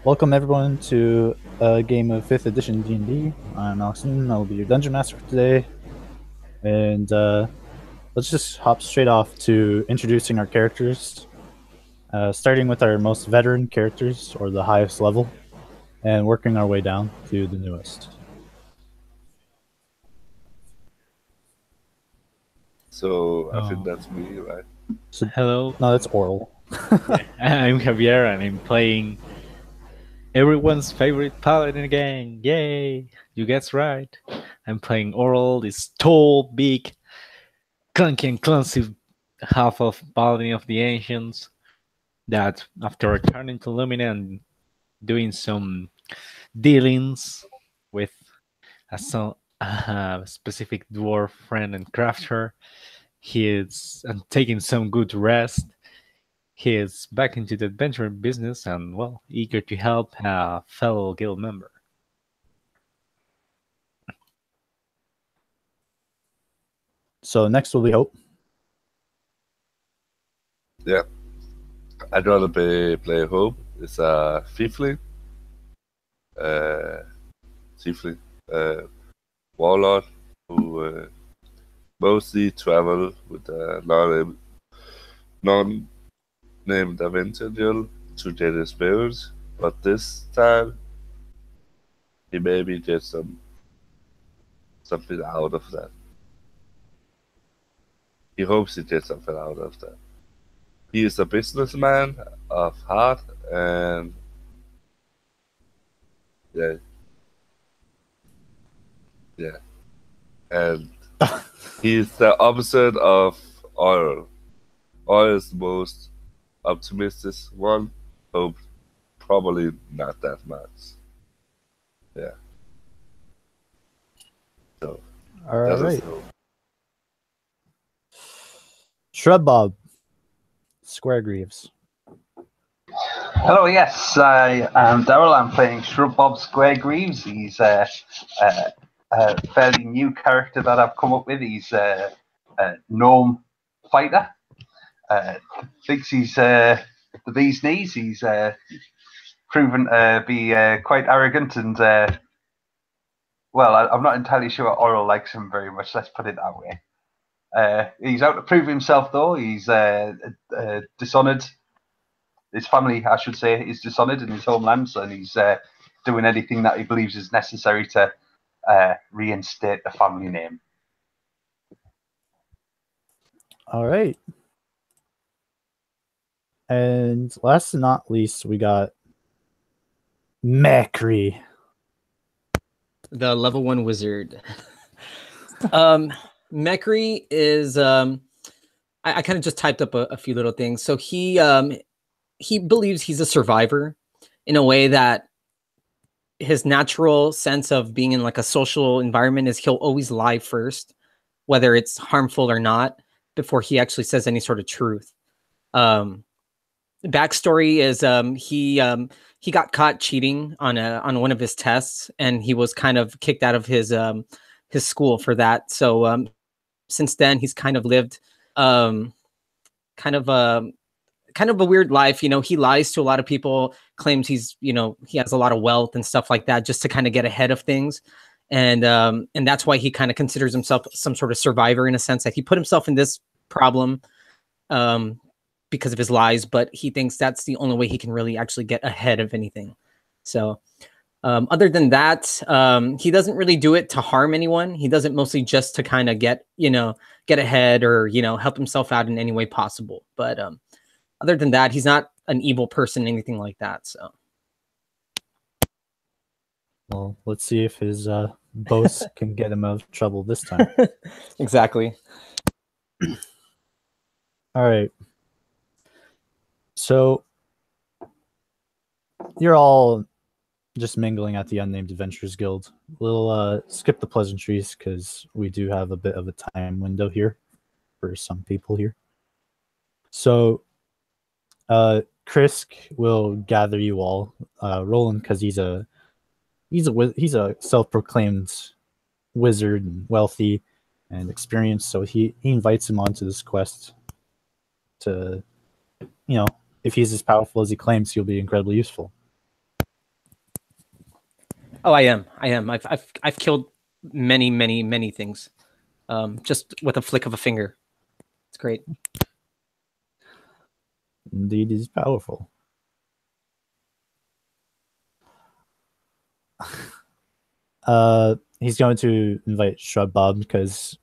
Welcome everyone to a game of 5th edition D&D. I'm Alexon, I'll be your Dungeon Master for today. And let's just hop straight off to introducing our characters. Starting with our most veteran characters, or the highest level, and working our way down to the newest. So I think that's me, right? So, Hello, no, that's Oral. I'm Javier and I'm playing everyone's favorite paladin again. Yay! You guessed right. I'm playing Oral, this tall, big, clunky and clumsy half of paladin of the ancients that after returning to Lumina and doing some dealings with a specific dwarf friend and crafter, he is and taking some good rest. He is back into the adventure business and, well, eager to help a fellow guild member. So next will be Hope. Yeah. I'd rather play Hope. It's a Tiefling. Tiefling. Warlord who mostly travel with a non-named individual to get his spirits, but this time he maybe gets something out of that. He hopes he gets something out of that. He is a businessman of heart, and yeah, and he's the opposite of Oil. Oil is the most optimistic one. Hope probably not that much. Yeah. So All that is right. Hope. Shrub Bob. Square Greaves. Hello, yes, I am Daryl. I'm playing Shrub Bob Square Greaves. He's a fairly new character that I've come up with. He's a gnome fighter. Thinks he's the bee's knees. He's proven to be quite arrogant and, well, I'm not entirely sure Oral likes him very much, let's put it that way. He's out to prove himself, though. He's dishonored. His family, I should say, is dishonored in his homeland, and he's doing anything that he believes is necessary to reinstate the family name. All right. And last but not least, we got Macri. The level 1 wizard. Mekri is I kind of just typed up a few little things. So he believes he's a survivor in a way that his natural sense of being in like a social environment is he'll always lie first, whether it's harmful or not, before he actually says any sort of truth. Backstory is he got caught cheating on one of his tests, and he was kind of kicked out of his school for that. So since then he's kind of lived kind of a weird life. You know, he lies to a lot of people, claims he's, you know, he has a lot of wealth and stuff like that just to kind of get ahead of things. And that's why he kind of considers himself some sort of survivor, in a sense that he put himself in this problem because of his lies, but he thinks that's the only way he can really actually get ahead of anything. So other than that, he doesn't really do it to harm anyone. He does it mostly just to kind of get ahead or, help himself out in any way possible. But other than that, he's not an evil person, anything like that. So, Well, let's see if his boast can get him out of trouble this time. Exactly. All right. So you're all just mingling at the Unnamed Adventurers Guild. We'll skip the pleasantries because we do have a bit of a time window here for some people here. So Krisk will gather you all. Roland, because he's a self-proclaimed wizard and wealthy and experienced, so he invites him onto this quest to, if he's as powerful as he claims, he'll be incredibly useful. Oh, I am. I've killed many things, just with a flick of a finger. It's great. Indeed, he's powerful. He's going to invite Shrub Bob because,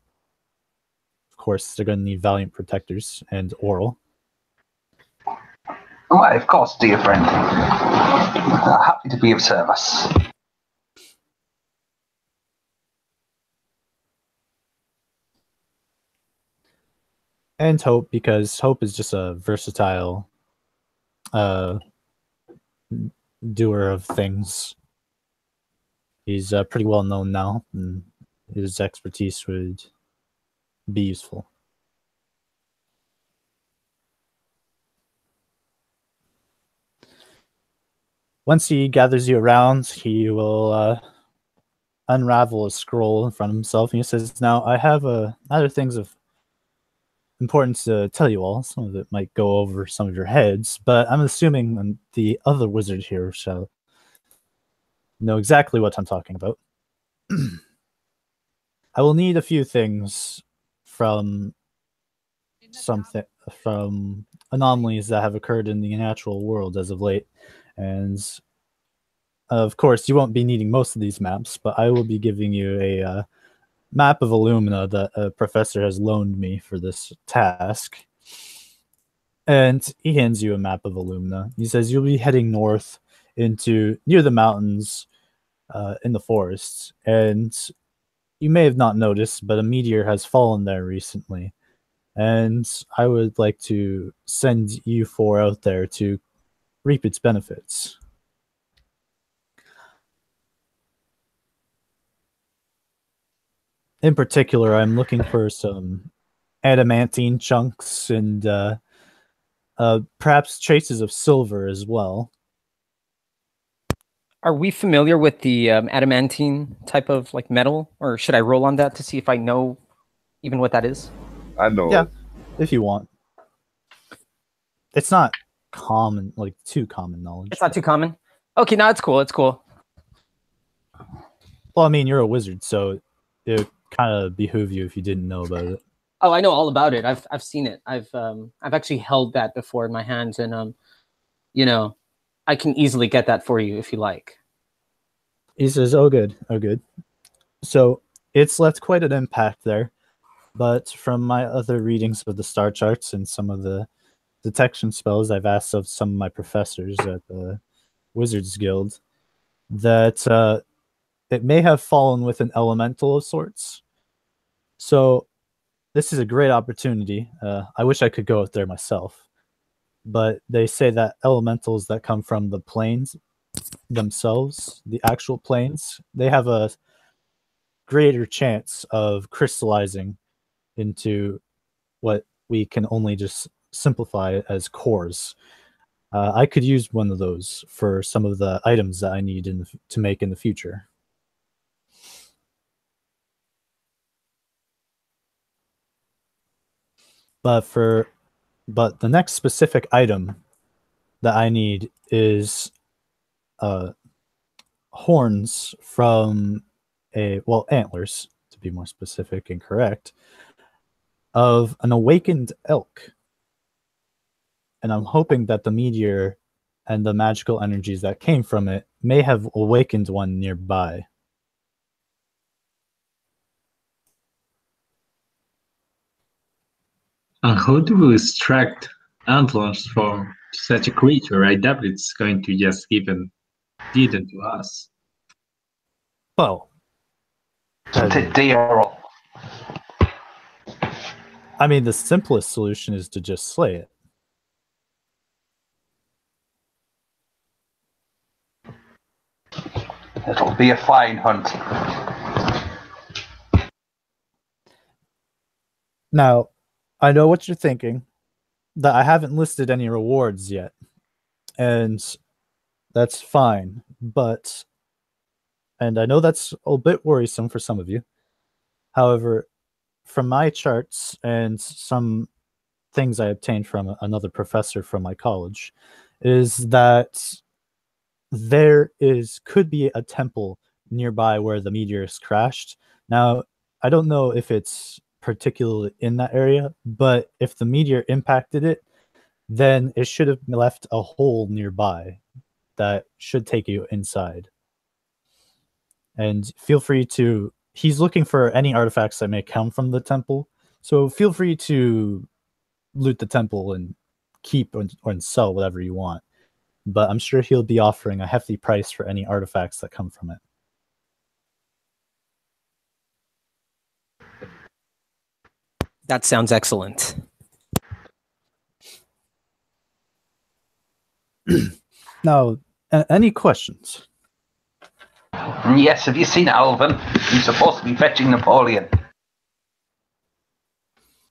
of course, they're going to need valiant protectors and Oral. Why, of course, dear friend. Happy to be of service. And Hope, because Hope is just a versatile doer of things. He's pretty well known now, and his expertise would be useful. Once he gathers you around, he will unravel a scroll in front of himself, and he says, "Now, I have other things of importance to tell you all. Some of it might go over some of your heads, but I'm assuming the other wizard here shall know exactly what I'm talking about. I will need a few things from anomalies that have occurred in the natural world as of late, and of course you won't be needing most of these maps, but I will be giving you a map of Illumina that a professor has loaned me for this task." And he hands you a map of Illumina. He says you'll be heading north into near the mountains in the forests, and you may have not noticed, but a meteor has fallen there recently, and I would like to send you four out there to reap its benefits. In particular, I'm looking for some adamantine chunks and perhaps traces of silver as well. Are we familiar with the adamantine type of like metal, or should I roll on that to see if I know even what that is? I know. Yeah. it. If you want. It's not common, like too common knowledge. It's not too common. Okay, no, it's cool. It's cool. Well, I mean, you're a wizard, so it would kind of behoove you if you didn't know about it. Oh, I know all about it. I've seen it. I've actually held that before in my hands, and you know, I can easily get that for you if you like. He says, "Oh, good. Oh, good." So it's left quite an impact there, but from my other readings of the star charts and some of the detection spells I've asked of some of my professors at the Wizards Guild, that it may have fallen with an elemental of sorts. So this is a great opportunity. I wish I could go out there myself, but they say that elementals that come from the planes themselves, the actual planes, they have a greater chance of crystallizing into what we can only just simplify as cores. I could use one of those for some of the items that I need to make in the future. But the next specific item that I need is horns from antlers, to be more specific and correct, of an awakened elk. And I'm hoping that the meteor and the magical energies that came from it may have awakened one nearby. And how do we extract antlers from such a creature? I doubt it's going to just give them to us. Well, To dear. I mean, the simplest solution is to just slay it. It'll be a fine hunt. Now, I know what you're thinking, that I haven't listed any rewards yet, and that's fine, and I know that's a bit worrisome for some of you. However, from my charts and some things I obtained from another professor from my college, is that could be a temple nearby where the meteors crashed. Now, I don't know if it's particularly in that area, but if the meteor impacted it, then it should have left a hole nearby that should take you inside. And feel free to, he's looking for any artifacts that may come from the temple, so feel free to loot the temple and keep or sell whatever you want. But I'm sure he'll be offering a hefty price for any artifacts that come from it. That sounds excellent. Now, any questions? Yes, have you seen Alvin? He's supposed to be fetching Napoleon.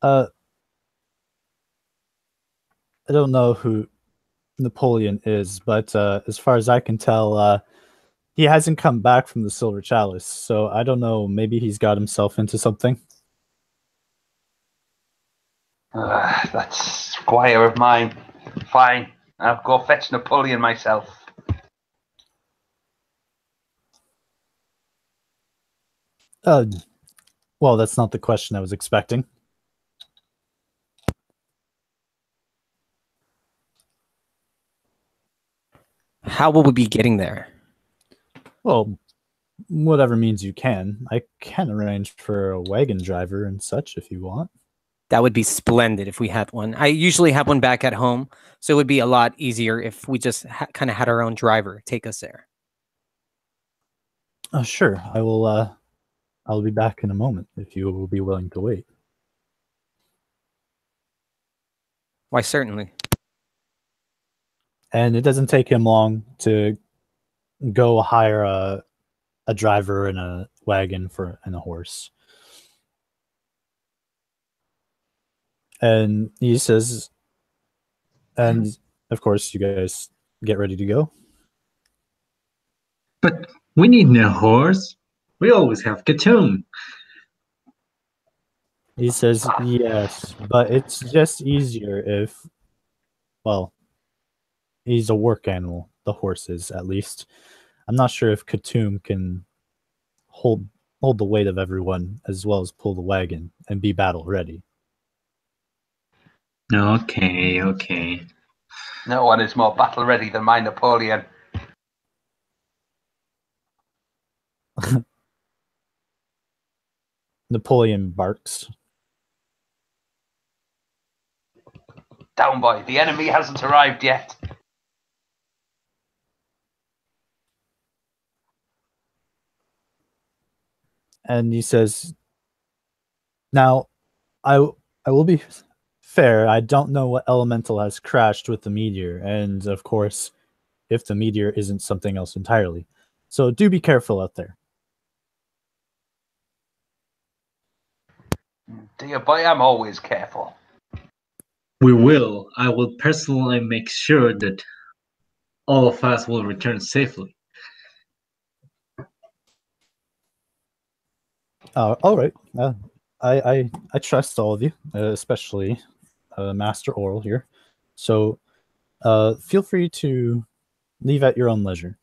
I don't know who Napoleon is, but as far as I can tell, he hasn't come back from the Silver Chalice, so I don't know. Maybe he's got himself into something. That squire of mine. Fine, I'll go fetch Napoleon myself. Well, that's not the question I was expecting. How will we be getting there? Well, whatever means you can. I can arrange for a wagon driver and such if you want. That would be splendid if we had one. I usually have one back at home, so it would be a lot easier if we just kind of had our own driver take us there. Sure. I will. I'll be back in a moment if you will be willing to wait. Why, certainly. And it doesn't take him long to go hire a driver and a wagon and a horse. And he says, and of course, you guys get ready to go. But we need no horse. We always have Katoon. He says, yes, but it's just easier if, well, he's a work animal, the horse is, at least. I'm not sure if Katoon can hold the weight of everyone as well as pull the wagon and be battle ready. Okay. No one is more battle ready than my Napoleon. Napoleon barks. Down, boy. The enemy hasn't arrived yet. And he says, now, I will be fair. I don't know what elemental has crashed with the meteor. And, of course, if the meteor isn't something else entirely. So do be careful out there. Dear boy, I'm always careful. We will. I will personally make sure that all of us will return safely. All right. I trust all of you, especially Master Oral here. So feel free to leave at your own leisure.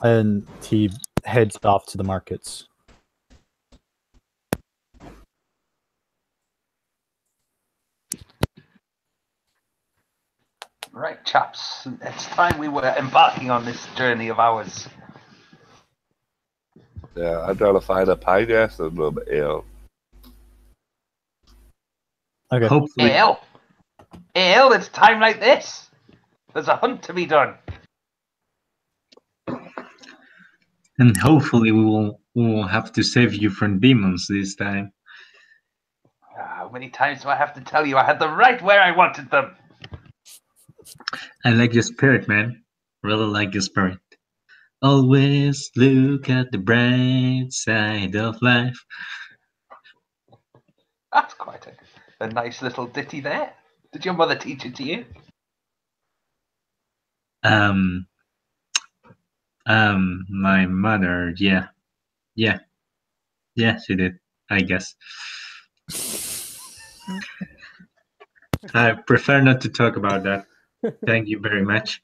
And he heads off to the markets. Right, chaps. It's time we were embarking on this journey of ours. Yeah, I'd rather find a pie gas than an ale. Okay. Hopefully, Ale! Ale, it's time like this. There's a hunt to be done. and hopefully we will have to save you from demons this time. How many times do I have to tell you I had them right where I wanted them? I like your spirit, man. Really like your spirit. Always look at the bright side of life. That's quite a nice little ditty there. Did your mother teach it to you? My mother, yeah, she did, I guess. I prefer not to talk about that. Thank you very much.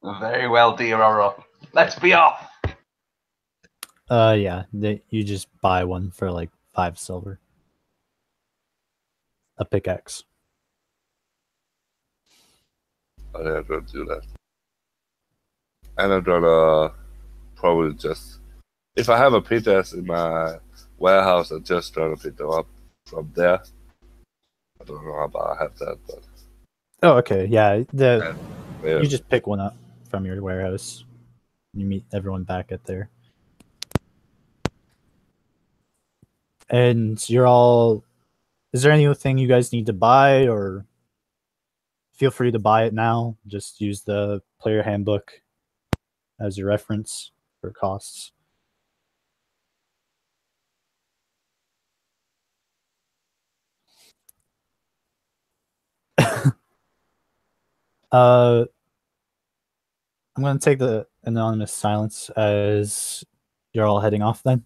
Very well, dear Oral. Let's be off. Yeah, you just buy one for like 5 silver. A pickaxe. I'm gonna do that. And I'm gonna probably just, if I have a pickaxe in my warehouse, I'm just gonna pick them up from there. I don't know how I have that, but Oh, okay. Yeah, yeah. you just pick one up from your warehouse. You meet everyone back at there. And you're all... Is there anything you guys need to buy, or feel free to buy it now? Just use the player handbook as your reference for costs. I'm going to take the anonymous silence as you're all heading off then.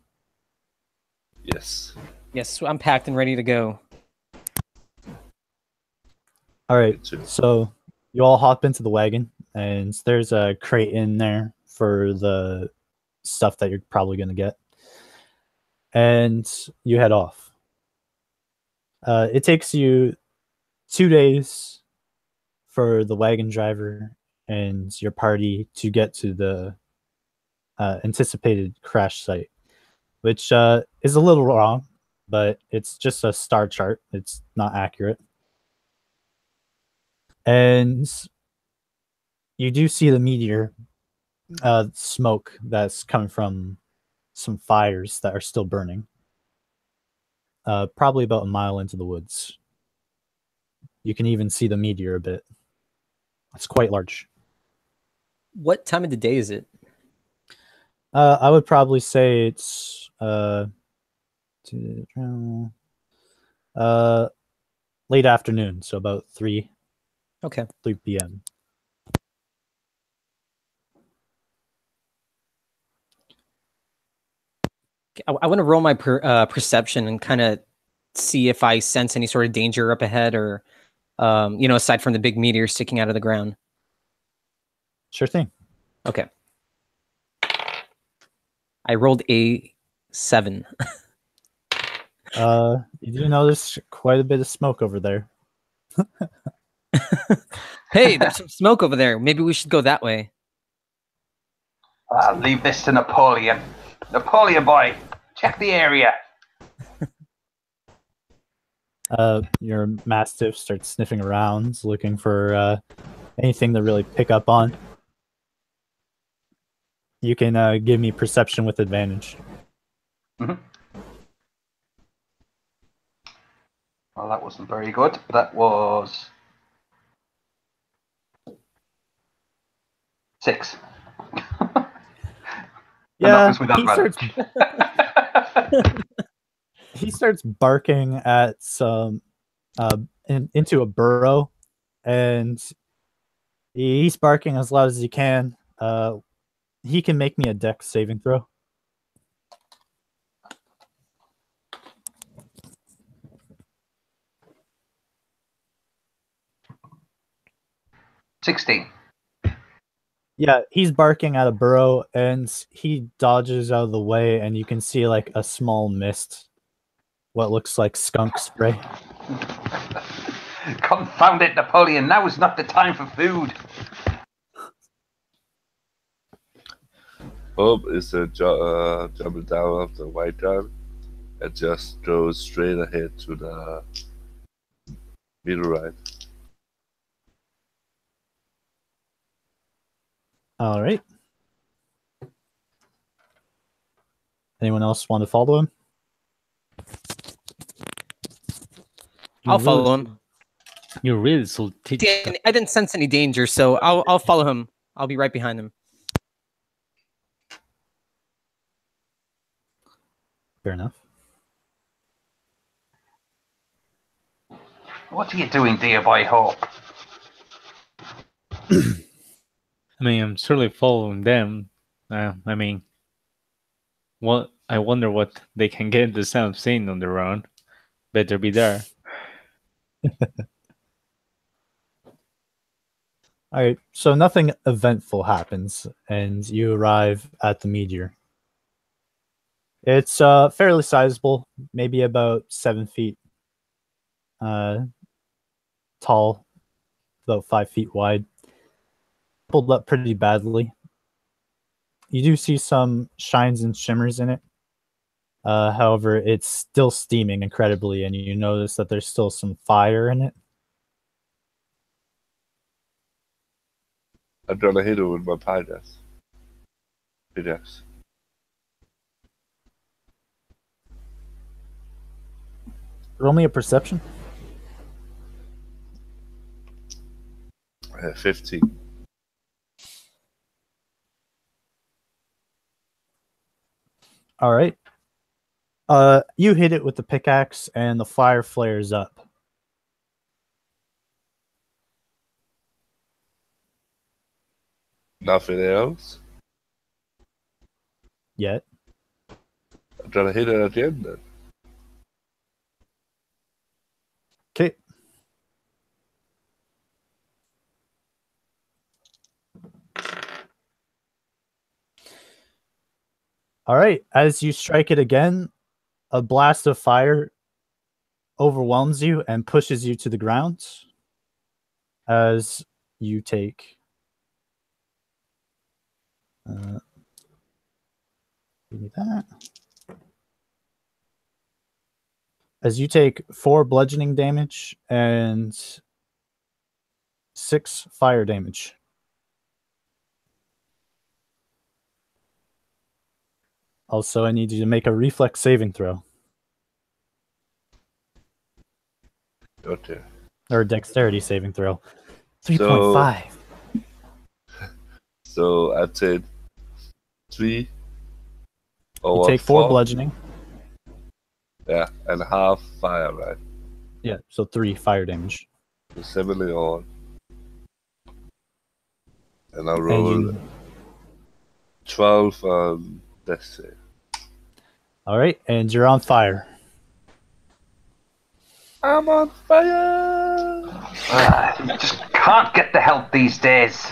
Yes. Yes, I'm packed and ready to go. All right, Me too. so you all hop into the wagon, and there's a crate in there for the stuff that you're probably going to get. And you head off. It takes you 2 days for the wagon driver and your party to get to the anticipated crash site, which is a little wrong, but it's just a star chart. It's not accurate. And you do see the meteor smoke that's coming from some fires that are still burning. Probably about a mile into the woods. You can even see the meteor a bit. It's quite large. What time of the day is it? I would probably say it's late afternoon, so about 3 Okay. p.m. I want to roll my perception and kind of see if I sense any sort of danger up ahead, or aside from the big meteor sticking out of the ground. Sure thing. Okay. I rolled a 7. You do notice quite a bit of smoke over there. Hey, there's some smoke over there. Maybe we should go that way. I'll leave this to Napoleon. Napoleon boy, check the area. Your mastiff starts sniffing around, looking for anything to really pick up on. You can give me perception with advantage. Mm-hmm. Well, that wasn't very good. That was 6. Yeah, he starts barking at some into a burrow, and he's barking as loud as he can. He can make me a dex saving throw. $16. Yeah, he's barking at a burrow, and he dodges out of the way, and you can see like a small mist, what looks like skunk spray. Confound it, Napoleon! Now is not the time for food. Hope is jumping down off the white gun and just goes straight ahead to the meteorite. All right. Anyone else want to follow him? I'll follow him. You're really so I didn't sense any danger, so I'll follow him. I'll be right behind him. Fair enough. What are you doing, dear boy Hope? I mean, I'm certainly following them. I mean, what? I wonder what they can get the sound of saying on their own. Better be there. All right, so nothing eventful happens, and you arrive at the meteor. It's fairly sizable, maybe about 7 feet tall, about 5 feet wide. Pulled up pretty badly. You do see some shines and shimmers in it. However, it's still steaming incredibly, and you notice that there's still some fire in it. I'm gonna hit it with my pickaxe. Pickaxe. Roll me a perception. 15. All right. You hit it with the pickaxe, and the fire flares up. Nothing else? Yet. I'm gonna hit it again then. Okay. All right. As you strike it again, a blast of fire overwhelms you and pushes you to the ground as you take give me that. As you take 4 bludgeoning damage and 6 fire damage. Also, I need you to make a reflex saving throw. Okay. Or a dexterity saving throw. 3.5. So I take 3 You over take 4 4. bludgeoning. Yeah, and half fire, right? Yeah, so 3 fire damage. So 70 on. And I And roll you, 12 on death save. all right, and you're on fire. I'm on fire! You just can't get the help these days.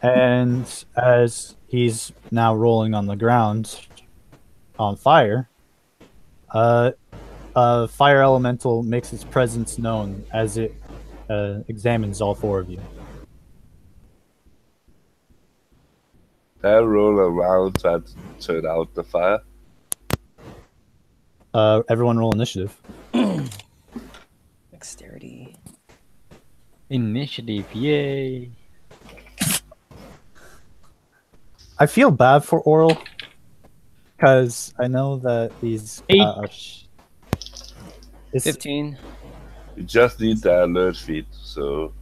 And as he's now rolling on the ground on fire, a fire elemental makes its presence known as it examines all 4 of you. I roll around to turn out the fire. Everyone roll initiative. Dexterity. Initiative, yay! I feel bad for Oral because I know that these 15. You just need the alert feed, so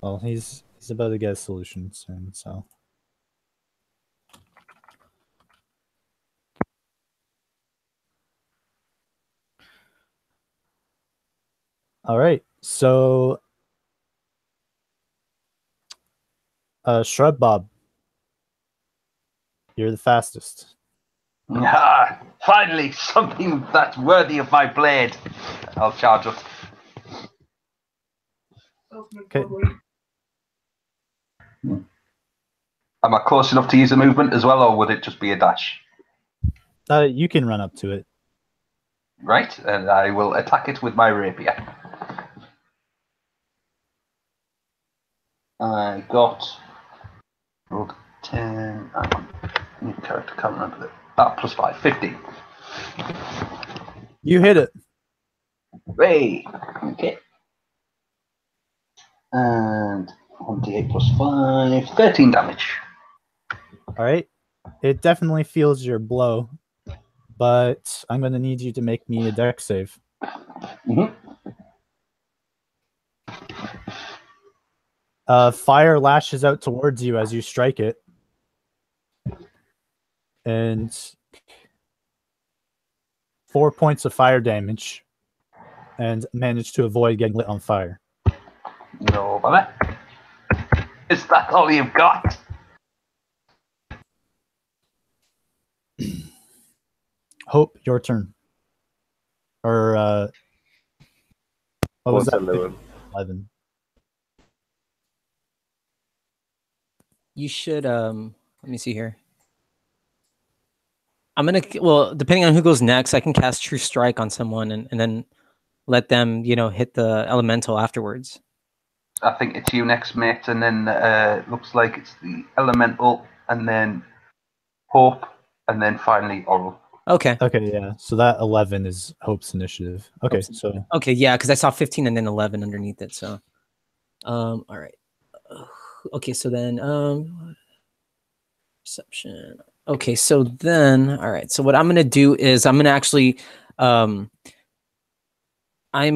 well, he's about to get a solution soon, so. All right, so Shrub Bob, you're the fastest. Finally, something that's worthy of my blade. I'll charge it. Okay. Am I close enough to use a movement as well, or would it just be a dash? You can run up to it. Right, and I will attack it with my rapier. I got rolled 10. New character, can't remember it. Plus 5, 15. You hit it. Hey, okay. And 1d8 plus 5, 13 damage. All right. It definitely feels your blow, but I'm going to need you to make me a dex save. Mm-hmm. Fire lashes out towards you as you strike it. And 4 points of fire damage. And manage to avoid getting lit on fire. No bother. Is that all you've got? Hope, your turn. Or, what was that? 11. 11. you should let me see here. I'm gonna well, depending on who goes next, I can cast True Strike on someone and then let them, hit the elemental afterwards. I think it's you next, mate, and then looks like it's the elemental, and then Hope, and then finally Oral. Okay. Okay, yeah. So that 11 is Hope's initiative. Okay, Hope's- so Okay, yeah, because I saw 15 and then 11 underneath it. So, all right. Okay, so then perception. Okay, so then all right. So what I'm gonna do is I'm gonna actually I'm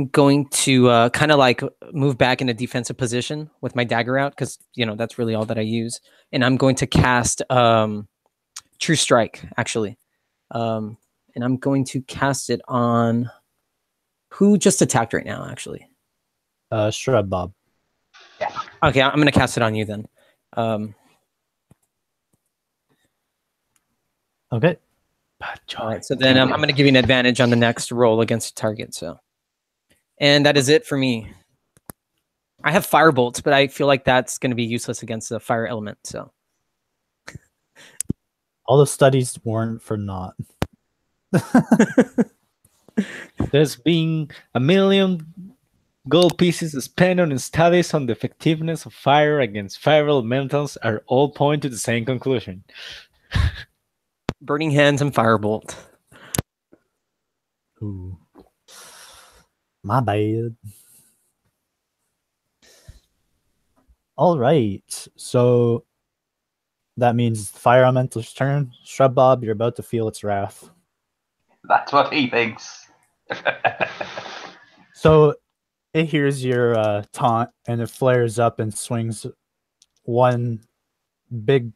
going to kind of like move back in a defensive position with my dagger out because that's really all that I use, and I'm going to cast True Strike actually, and I'm going to cast it on who just attacked right now actually. Shrub Bob. Okay, I'm going to cast it on you then. Okay. All right, so then I'm going to give you an advantage on the next roll against the target. So, and that is it for me. I have Firebolt, but I feel like that's going to be useless against the fire element. So, All the studies weren't for naught. There's been 1 million gold pieces spent on studies on the effectiveness of fire against fire elementals are all point to the same conclusion. Burning Hands and Firebolt. Ooh. My bad. All right. So that means Fire Elemental's turn. Shrub Bob, you're about to feel its wrath. That's what he thinks. So it hears your taunt and it flares up and swings one big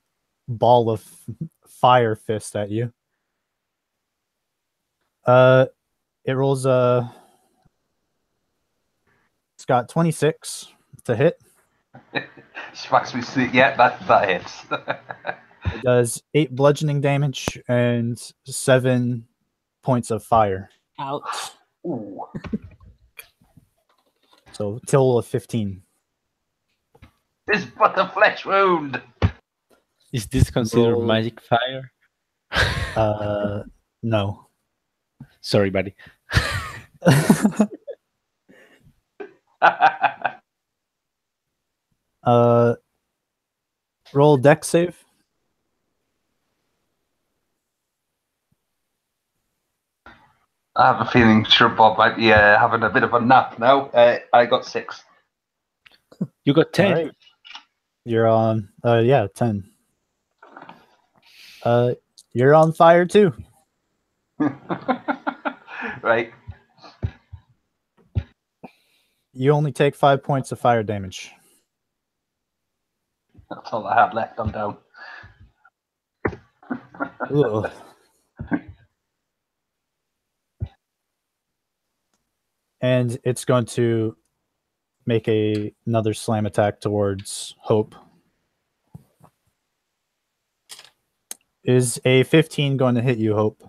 ball of fire fist at you. It rolls it's got 26 to hit. Smacks me sleep. Yeah, that hits. It does 8 bludgeoning damage and 7 points of fire. Ouch. Ooh. So total of 15. This but a flesh wound. Is this considered Roll. magic fire? No. Sorry, buddy. Roll dex save. I have a feeling Shrub Bob might be having a bit of a nap now. I got 6. You got 10. All right. You're on 10. You're on fire too. Right. You only take 5 points of fire damage. That's all I have left. I'm down. Ugh. And it's going to make another slam attack towards Hope. Is a 15 going to hit you, Hope?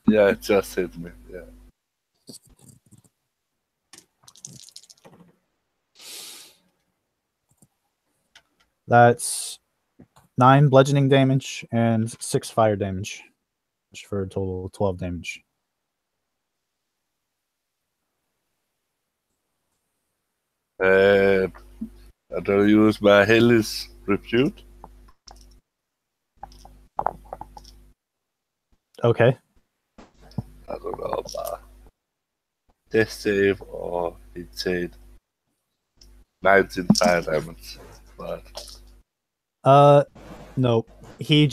Yeah, it just hit me. Yeah. That's 9 bludgeoning damage and 6 fire damage, which for a total of 12 damage. I don't use my Hellish Repute. Okay. I don't know about death save or hit save. 19 fire damage. But No. He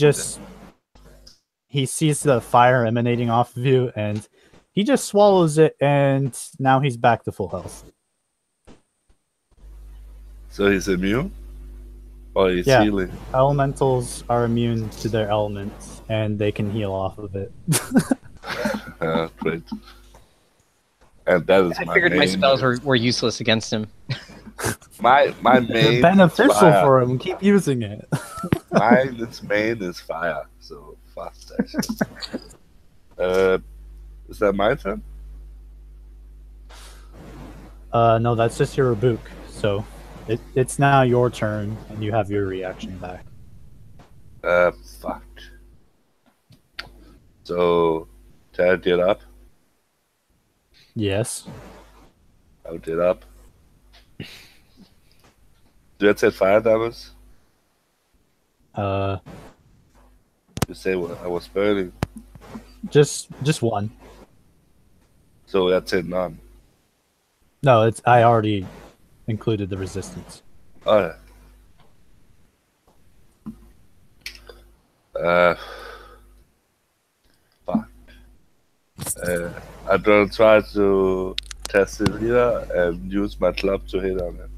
sees the fire emanating off of you and he just swallows it and now he's back to full health. so he's immune? Or he's Yeah. healing? Elementals are immune to their elements and they can heal off of it. Great. And that is I my figured my main, spells were useless against him. my main They're beneficial fire. for him. Keep using it. Mine, its main is fire, so fast action. Is that my turn? No, that's just your rebuke. So It's now your turn, and you have your reaction back. Fuck. So, did I get up? Yes. I did up. Do I take fire damage? Uh, You say I was burning, just one. so I take none. No, I already included the resistance. Oh, fuck. I'm gonna try to test it here and use my club to hit on it.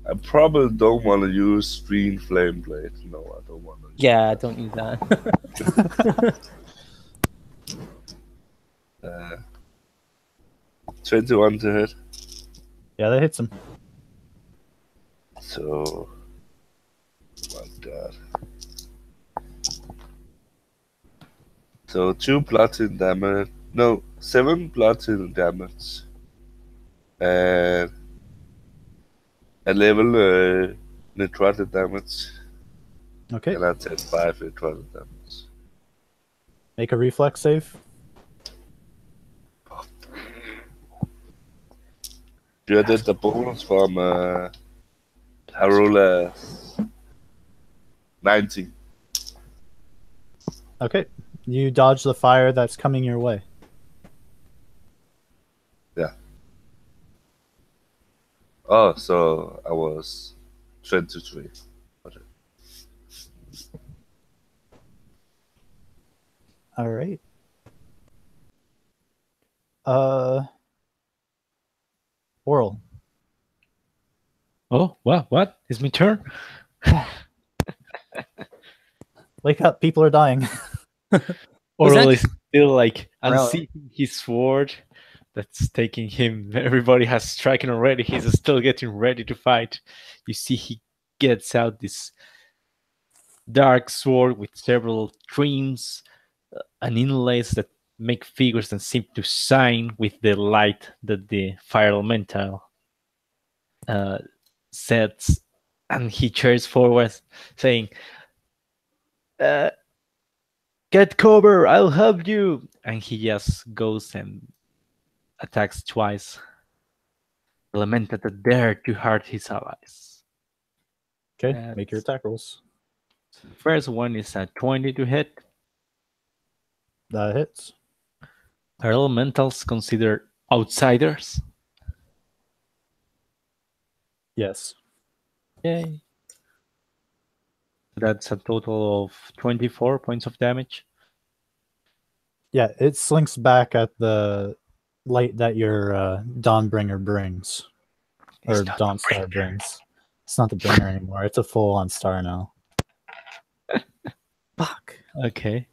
I probably don't want to use green flame blade. No, I don't want to. Yeah, don't use that. 21 to hit. Yeah, that hits him. So, my god. So 2 bludgeoning damage. No, 7 bludgeoning damage. And a level necrotic damage. Okay. And I take 5 necrotic damage. Make a reflex save. You did the bonus from I roll a 19. Okay. You dodge the fire that's coming your way. Yeah. Oh, so I was 23. Okay. All right. Oral. Oh, what? It's my turn? Wake up, people are dying. Oral is still like Really? unseating his sword that's taking him. Everybody has striken already. He's still getting ready to fight. You see he gets out this dark sword with several trims and inlays that make figures that seem to shine with the light that the fire elemental sets, and he charges forward saying, get cover, I'll help you. And he just goes and attacks twice. Elemental that dare to hurt his allies. Okay, make your attack rolls. The first one is a 20 to hit. That hits. Are elementals considered outsiders? Yes. Yay. That's a total of 24 points of damage. Yeah, it slinks back at the light that your Dawnbringer brings. Or Dawnstar brings. It's not the bringer anymore. It's a full-on star now. Fuck. Okay.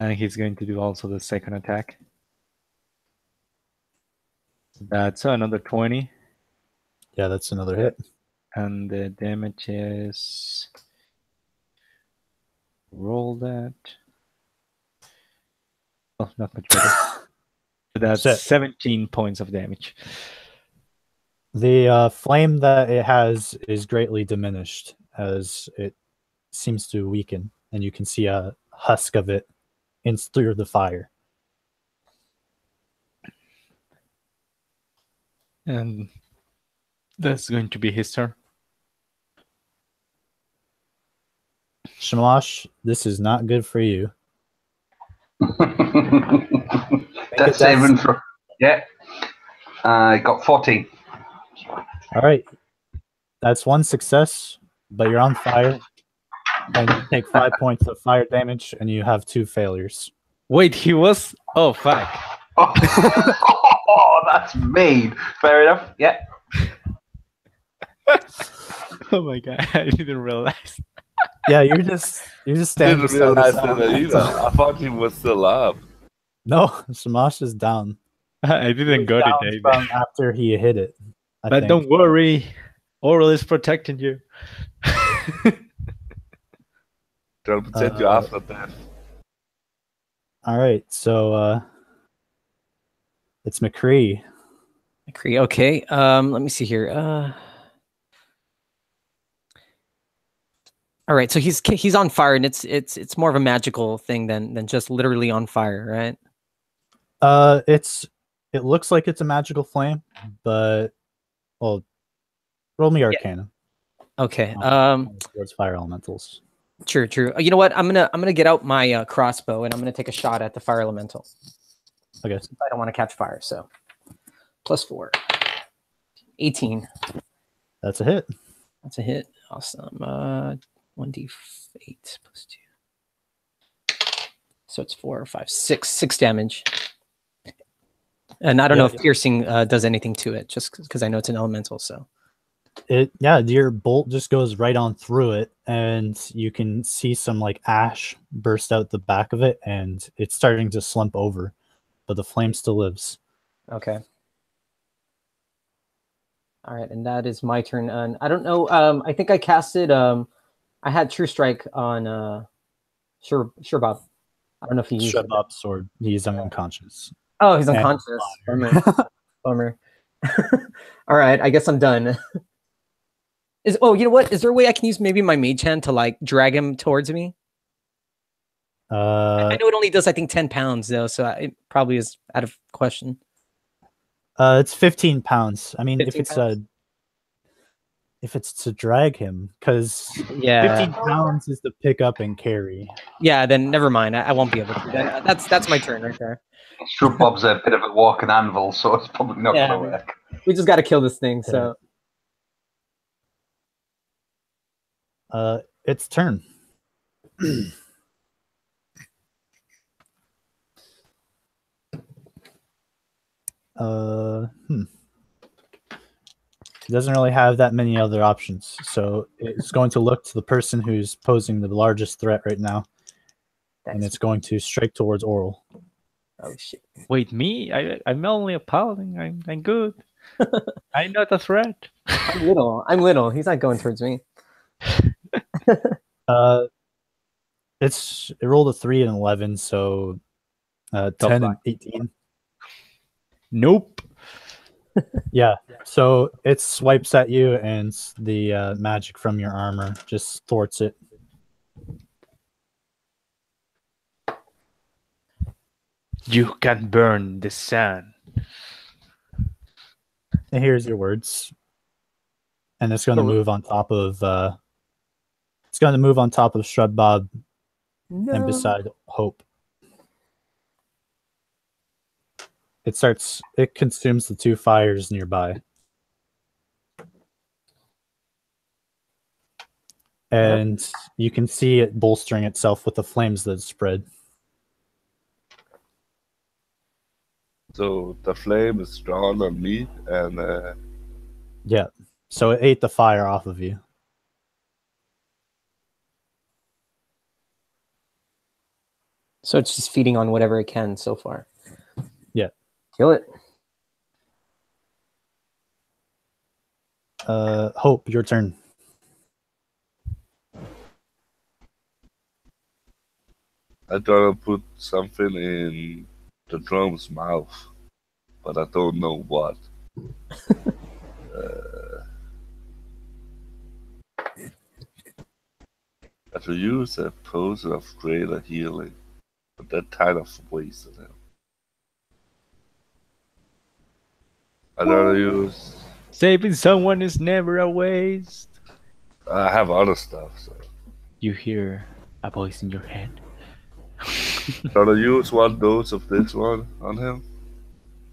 And he's going to do also the second attack. That's another 20. Yeah, that's another hit. And the damage is... Roll that. Oh, not much better. That's Shit. 17 points of damage. The flame that it has is greatly diminished as it seems to weaken, and you can see a husk of it in through the fire. And that's going to be his turn. Shamash, this is not good for you. That's saving for. Yeah. I got 14. All right. That's one success, but you're on fire. And you take 5 points of fire damage, and you have 2 failures. Wait, he was... Oh, fuck. Oh, that's mean. Fair enough. Yeah. Oh my god, I didn't realize. Yeah, you're just standing. Didn't realize that either. I thought he was still up. No, Shamash is down. I didn't got Down it, David. from after he hit it. I But think. don't worry, Oral is protecting you. They'll protect you after that. All right, so it's McCree. Okay. Let me see here. All right, so he's on fire, and it's more of a magical thing than just literally on fire, right? It looks like it's a magical flame, but well, roll me Arcana. Okay. Towards fire elementals. True. You know what? I'm gonna get out my crossbow, and I'm gonna take a shot at the fire elemental. Okay. I don't want to catch fire, so +4. 18. That's a hit. That's a hit. Awesome. 1d8 +2. So it's 4 or 5, 6 damage. And I don't know if piercing does anything to it, just because I know it's an elemental. So your bolt just goes right on through it, and you can see some like ash burst out the back of it, and it's starting to slump over, but the flame still lives. Okay. All right, and that is my turn. And I don't know. I think I casted. I had True Strike on. Sure, Bob. I don't know if he used Bob's sword. He's unconscious. Oh, he's unconscious. Bummer. All right, I guess I'm done. You know what? Is there a way I can use maybe my mage hand to like drag him towards me? I know it only does, I think, 10 pounds though, so it probably is out of question. It's 15 pounds. I mean, 15 if it's to drag him, because 15 pounds is to pick up and carry. Yeah, then never mind. I won't be able to. That's my turn right there. Shrub Bob's a bit of a walking anvil, so it's probably not going to work. We just got to kill this thing. So, its turn. It doesn't really have that many other options, so it's going to look to the person who's posing the largest threat right now, and it's going to strike towards Oral. Oh shit! Wait, me? I'm only a paladin. I'm good. I'm not a threat. I'm little. He's not going towards me. It rolled a 3 and 11, so 10 and 18. Nope. Yeah, so it swipes at you, and the magic from your armor just thwarts it. You can burn the sun. And here's your words. And it's going to move on top of Shrub Bob and beside Hope. It consumes the 2 fires nearby. And you can see it bolstering itself with the flames that spread. So the flame is drawn on me, and yeah. So it ate the fire off of you. So it's just feeding on whatever it can so far. Yeah. Kill it. Hope, your turn. I try to put something in the drum's mouth, but I don't know what. I to use a potion of greater healing, but that kind of wasted him. I gotta use. Saving someone is never a waste. I have other stuff, so. You hear a voice in your head. Gotta use one dose of this one on him.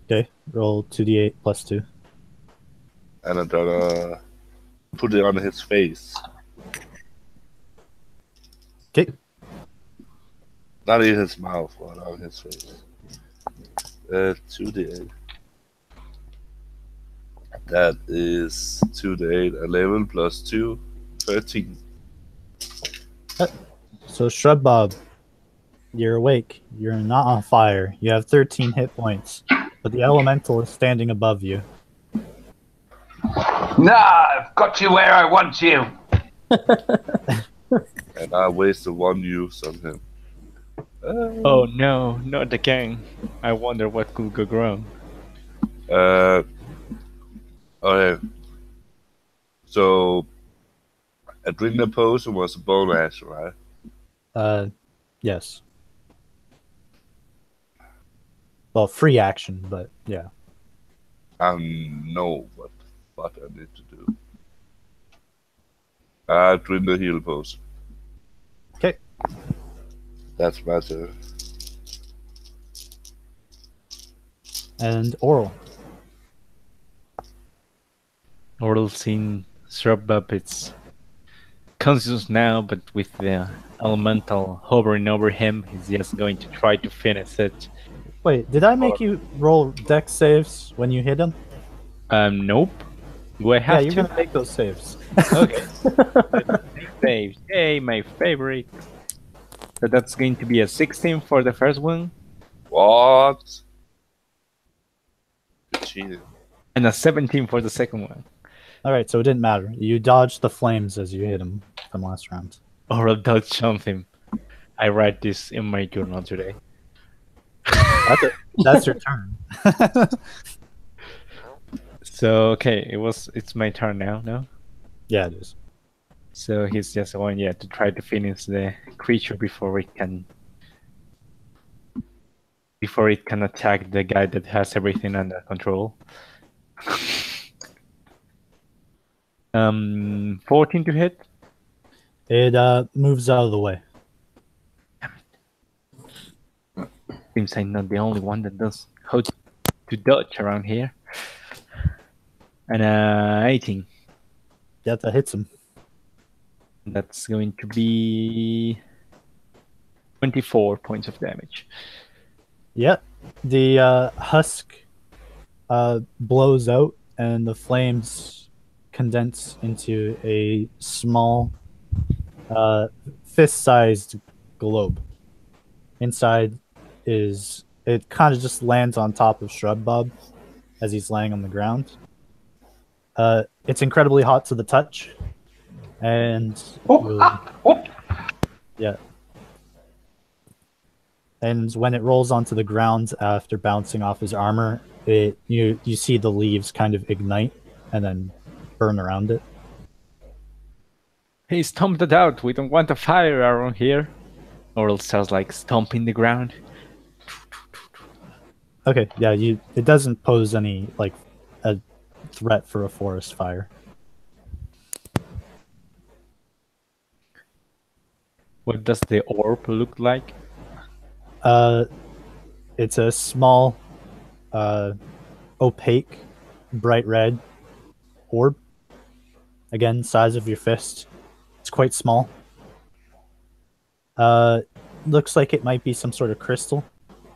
Okay, roll 2d8 plus 2. And I'm gonna put it on his face. Okay. Not in his mouth, but on his face. 2d8. That is 2d8, 11 plus 2, 13. So Shrub Bob, you're awake. You're not on fire. You have 13 hit points, but the elemental is standing above you. Nah, I've got you where I want you. And I wasted 1 use on him. Oh no, not again. I wonder what could go wrong. Okay. So, at drink the potion was a bone action, right? Yes. Well, free action, but yeah. I know what I need to do. I drink the heal potion. Okay. That's my turn. And Oral. Oral seen Shrub up its conscious now, but with the elemental hovering over him, he's just going to try to finish it. Wait, did I make you roll dex saves when you hit him? Nope. Do I have Yeah, you're to? gonna make those saves. Okay. Saves. Yay, my favorite. So that's going to be a 16 for the first one, What? You cheated. and a 17 for the second one. Alright, so it didn't matter. You dodged the flames as you hit him from last round. Oral dodge something. I write this in my journal today. That's your turn. So okay, it's my turn now, no? Yeah, it is. So he's just going, to try to finish the creature before it can attack the guy that has everything under control. 14 to hit. It moves out of the way. Seems I'm not the only one that knows how to dodge around here. And 18. Yeah, that hits him. That's going to be 24 points of damage. Yep. The husk blows out and the flames condense into a small fist-sized globe. Inside it kind of just lands on top of Shrub Bob as he's laying on the ground. It's incredibly hot to the touch, and yeah. And when it rolls onto the ground after bouncing off his armor, you see the leaves kind of ignite and then burn around it. He stomped it out. We don't want a fire around here. Oral sounds like stomping the ground. Okay, yeah, it doesn't pose any like a threat for a forest fire. What does the orb look like? It's a small, opaque, bright red orb. Again, size of your fist. It's quite small. Looks like it might be some sort of crystal,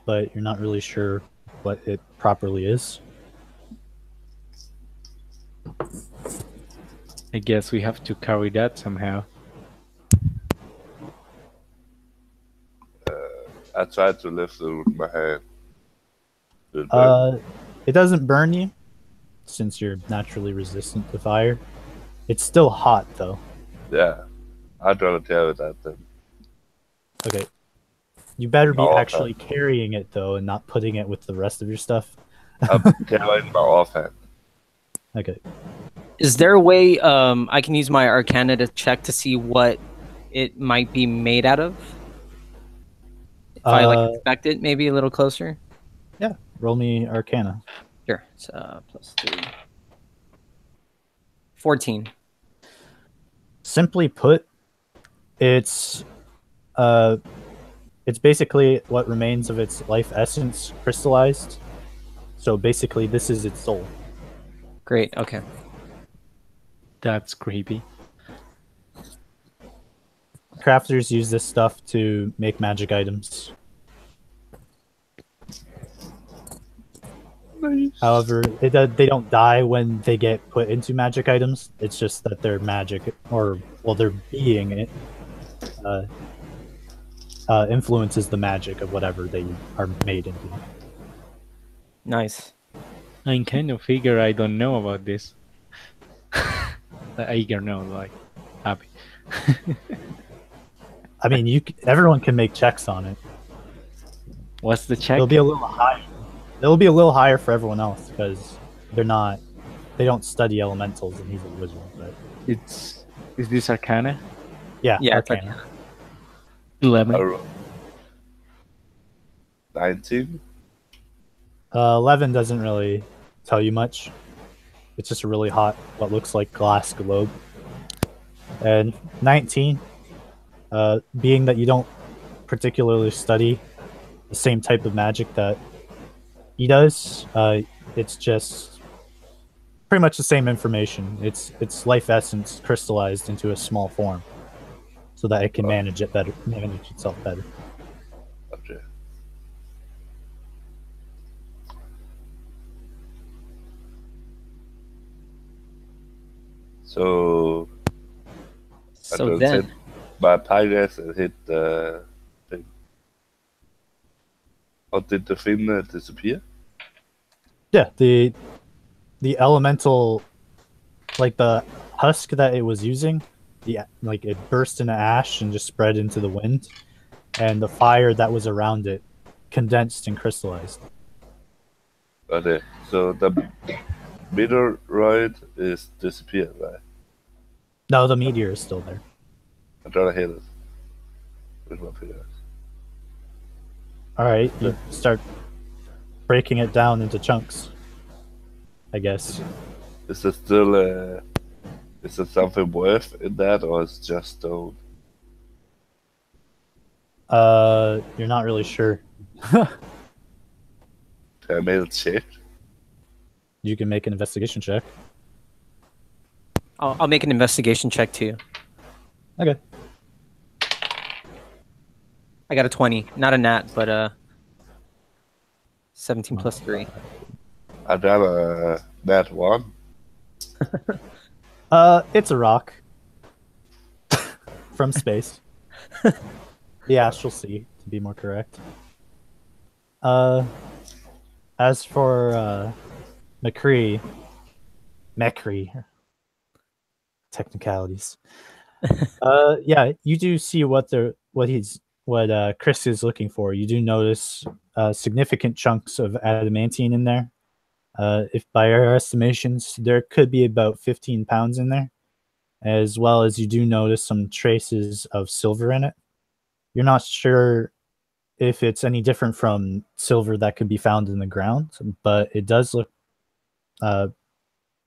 but you're not really sure what it properly is. I guess we have to carry that somehow. I tried to lift it with my hand. It doesn't burn you, since you're naturally resistant to fire. It's still hot, though. Yeah, I'd rather carry that then. Okay. You better be Oh, okay. actually carrying it, though, and not putting it with the rest of your stuff. I'm carrying my offhand. Okay. Is there a way I can use my Arcana to check to see what it might be made out of? If I like inspect it, maybe a little closer. Yeah. Roll me Arcana. Sure. It's +3. 14. Simply put, it's basically what remains of its life essence crystallized. So basically, this is its soul. Great. Okay. That's creepy. Crafters use this stuff to make magic items. Nice. However, they don't die when they get put into magic items. It's just that their magic, their being it, influences the magic of whatever they are made into. Nice. I kind of figure I don't know about this. I eager know, like happy. I mean, everyone can make checks on it. What's the check? It'll be a little higher. It'll be a little higher for everyone else because they don't study elementals and he's a wizard. But It's Is this Arcana? Yeah, Yeah, it's Arcana. 11. 19. 11 doesn't really tell you much. It's just a really hot, what looks like glass globe. And 19, being that you don't particularly study the same type of magic that he does, it's just pretty much the same information. It's life essence crystallized into a small form, so that it can manage itself better. Okay. So I So don't then, hit my Pygas and hit the thing. Or did the fin disappear? Yeah, the elemental, like the husk that it was using, like it burst into ash and just spread into the wind, and the fire that was around it condensed and crystallized. Okay, so the meteoroid is disappeared, right? No, the meteor is still there. I'm trying to hit it with my Pygas. All right, you start breaking it down into chunks, I guess. Is there still is there something worth in that, or is it just stone? You're not really sure. Can I make a check? You can make an investigation check. I'll make an investigation check too. Okay. I got a 20, not a nat, but 17 plus 3. I got a nat 1. It's a rock from space. The astral sea, to be more correct. As for McCree, technicalities. Yeah, you do see what Chris is looking for. You do notice significant chunks of adamantine in there. If by our estimations, there could be about 15 pounds in there, as well as you do notice some traces of silver in it. You're not sure if it's any different from silver that could be found in the ground, but it does look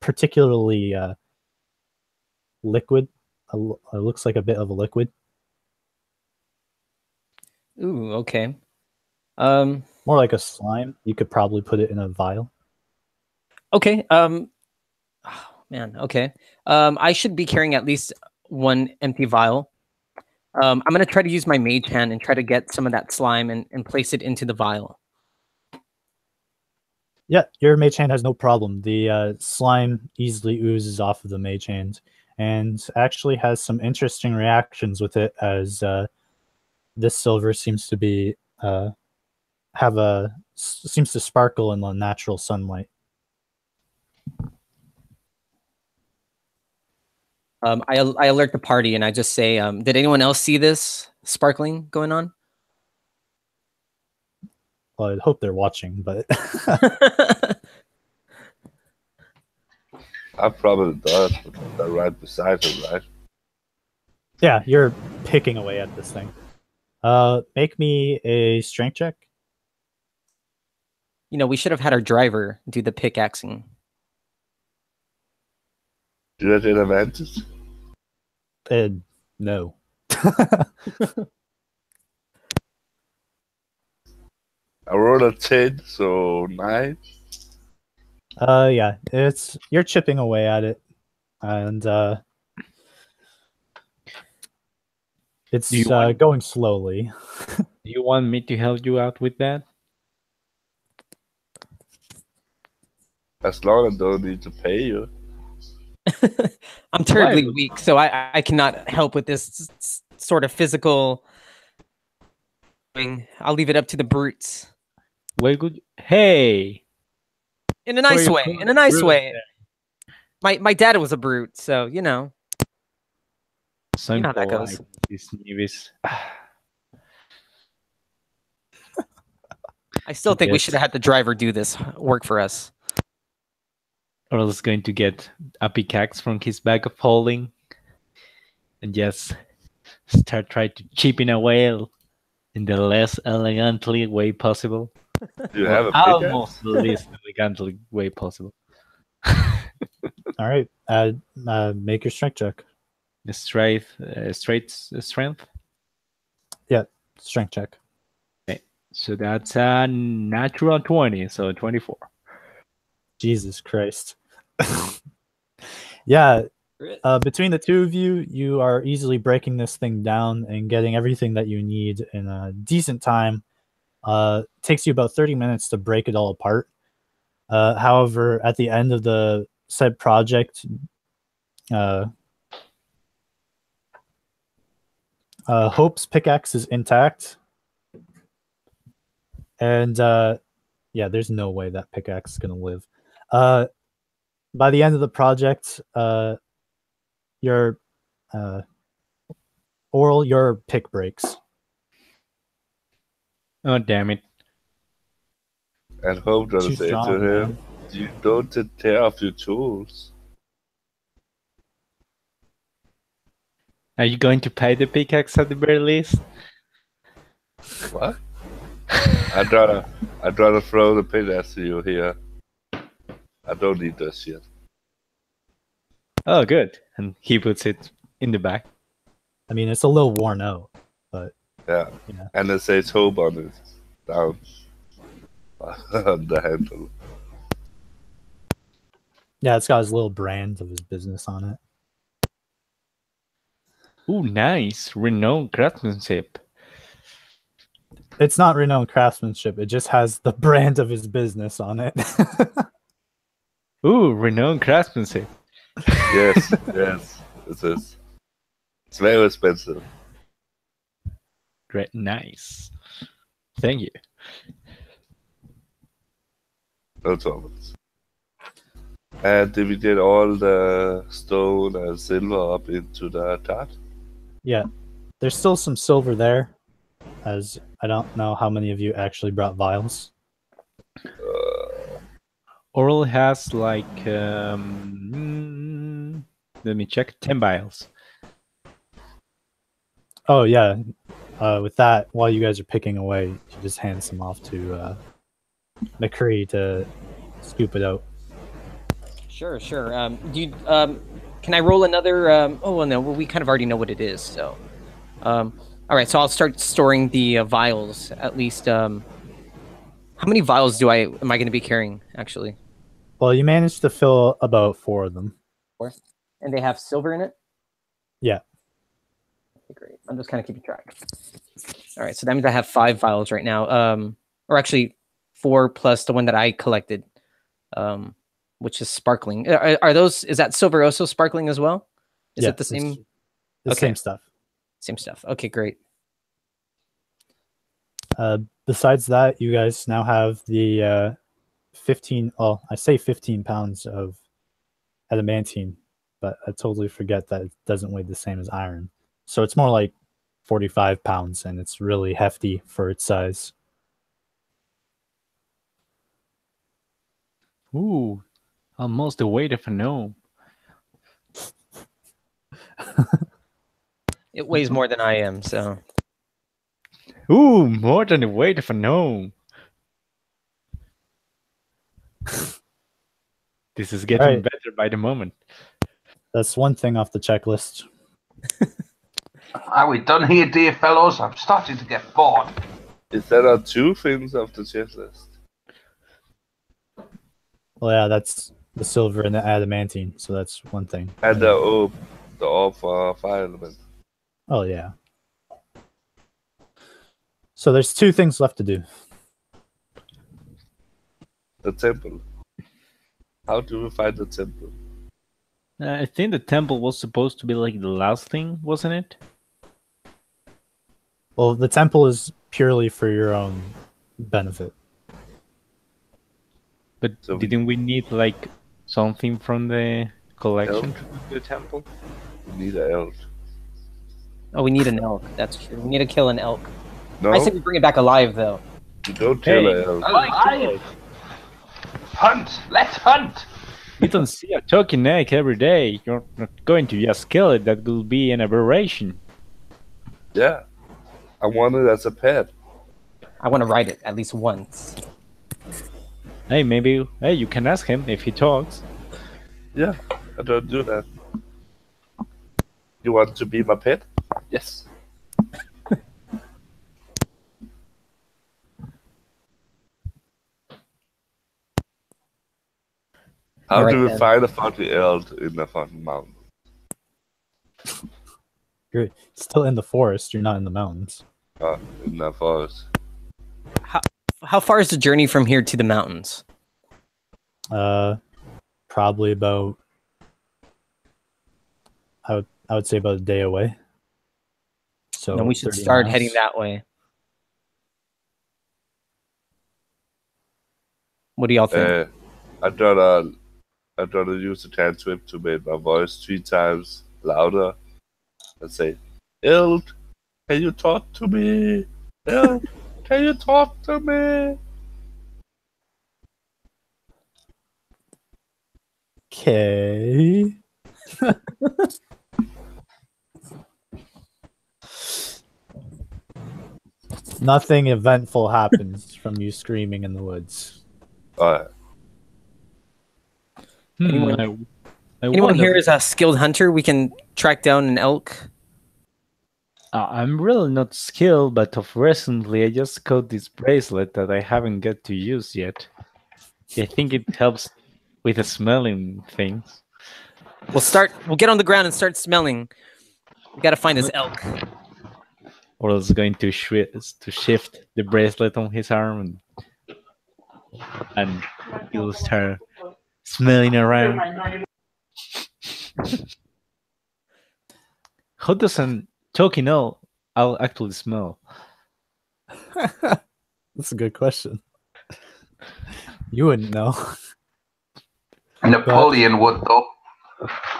particularly liquid. It looks like a bit of a liquid. Ooh, okay. More like a slime. You could probably put it in a vial. Okay. Oh, man. Okay. I should be carrying at least one empty vial. I'm gonna try to use my mage hand and try to get some of that slime and place it into the vial. Yeah, your mage hand has no problem. The slime easily oozes off of the mage hand, and actually has some interesting reactions with it, as this silver seems to be seems to sparkle in the natural sunlight. I alert the party and I just say, did anyone else see this sparkling going on? Well, I'd hope they're watching, but I probably does, but they're right beside him, right? yeah, you're picking away at this thing. Make me a strength check. You know, we should have had our driver do the pickaxing. Do that in advantage? No. I rolled a 10, so 9. Yeah, you're chipping away at it, and it's going slowly. Do you want me to help you out with that? As long as I don't need to pay you. I'm terribly weak, so I cannot help with this sort of physical thing. I'll leave it up to the brutes. Well, good. Hey! In a nice way. In a nice way. My dad was a brute, so you know. So you know how that goes. I still think we should have had the driver do this work for us. Or else going to get a pickaxe from his bag of holding. and just start trying to chip in a whale in the less elegantly way possible. Do you have a Almost pickaxe? the least elegantly way possible. All right. Make your strength check. Strength. Yeah, strength check. So that's a natural 20, so 24. Jesus Christ. Yeah. Between the two of you, you are easily breaking this thing down and getting everything that you need in a decent time. Takes you about 30 minutes to break it all apart. However, at the end of the said project, Hope's pickaxe is intact. And yeah, there's no way that pickaxe is going to live. By the end of the project, your Oral, your pick breaks. Oh, damn it. And Hope gonna Too say strong, to him, man. you don't take care of your tools. Are you going to pay the pickaxe at the very least? What? I'd rather throw the pickaxe to you here. I don't need this shit. Oh, good. And he puts it in the back. I mean, it's a little worn out, but Yeah. Yeah. And it says Hope on it. Down. On the handle. yeah, it's got his little brand of his business on it. Ooh, nice. Renowned craftsmanship. It's not renowned craftsmanship. It just has the brand of his business on it. Ooh, renowned craftsmanship. Yes, yes. It is. It's very expensive. Great, nice. Thank you. No troubles. And did we get all the stone and silver up into the cart? Yeah, there's still some silver there, as I don't know how many of you actually brought vials. Oral has like, let me check, 10 vials. Oh yeah, with that, while you guys are picking away, you just hand some off to McCree to scoop it out. Sure, sure. Do you, can I roll another? Oh well, no. Well, we kind of already know what it is. So, all right. So I'll start storing the vials. At least, how many vials am I going to be carrying? Actually, Well, you managed to fill about 4 of them. 4, and they have silver in it. Yeah. Okay, great. I'm just kind of keeping track. All right. So that means I have 5 vials right now. Or actually, 4 plus the one that I collected. Which is sparkling. Are those? Is that silver also sparkling as well? Is Yeah, it the same? It's the Okay. same stuff. Same stuff. Okay, great. Besides that, you guys now have the 15. Well, I say 15 pounds of adamantine, but I totally forget that it doesn't weigh the same as iron. So it's more like 45 pounds, and it's really hefty for its size. Ooh, almost the weight of a gnome. It weighs more than I am, so Ooh, more than the weight of a gnome. This is getting Alright. better by the moment. That's one thing off the checklist. Are we done here, dear fellows? I'm starting to get bored. Is there 2 things of the checklist? Well, yeah, that's the silver and the adamantine, so that's one thing. And the orb for fire element. Oh, yeah. So there's 2 things left to do. The temple. How do we find the temple? I think the temple was supposed to be like the last thing, wasn't it? Well, the temple is purely for your own benefit. But So- didn't we need like something from the collection to the temple? We need an elk. oh, we need an elk. That's true. We need to kill an elk. No, I say we bring it back alive, though. you don't kill Hey. an elk. Alive! Hunt! Let's hunt! You don't see a talking egg every day. You're not going to just kill it. That will be an aberration. Yeah, I want it as a pet. I want to ride it at least once. Hey, maybe. Hey, you can ask him if he talks. Yeah, I don't do that. You want to be my pet? Yes. How Alright, do we then. find a fucking elk in the fucking mountain? You're still in the forest. You're not in the mountains. In the forest. How far is the journey from here to the mountains? Probably about. I would say about a day away. So Then we should 30 start miles. heading that way. What do y'all think? I'd rather use the can whip to make my voice 3 times louder and say, "Elk, can you talk to me? Elk, can you talk to me?" Okay. Nothing eventful happens from you screaming in the woods. Alright. Anyone I Anyone wonder- here is a skilled hunter? We can track down an elk. I'm really not skilled, but of recently I just got this bracelet that I haven't got to use yet. I think it helps with the smelling things. We'll get on the ground and start smelling. We gotta find this elk. Or else going to shift the bracelet on his arm and he'll start smelling around. How does an talking owl actually smell? That's a good question. You wouldn't know. Napoleon would, though.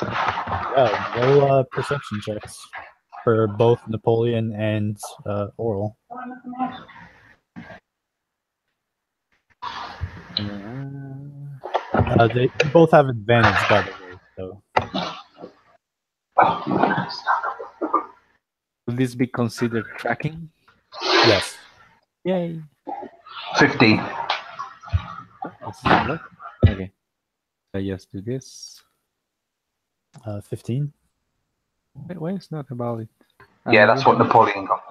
Yeah, roll perception checks for both Napoleon and Oral. They both have advantage, by the way. So Will this be considered tracking? yes, Yay! 15. This is what? Okay. I just do this. 15. Wait, why is not about it? Yeah, that's what Napoleon got.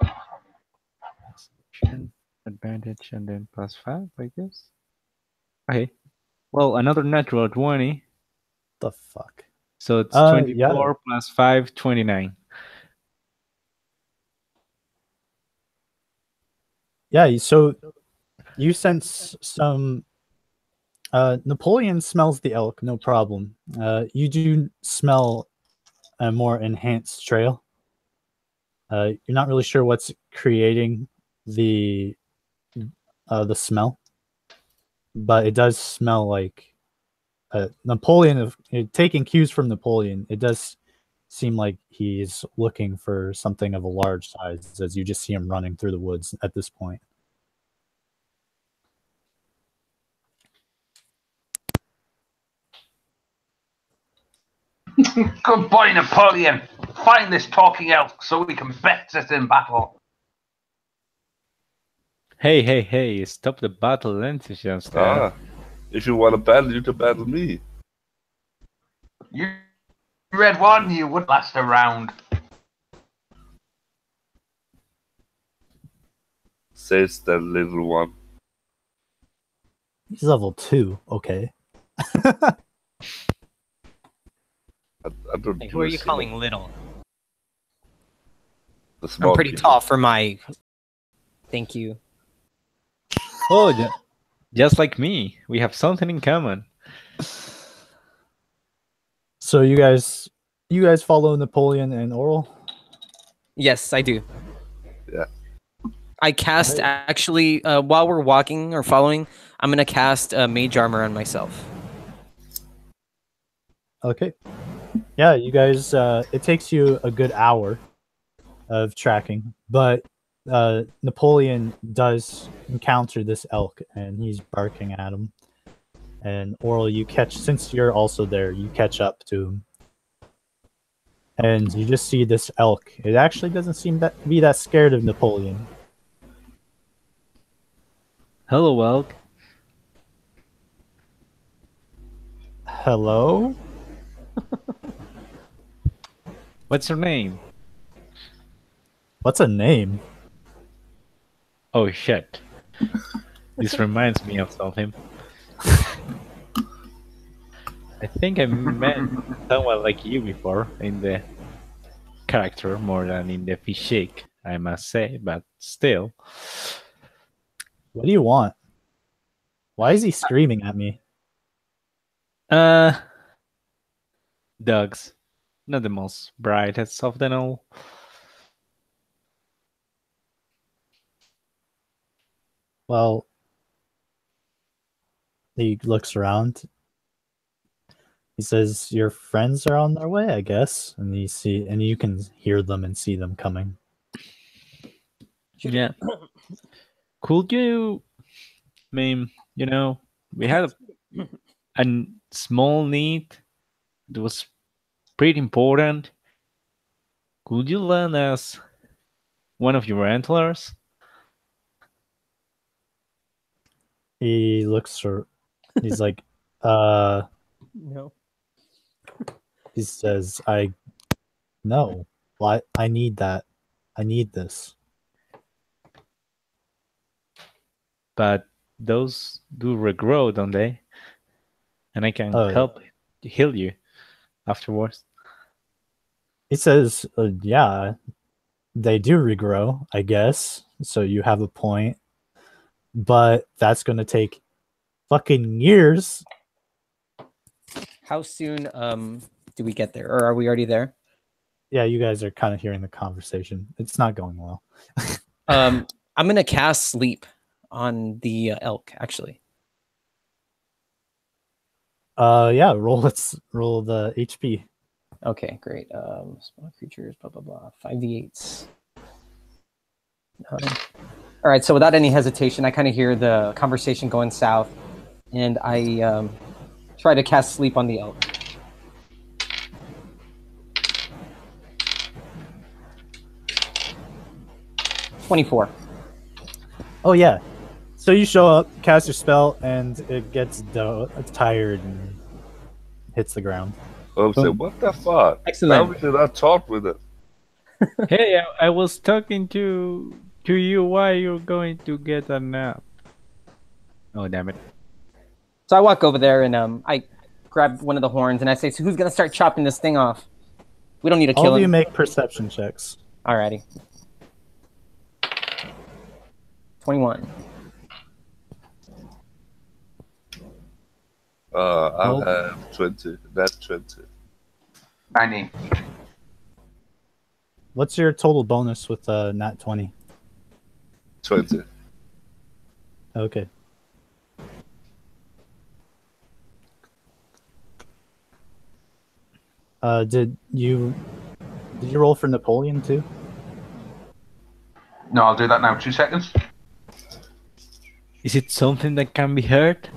Advantage and then +5, I guess. Okay. Well, another natural 20. The fuck. So it's Yeah. 24 plus 5, 29. Yeah, so you sense some. Napoleon smells the elk, no problem. You do smell a more enhanced trail. You're not really sure what's creating the smell, but it does smell like Napoleon. Taking cues from Napoleon, it does seem like he's looking for something of a large size, as you just see him running through the woods at this point. Good boy, Napoleon. Find this talking elk so we can bet it in battle. Hey, stop the battle enthusiast. If you want to battle, you can battle me. You read one, you would last a round. Says the little one. He's level 2. Okay. I don't Hey, do who are you this, calling little? The small I'm pretty people. tall for my. Thank you. Oh, just like me. We have something in common. So you guys follow Napoleon and Oral? Yes, I do. Yeah. I cast actually while we're walking or following. I'm gonna cast mage armor on myself. Okay. Yeah, you guys. It takes you a good hour of tracking, but Napoleon does encounter this elk, and he's barking at him. And Oral, you catch, since you're also there, you catch up to him. And you just see this elk. It actually doesn't seem to be that scared of Napoleon. Hello, Elk. Hello? What's your name? What's a name? Oh shit. This reminds me of something. I think I met someone like you before in the character more than in the physique, I must say, but still. What do you want? Why is he screaming at me? Dogs. Not the most brightest of them all. Well, he looks around. He says, "Your friends are on their way, I guess." And you can hear them and see them coming. Yeah. Could you, I mean, we had a small need that was pretty important. Could you lend us one of your antlers? He looks for. He's like, No. He says, no. Why? I need that. I need this. But those do regrow, don't they? And I can Oh. help heal you afterwards. He says, yeah, they do regrow, I guess. So you have a point. But that's going to take fucking years. How soon do we get there? Or are we already there? Yeah, you guys are kind of hearing the conversation. It's not going well. I'm going to cast sleep on the elk, actually. Yeah, roll the HP. Okay, great. Small creatures, blah, blah, blah. 5d8s. All right, so without any hesitation, I kind of hear the conversation going south, and I try to cast sleep on the elk. $24. Oh, yeah. So you show up, cast your spell, and it gets tired and hits the ground. I said, what the fuck? Excellent. How did I talk with it? Hey, I was talking to you while you're going to get a nap. Oh, damn it. So I walk over there and I grab one of the horns and I say, so who's going to start chopping this thing off? We don't need to kill All of him. you make perception checks. Alrighty. 21. I'll have 20. That's 20. 90. What's your total bonus with nat 20? 20. Okay. Did you roll for Napoleon too? No, I'll do that now. 2 seconds. Is it something that can be heard?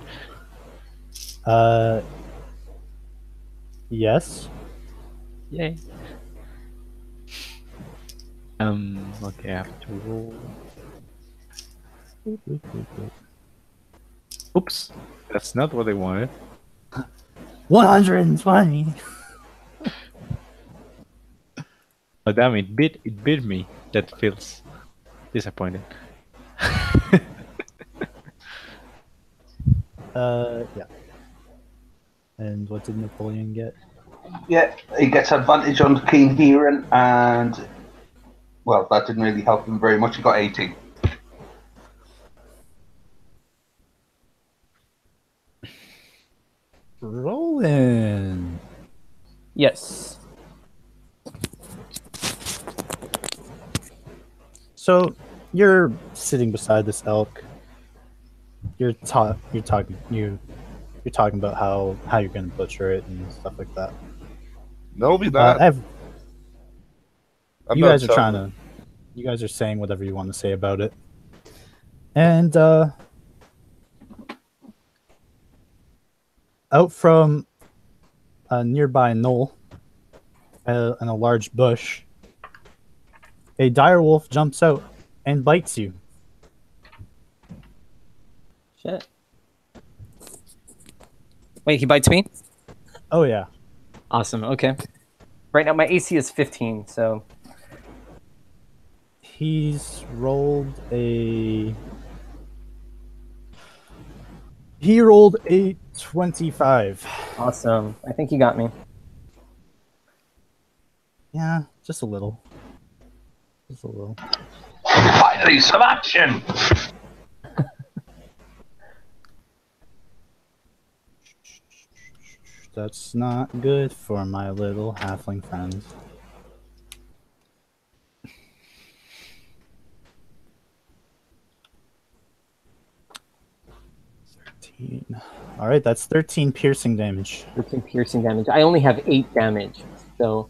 Yes. Yay. Okay, I have to roll. Oops, that's not what I wanted. 120. Oh damn, it bit me. That feels disappointing. Yeah. And what did Napoleon get? Yeah, he gets advantage on keen hearing, and well, that didn't really help him very much. He got 18. Rolling. Yes. So you're sitting beside this elk. You're talking about how you're gonna butcher it and stuff like that. No, we not. I'm You not guys are telling. you guys are saying whatever you want to say about it. And out from a nearby knoll and a large bush, a direwolf jumps out and bites you. Shit. Wait, he bites me? Oh yeah. Awesome. Okay. Right now my AC is 15, so He rolled a 25. awesome. I think he got me. Yeah, just a little. Just a little. Finally, some action! That's not good for my little halfling friend. All right, that's 13 piercing damage. 13 piercing damage. I only have 8 damage, so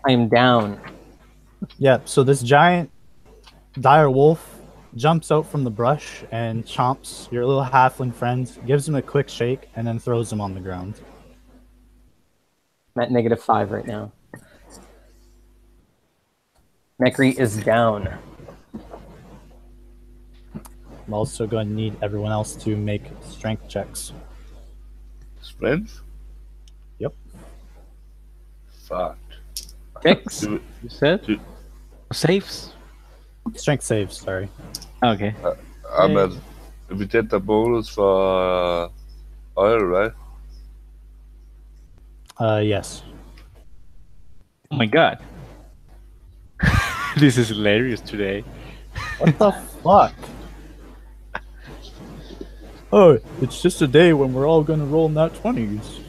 I am down. Yeah, so this giant dire wolf jumps out from the brush and chomps your little halfling friend, gives him a quick shake, and then throws him on the ground. I'm at -5 right now. Mekri is down. I'm also going to need everyone else to make strength checks. Strength? Yep. Fuck. 6, Do- you said? do- Saves? Strength saves, sorry. Okay. I'm at. We did the bonus for oil, right? Yes. Oh my god. This is hilarious today. What the fuck? Oh, it's just a day when we're all gonna roll nat 20s.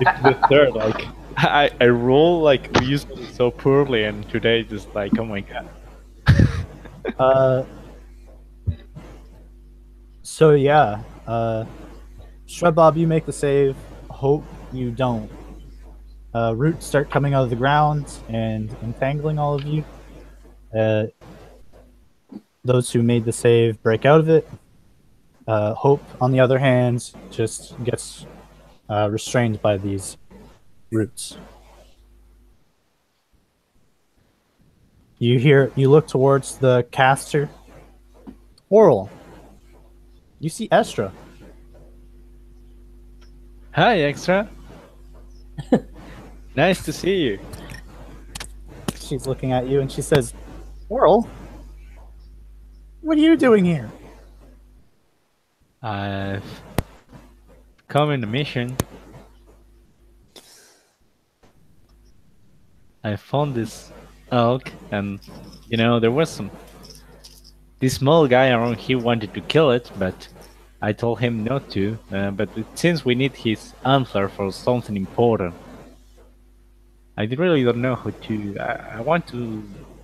It's the third, like I roll like usually so poorly, and today just like, oh my god. So yeah, Shrub Bob, you make the save. Hope you don't. Roots start coming out of the ground and entangling all of you. Those who made the save break out of it. Hope, on the other hand, just gets restrained by these roots. You look towards the caster. Oral, you see Estra. Hi, Extra. Nice to see you. She's looking at you and she says, Oral, what are you doing here? I've come in a mission. I found this elk, and you know, there was this small guy around here wanted to kill it, but I told him not to. But it seems we need his antler for something important. I really don't know how to. I want to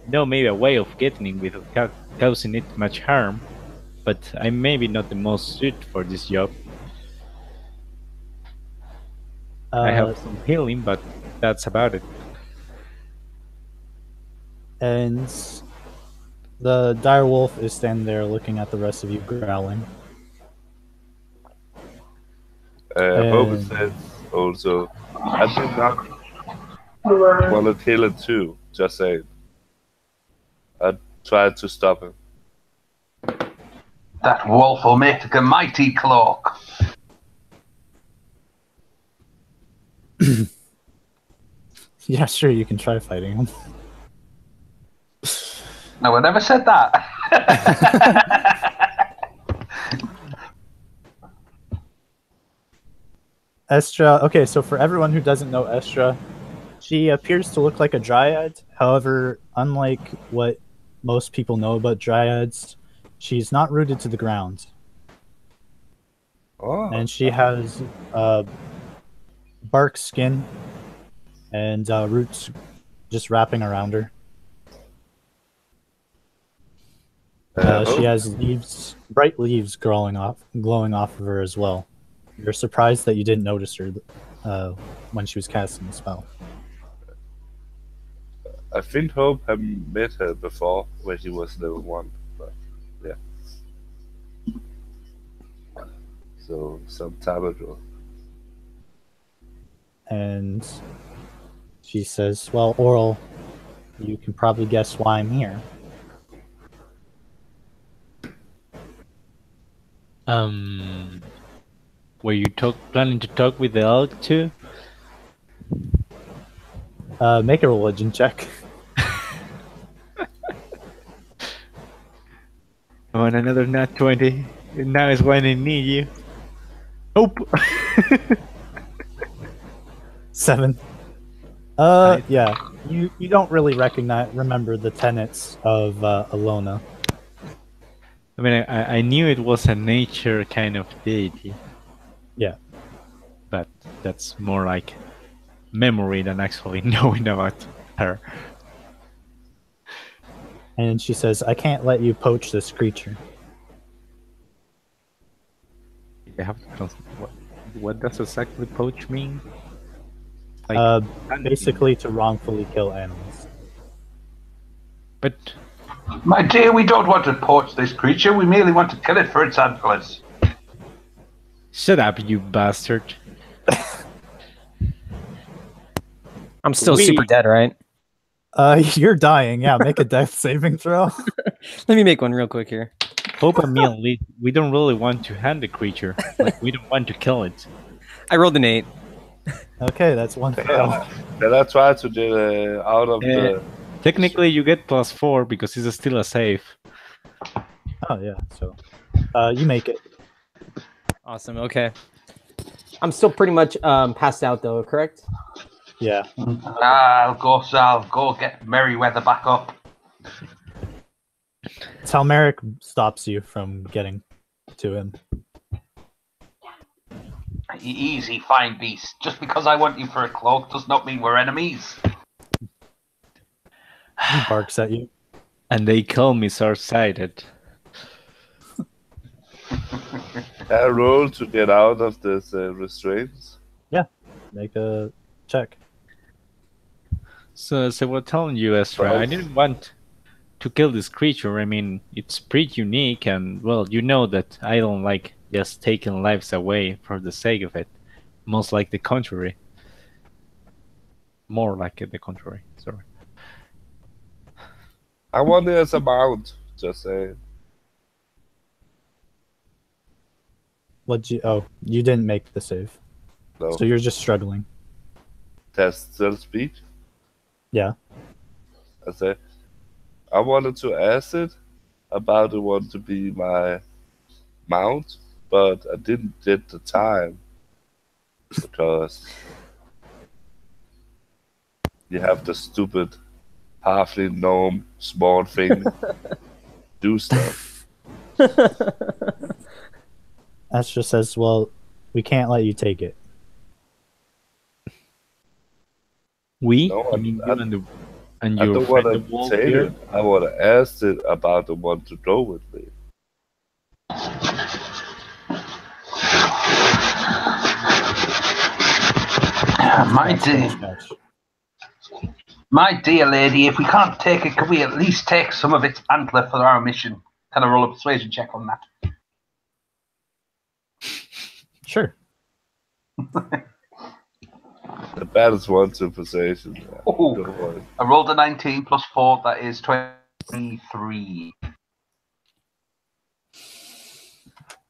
know maybe a way of getting it without causing it much harm, but I'm maybe not the most suited for this job. I have some healing, but that's about it. And the dire wolf is standing there looking at the rest of you growling. Hope says also, I did not want to kill it too, just saying. I tried to stop him. That wolf will make a mighty cloak. Yeah, sure, you can try fighting him. No, I never said that. Estra, okay, so for everyone who doesn't know Estra, she appears to look like a dryad. However, unlike what most people know about dryads, she's not rooted to the ground. Oh. And she has bark skin and roots just wrapping around her. She has leaves, bright leaves glowing off of her as well. You're surprised that you didn't notice her when she was casting the spell. I think Hope had met her before when she was level 1, but yeah. So some time ago. and she says, "Well, Oral, you can probably guess why I'm here." Were you planning to talk with the elk too? Make a religion check. I want another nat 20. And now is when I need you. Nope. 7. Yeah. You don't really remember the tenets of Alona. I mean, I knew it was a nature kind of deity. Yeah. But that's more like memory than actually knowing about her. And she says, "I can't let you poach this creature." You have to what does exactly poach mean? Like, Basically to wrongfully kill animals. but My dear, we don't want to poach this creature. We merely want to kill it for its antlers. shut up, you bastard. I'm still super dead, right? You're dying. Yeah, make a death saving throw. Let me make one real quick here. Hope and me, we don't really want to hand the creature. Like, we don't want to kill it. I rolled an 8. Okay, that's 1 fail. Then I try to get out of the. Technically, you get +4 because it's still a save. Oh yeah, so you make it. Awesome. Okay. I'm still pretty much passed out though, correct? Yeah. I'll go get Merryweather back up. Talmeric stops you from getting to him. Easy, fine beast. Just because I want you for a cloak does not mean we're enemies. He barks at you. And they call me short-sighted. I roll to get out of this restraints. Make a check. So we're telling you, Ezra, I didn't want to kill this creature. I mean, it's pretty unique, and well, you know that I don't like just taking lives away for the sake of it. Most like the contrary. More like the contrary. Sorry. I want it as a mount. Just saying. You didn't make the save. No. So you're just struggling. Test still speed. Yeah. I say, I wanted to ask it about it want to be my mount, but I didn't get the time because you have the stupid halfling gnome small thing do stuff. Astra says, "Well, we can't let you take it." We? No, You mean you and I your don't friend want the to wolf take here? it. I want to ask it about the one to go with me. My dear lady, if we can't take it, can we at least take some of its antler for our mission? Can I roll a persuasion check on that? Sure. The baddest one's in possession. Oh, Don't worry. I rolled a 19 plus 4, that is 23.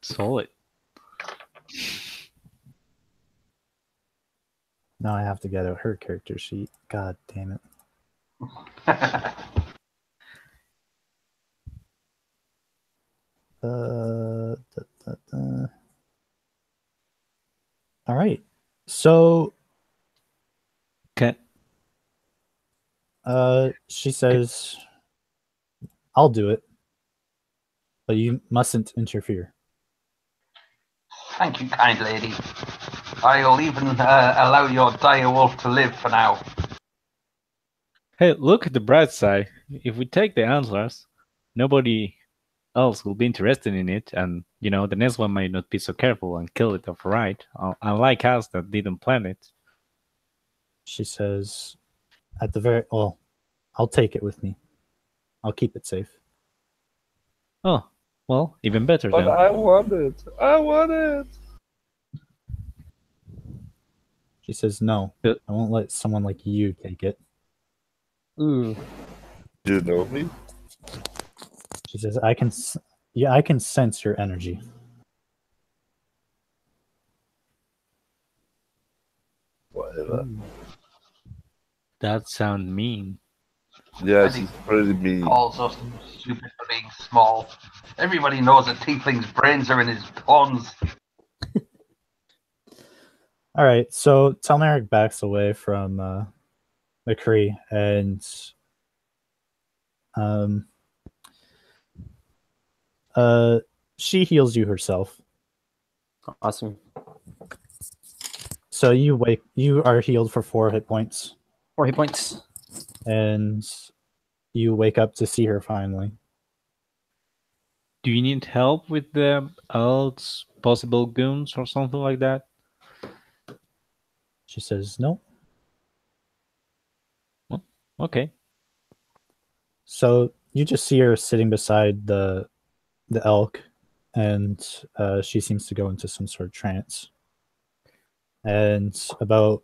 Solid. Now I have to get out her character sheet. God damn it. All right. So Okay. she says, "I'll do it, but you mustn't interfere." Thank you, kind lady. I'll even allow your dire wolf to live for now. Hey, look at the bright side. If we take the antlers, nobody else will be interested in it, and you know the next one might not be so careful and kill it outright. Unlike us that didn't plan it. She says, I'll take it with me. I'll keep it safe. Oh, well, even better But then. I want it. I want it. She says, "No, Uh, I won't let someone like you take it." Ooh. Do you know me? She says, I can sense your energy." Whatever. Ooh. That sound mean. Yeah, I think she's pretty mean. calls us stupid for being small. Everybody knows that Tiefling's brains are in his pawns. All right, so Telmeric backs away from McCree, and um, she heals you herself. Awesome. So you are healed for 4 hit points, 4 hit points. and you wake up to see her finally. Do you need help with the elves, possible goons, or something like that? She says, "No." Okay. So you just see her sitting beside the elk, and she seems to go into some sort of trance. And about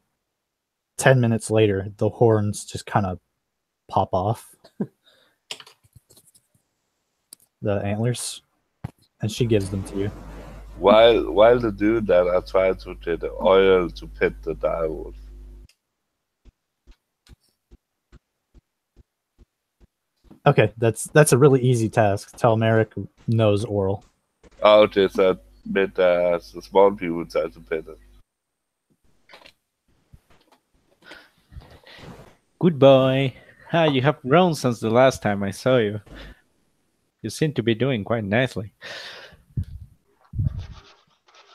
10 minutes later, the horns just kind of pop off, the antlers, and she gives them to you. While they do that, I try to get the oil to pet the direwolf. Okay, that's a really easy task. Telmeric knows oral. Oh, okay, so I meant the small people try to pet it. Good boy. Ah, you have grown since the last time I saw you. You seem to be doing quite nicely.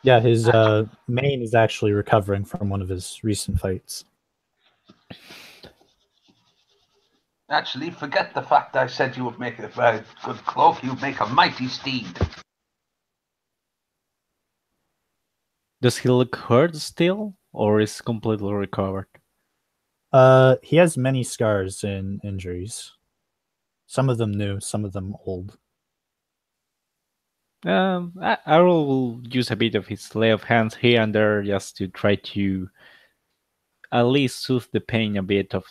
Yeah, his mane is actually recovering from one of his recent fights. Actually, forget the fact I said you would make a very good cloak. You'd make a mighty steed. Does he look hurt still, or is completely recovered? He has many scars and injuries. Some of them new, some of them old. I will use a bit of his lay of hands here and there just to try to at least soothe the pain a bit of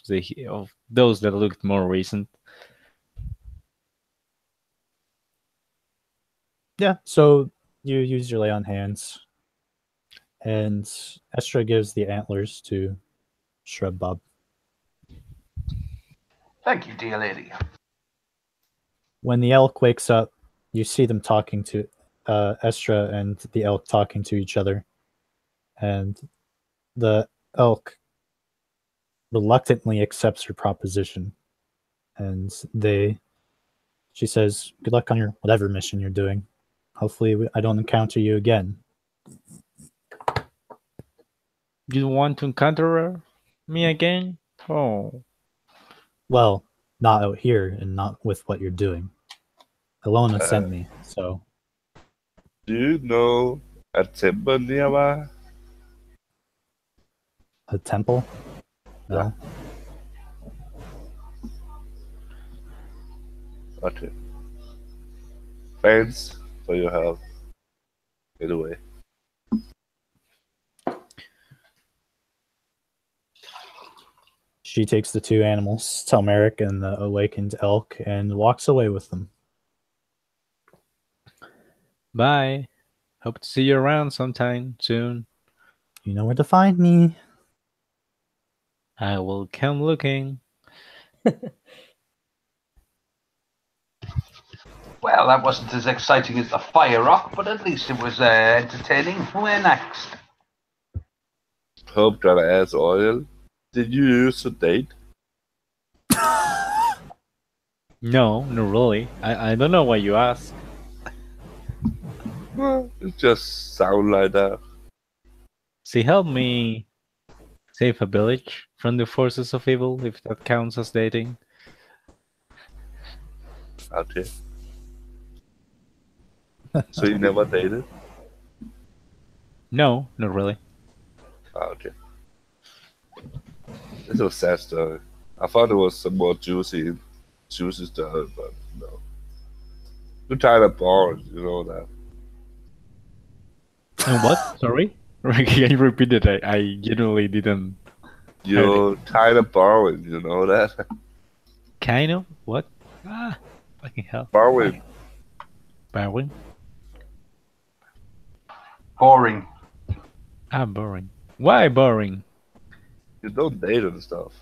those that looked more recent. Yeah, so you use your lay on hands, and Estra gives the antlers to Shrub Bob. Thank you, dear lady. When the elk wakes up, you see them talking to Estra and the elk talking to each other, and the elk reluctantly accepts her proposition, and she says, "Good luck on your whatever mission you're doing. Hopefully I don't encounter you again." You want to encounter me again? Oh, Well, not out here and not with what you're doing. Alona sent me, so Do you know a temple nearby? a temple? No. Okay. Thanks for your help. Anyway. She takes the 2 animals, Telmeric and the Awakened Elk, and walks away with them. bye. Hope to see you around sometime soon. You know where to find me. I will come looking. Well, that wasn't as exciting as the fire rock, but at least it was entertaining. Where next? Hope that ass oil. Did you use a date? No, not really. I don't know why you ask. Well, it just sound like that. She helped me save a village from the forces of evil, if that counts as dating. Okay. So you never dated? No, not really. Okay. It's a sad story. I thought it was some more juicy story, but no. You're kind of boring, you know that. And what? Sorry? Can you repeat it? I genuinely didn't. You're kind of borrowing, you know that? Kind of? What? Ah, fucking hell. Borrowing. Borrowing? Boring. Ah, boring. Why boring? You don't date and stuff.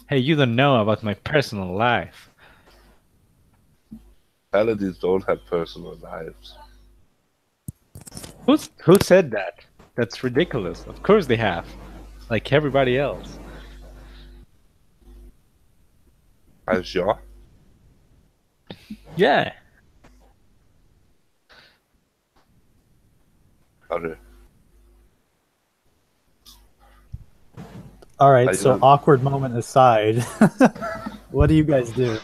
Hey, you don't know about my personal life. Paladins don't have personal lives. Who said that? That's ridiculous. Of course they have. Like everybody else. Are you sure? Yeah. Okay. All right, I so don't- awkward moment aside, what do you guys do?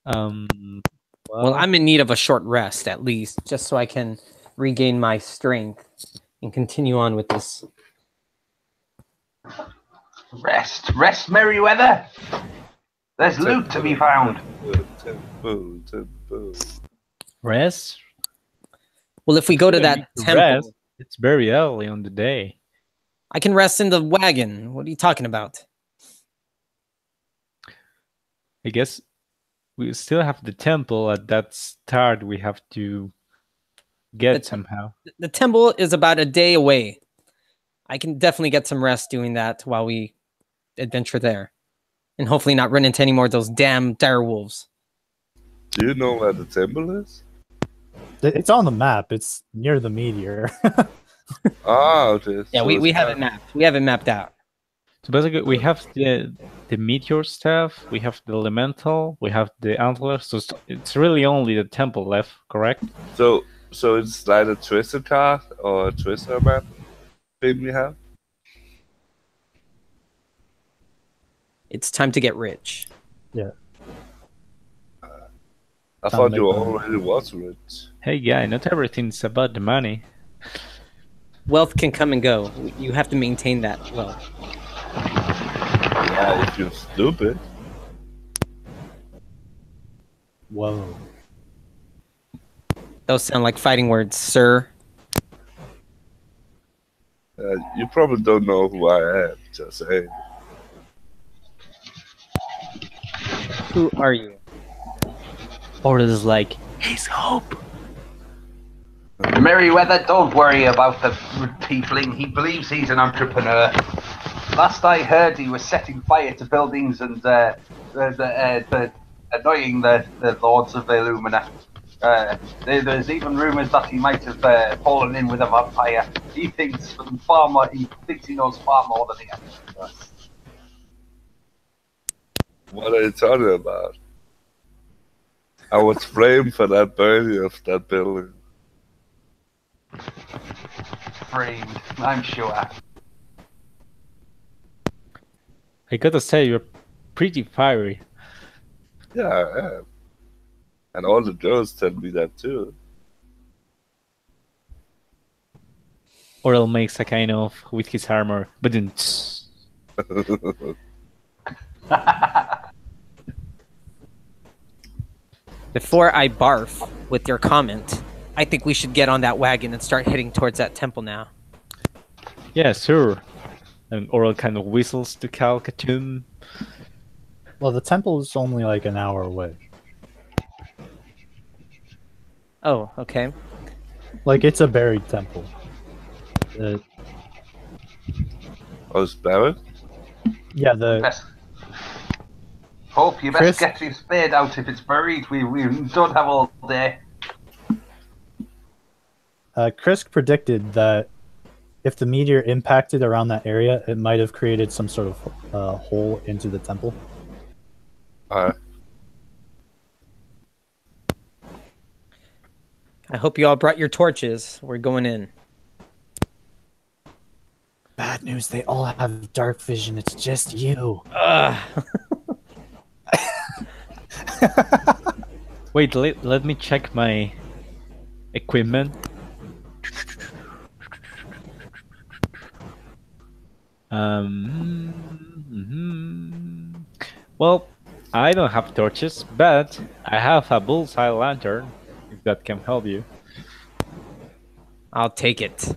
Um. Well, I'm in need of a short rest at least, just so I can regain my strength and continue on with this. Rest, Merryweather. There's loot to be found. Temple. Rest. Well, if we go to You that need to temple, rest. It's very early on the day. I can rest in the wagon. What are you talking about? I guess we still have the temple at that start. We have to get somehow. The temple is about a day away. I can definitely get some rest doing that while we adventure there. And hopefully not run into any more of those damn dire wolves. Do you know where the temple is? It's on the map. It's near the meteor. Ah, okay. Yeah, So we it's have it mapped. We have it mapped out. So basically, we have the meteor stuff. We have the elemental. We have the antlers. So it's really only the temple left, correct? So it's like a twister card or a twister map thing we have? It's time to get rich. I thought you already was rich. Hey, guy, not everything's about the money. Wealth can come and go. You have to maintain that wealth. Yeah, if you're stupid. Whoa. Those sound like fighting words, sir. You probably don't know who I am, just saying. Who are you? Or it's like, he's hope. Merryweather, don't worry about the tiefling. He believes he's an entrepreneur. Last I heard, he was setting fire to buildings and annoying the lords of the Illumina. There's even rumours that he might have fallen in with a vampire. He thinks far more. He thinks he knows far more than he actually does. What are you talking about? I was framed for that burning of that building. Framed, I'm sure. I gotta say, you're pretty fiery. Yeah, I am. And all the girls tell me that too. Oral makes a kind of with his armor, but then. Before I barf with your comment, I think we should get on that wagon and start heading towards that temple now. Yeah, sure. And Oral kind of whistles to Calcatum. Well, the temple is only like an hour away. Oh, okay. Like, it's a buried temple. Oh, it's Barrett? Yeah, the Best. Hope you best Chris? get your spade out if it's buried. We don't have all day. Chris predicted that if the meteor impacted around that area, it might have created some sort of hole into the temple. Alright. I hope you all brought your torches. We're going in. Bad news, they all have dark vision. It's just you. Wait, let me check my equipment. Well, I don't have torches, but I have a bullseye lantern, if that can help you. I'll take it.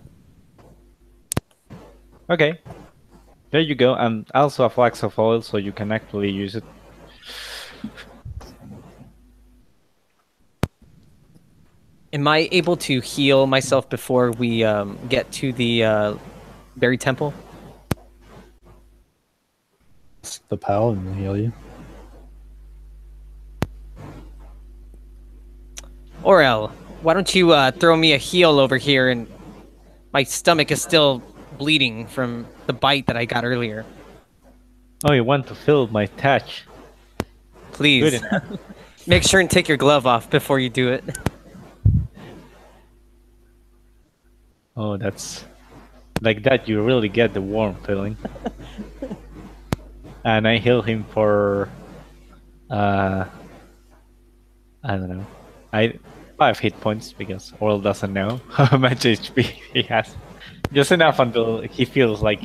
Okay. There you go, and also a flask of oil so you can actually use it. Am I able to heal myself before we get to the buried temple? Ask the pal and heal you. Orel, why don't you throw me a heal over here? And my stomach is still bleeding from the bite that I got earlier. Oh, you want to fill my thatch? Please. Good enough. Make sure and take your glove off before you do it. Oh, that's... Like that you really get the warm feeling. And I heal him for... I don't know. 5 hit points, because Oral doesn't know how much HP he has. Just enough until he feels like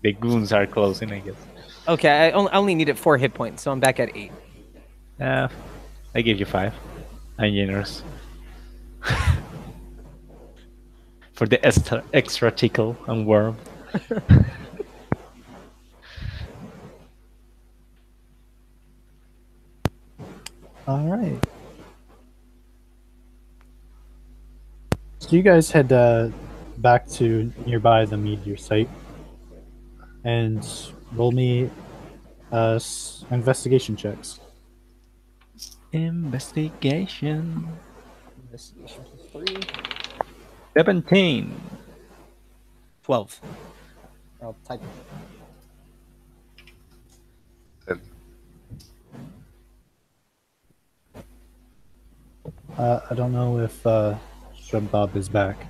the goons are closing, I guess. Okay, I only needed 4 hit points, so I'm back at 8. I give you 5. I'm generous. For the extra tickle and worm. All right. So you guys head back to nearby the meteor site and roll me investigation checks. Investigation. Investigation plus 3. 17. 12. I'll type it. I don't know if Shrub Bob is back.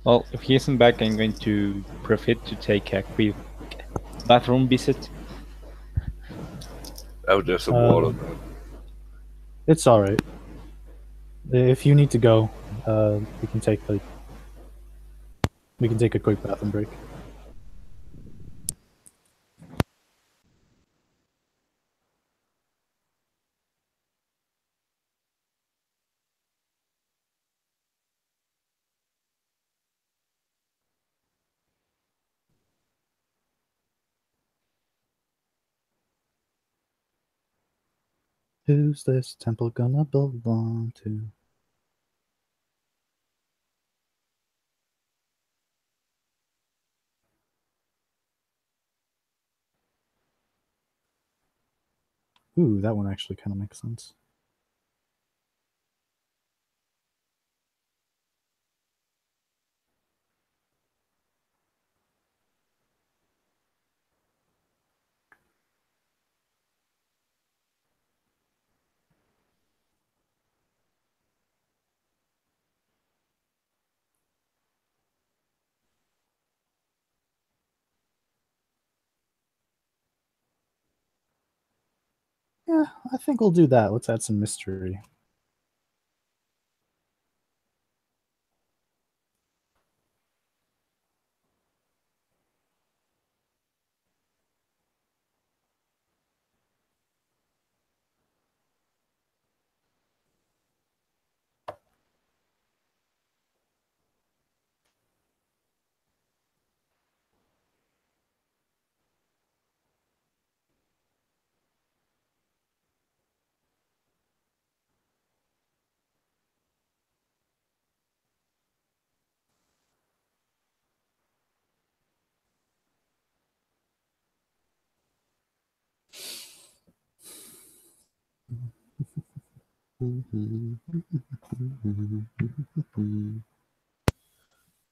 Well, if he isn't back, I'm going to profit to take a quick bathroom visit. Oh, there's some water. It's all right. If you need to go, we can take a quick bathroom break. Who's this temple gonna belong to? Ooh, that one actually kind of makes sense. Yeah, I think we'll do that. Let's add some mystery.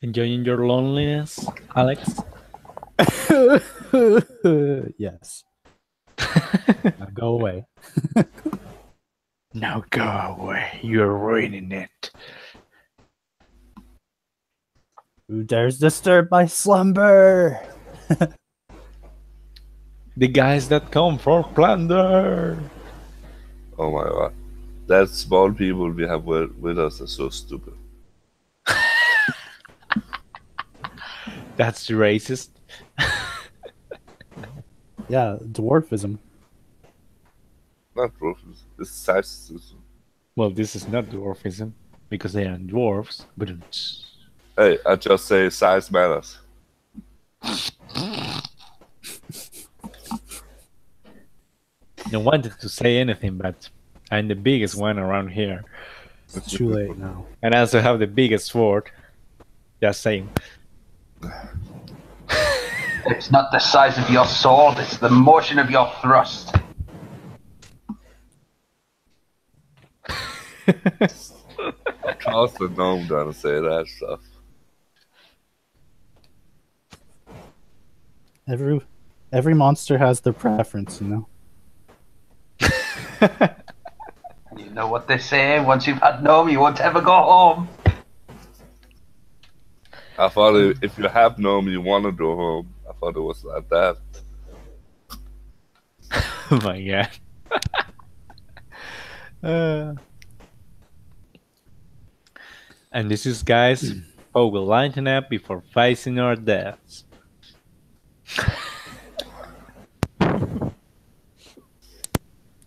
Enjoying your loneliness, Alex? Yes. Now go away. Now go away. You're ruining it. Who dares disturb my slumber? The guys that come for plunder. Oh my god. That small people we have with us are so stupid. That's racist. Yeah, dwarfism. not dwarfism. This is sizeism. Well, this is not dwarfism because they are dwarves, but Hey, I just say size matters. I wanted to say anything, but I'm the biggest one around here, It's too late now. and I also have the biggest sword. Just saying. It's not the size of your sword, it's the motion of your thrust. How's the gnome gonna say that stuff? Every monster has their preference, you know. You know what they say, once you've had gnome, you won't ever go home. I thought if you have gnome, you want to go home. I thought it was like that. Oh my god. And this is guys who will lighten up before facing our deaths.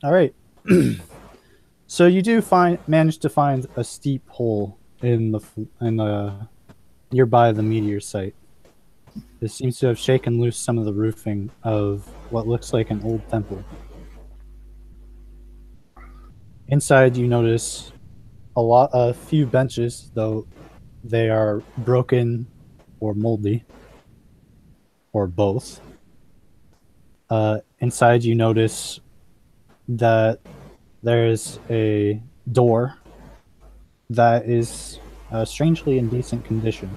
All right. So you do manage to find a steep hole in the nearby the meteor site. It seems to have shaken loose some of the roofing of what looks like an old temple. Inside, you notice a few benches, though they are broken or moldy, or both. Inside, you notice that there's a door that is strangely in decent condition.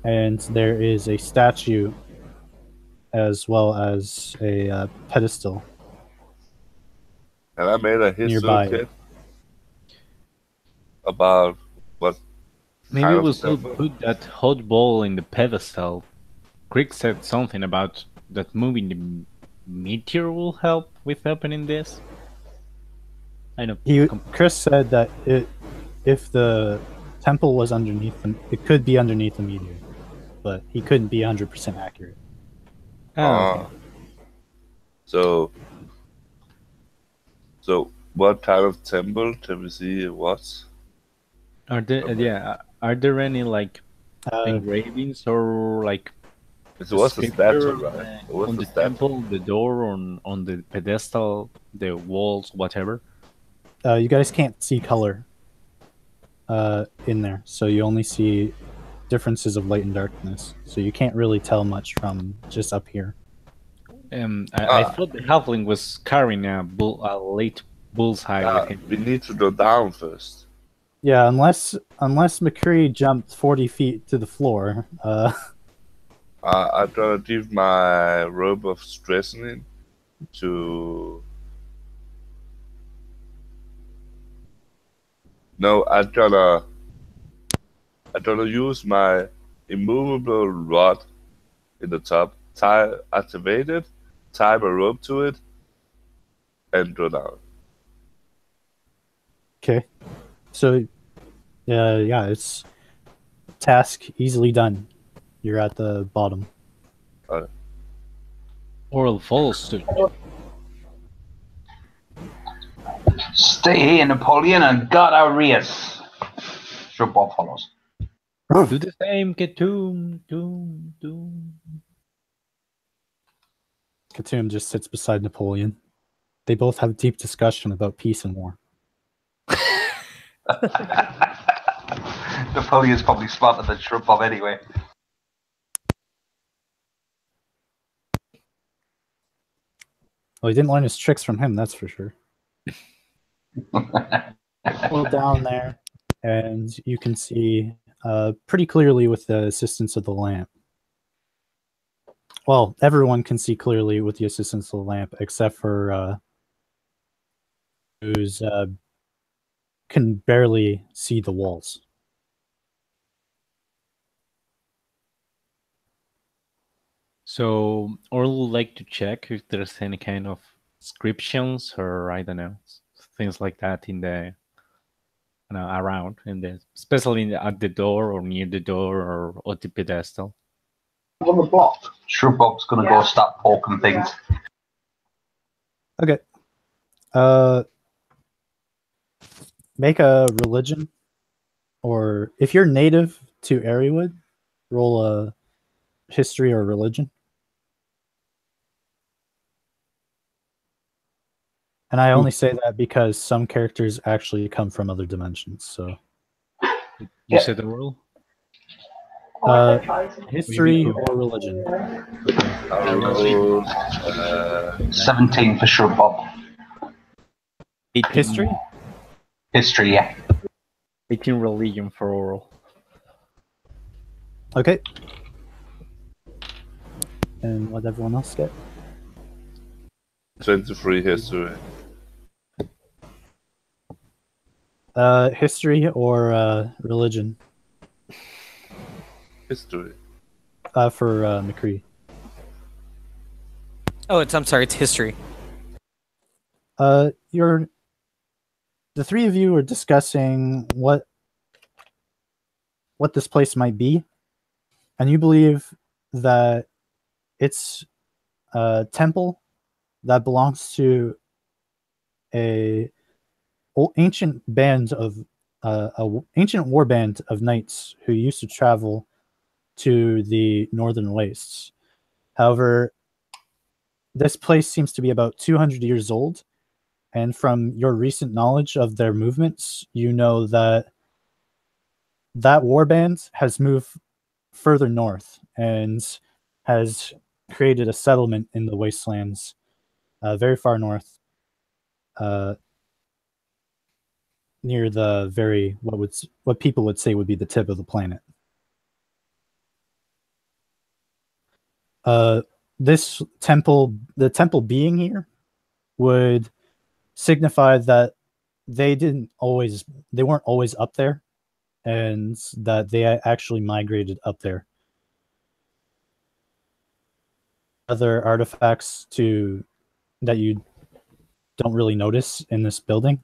And there is a statue as well as a pedestal And I made a history nearby. kit about what Maybe kind of we should temple. put that hot ball in the pedestal. Crick said something about that moving the meteor will help with opening this. I know. Chris said that if the temple was underneath them, it could be underneath the meteor, but he couldn't be 100% accurate. Oh, So what kind of temple can we see it was? are there? Are there any like engravings or like It was a statue, scripture, right? It was on a the statue. temple, the door, on the pedestal, the walls, whatever? You guys can't see color in there, so you only see differences of light and darkness. So you can't really tell much from just up here. I thought the halfling was carrying a late bullseye with him. We need to go down first. Yeah, unless McCree jumped 40 feet to the floor. I'm gonna give my robe of strengthening to. No, I'm gonna use my immovable rod in the top, activate it, tie a rope to it, and go down. Okay. So, yeah, it's task easily done. You're at the bottom. Oral follows suit. Stay here, Napoleon, and guard our rears. Shrub Bob follows. Do the same, Ketum. Doom. Katoom just sits beside Napoleon. They both have deep discussion about peace and war. Napoleon's probably smarter than Shrub Bob anyway. Well, he didn't learn his tricks from him, that's for sure. Well, down there, and you can see pretty clearly with the assistance of the lamp. Well, everyone can see clearly with the assistance of the lamp, except for who's can barely see the walls. So, Oral would like to check if there's any kind of inscriptions or I don't know, things like that in the around, especially at the door or near the door or at the pedestal. On the block. Shrub Bob's gonna go start poking things. Okay. Make a religion, or if you're native to Airewood, roll a history or religion. And I only say that because some characters actually come from other dimensions. So You said the rule? history or religion. I rolled 17 for sure, Bob. 18, History? History, yeah. 18 religion for oral. Okay. And what everyone else get? 23 history. History or religion History. for McCree. Oh, I'm sorry, it's history. The three of you are discussing what this place might be, and you believe that it's a temple that belongs to a ancient band of ancient war band of knights who used to travel to the northern wastes. However, this place seems to be about 200 years old, and from your recent knowledge of their movements, you know that war band has moved further north and has created a settlement in the wastelands very far north, near the very what people would say would be the tip of the planet. This temple, the temple being here, would signify that they weren't always up there, and that they actually migrated up there. Other artifacts that you don't really notice in this building,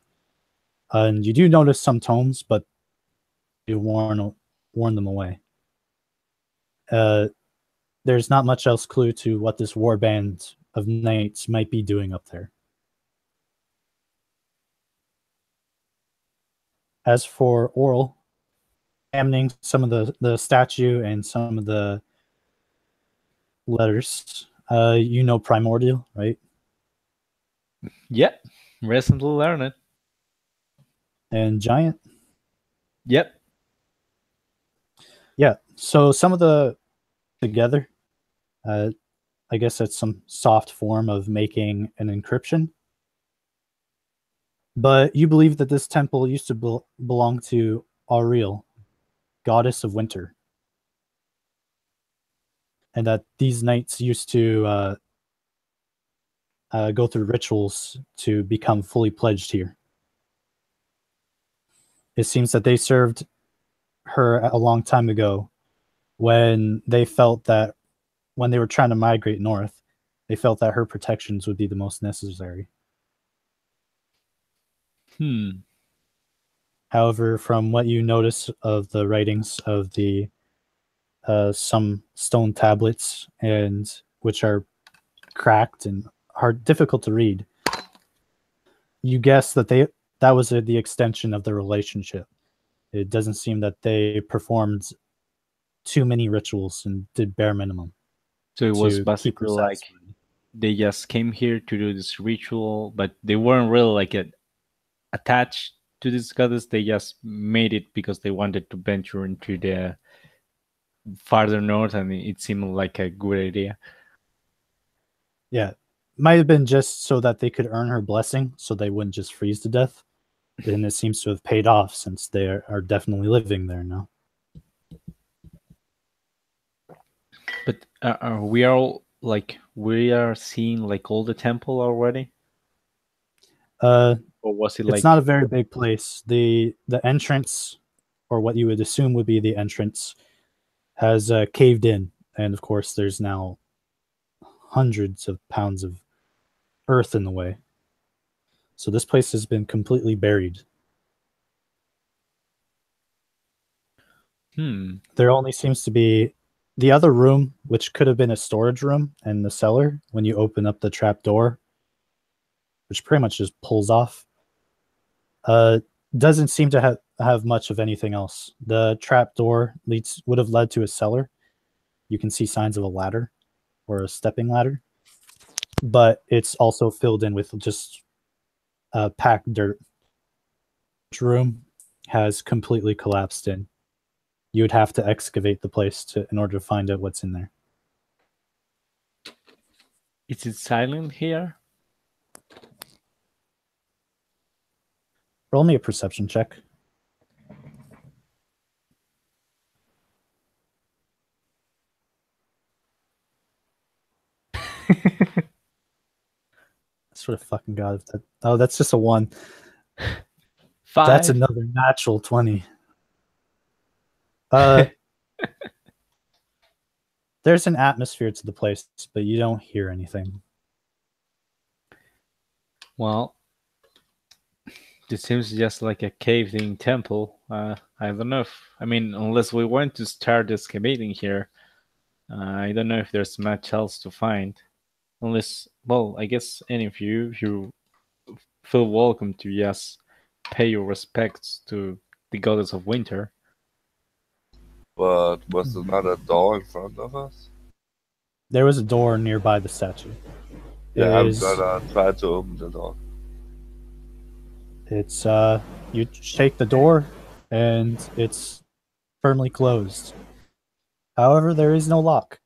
and you do notice some tomes, but you warn them away. There's not much else clue to what this war band of knights might be doing up there. As for Oral, examining some of the statue and some of the letters, you know Primordial, right? Yep. Recently learned it. And Giant? Yep. Yeah. So some of the together, I guess that's some soft form of making an encryption. But you believe that this temple used to belong to Auriel, goddess of winter. And that these knights used to go through rituals to become fully pledged here. It seems that they served her a long time ago when they felt that when they were trying to migrate north, they felt that her protections would be the most necessary. However, from what you notice of the writings of the some stone tablets, and which are cracked and difficult to read, you guess that that was the extension of the relationship. It doesn't seem that they performed too many rituals and did bare minimum. So it was basically like they just came here to do this ritual, but they weren't really like attached to this goddess. They just made it because they wanted to venture into the farther north, and it seemed like a good idea. Yeah, might have been just so that they could earn her blessing, so they wouldn't just freeze to death. And it seems to have paid off, since they are definitely living there now. But we are seeing like all the temple already? Or was it it's not a very big place. The entrance, or what you would assume would be the entrance, has caved in, and of course there's now hundreds of pounds of earth in the way. So this place has been completely buried. There only seems to be the other room, which could have been a storage room, and the cellar. When you open up the trap door, which pretty much just pulls off. Doesn't seem to have much of anything else. The trap door would have led to a cellar. You can see signs of a ladder or a stepping ladder, but it's also filled in with just packed dirt. This room has completely collapsed in. You would have to excavate the place in order to find out what's in there. Is it silent here? Roll me a perception check. I sort of fucking got it. Oh, that's just a 1. 5. That's another natural 20. There's an atmosphere to the place, but you don't hear anything. Well, this seems just like a caved-in temple. I don't know if, I mean, unless we want to start excavating here, I don't know if there's much else to find. Unless, well, I guess any of you feel welcome to just pay your respects to the goddess of winter. But was there not a door in front of us? There was a door nearby the statue. Yeah, I'm gonna try to open the door. It's you shake the door and it's firmly closed. However, there is no lock.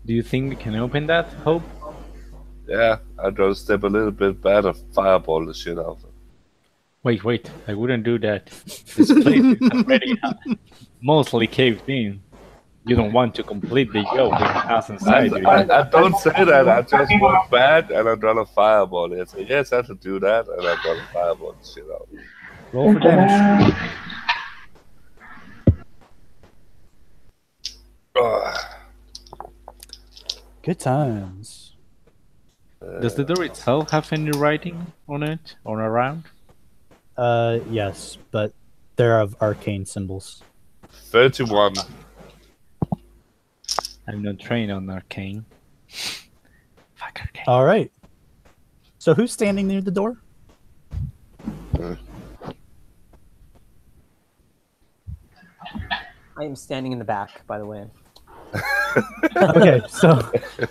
Do you think we can open that, Hope? Yeah, I'd rather step a little bit back and fireball the shit out of it. Wait, I wouldn't do that. This place is already mostly caved in. You don't want to complete the yoke with us inside. I don't say that. I just walk back and I'm gonna fireball it. So yes, I have to do that, and I'm gonna fireball the shit out. Roll for damage. Good times. Does the door itself have any writing on it or around? Yes, but they're of arcane symbols. 31. I'm not trained on arcane. Fuck arcane. All right. So who's standing near the door? I am standing in the back, by the way. Okay, so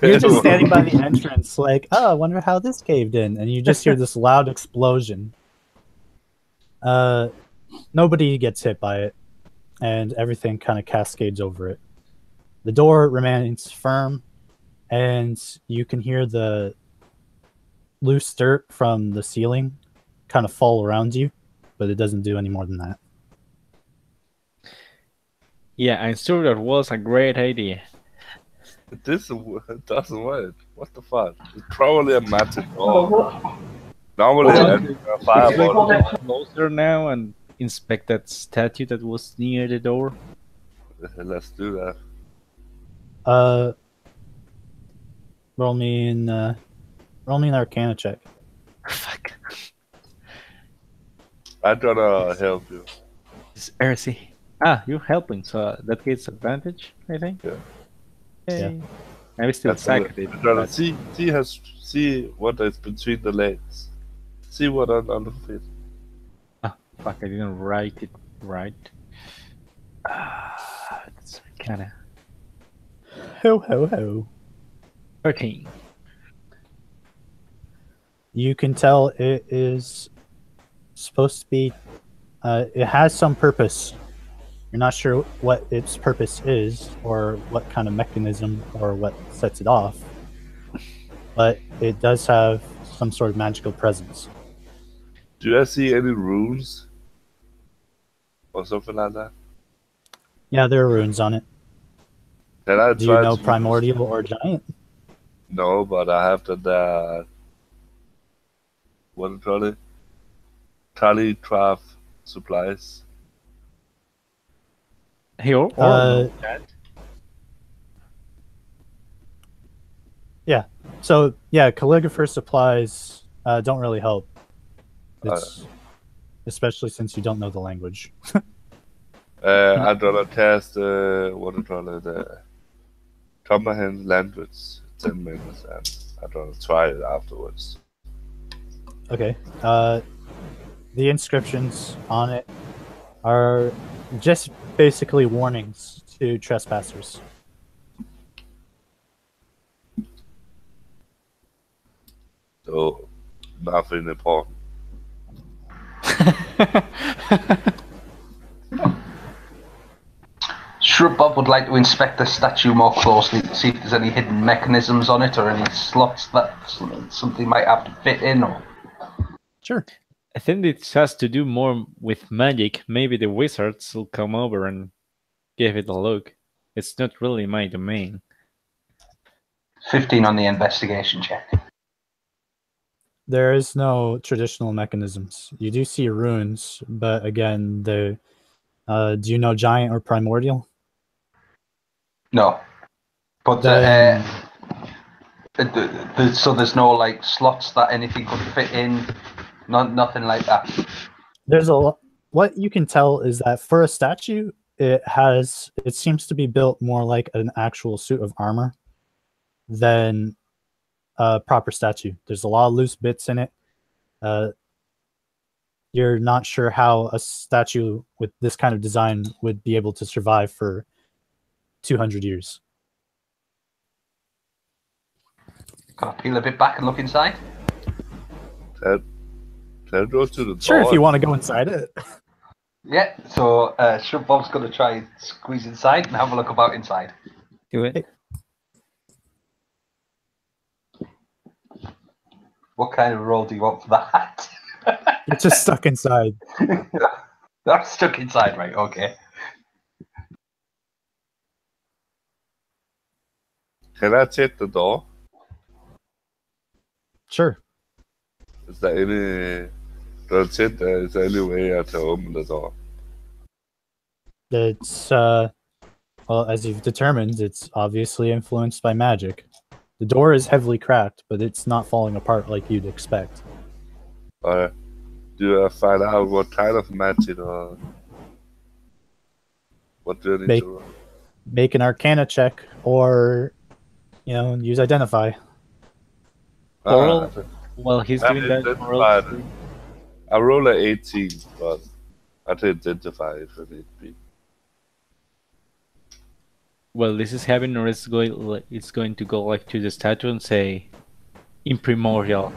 you're just standing by the entrance, like, oh, I wonder how this caved in, and you just hear this loud explosion. Nobody gets hit by it, and everything kind of cascades over it. The door remains firm, and you can hear the loose dirt from the ceiling kind of fall around you, but it doesn't do any more than that. Yeah, I'm sure that was a great idea. This doesn't work. What the fuck? It's probably a magic door. Normally, a fireball. Get closer now and inspect that statue that was near the door. Let's do that. Roll me an Arcana check. Fuck. I'm gonna help you. It's heresy. Ah, you're helping, so that gets advantage, I think. Yeah. Yay. I'm still sacked it. I'm gonna see what is between the legs. See what on the feet. Ah, fuck! I didn't write it right. It's kind of Ho ho ho. 13. You can tell it is supposed to be. It has some purpose. You're not sure what its purpose is, or what kind of mechanism, or what sets it off. But it does have some sort of magical presence. Do I see any runes? Or something like that? Yeah, there are runes on it. Can I Do you try know to primordial or giant? No, but I have the what do you call it? Calligraph supplies. Here or that? Yeah. So yeah, calligrapher supplies don't really help. It's especially since you don't know the language. I'm gonna test what do you call it? Comprehend language 10 minutes, and I'm gonna try it afterwards. Okay. The inscriptions on it are just basically warnings to trespassers. So nothing important. Shrub Bob would like to inspect the statue more closely to see if there's any hidden mechanisms on it or any slots that something might have to fit in. Or Sure. I think it has to do more with magic. Maybe the wizards will come over and give it a look. It's not really my domain. 15 on the investigation check. There is no traditional mechanisms. You do see runes, but again, do you know giant or primordial? No. But Then- so there's no like slots that anything could fit in. Nothing like that. There's what you can tell is that for a statue, it seems to be built more like an actual suit of armor than a proper statue. There's a lot of loose bits in it. You're not sure how a statue with this kind of design would be able to survive for 200 years. Gotta peel a bit back and look inside. Ted goes to the door. Sure, if you want to go inside it. Yeah, so Shrub Bob's gonna try and squeeze inside and have a look about inside. Do it. What kind of roll do you want for that? You're just stuck inside. I'm stuck inside, right? Okay. Can I check the door? Sure. Is there any... Is there any way to open the door? It's, well, as you've determined, it's obviously influenced by magic. The door is heavily cracked, but it's not falling apart like you'd expect. Do I find out what kind of magic or... What do I need to roll? Make an Arcana check, or, use Identify. Oral, well, he's doing that. Identify. I roll an 18, but I can identify if I need to be. Well, this is having, or it's going to go like to the statue and say, "In primordial,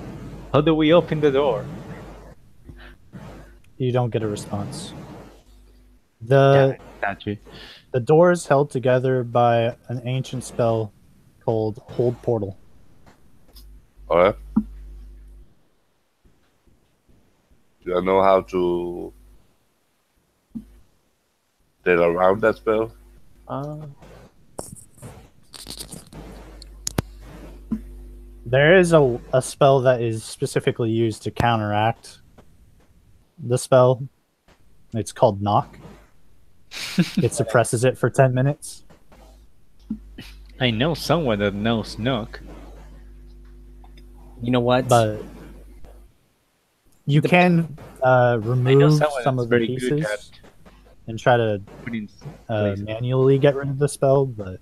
how do we open the door?" You don't get a response. The door is held together by an ancient spell called Hold Portal. Alright. Do I know how to get around that spell? There is a spell that is specifically used to counteract the spell. It's called Knock. It suppresses it for 10 minutes. I know someone that knows Knock. You know what? But you can remove some of the pieces and try to manually get rid of the spell, but...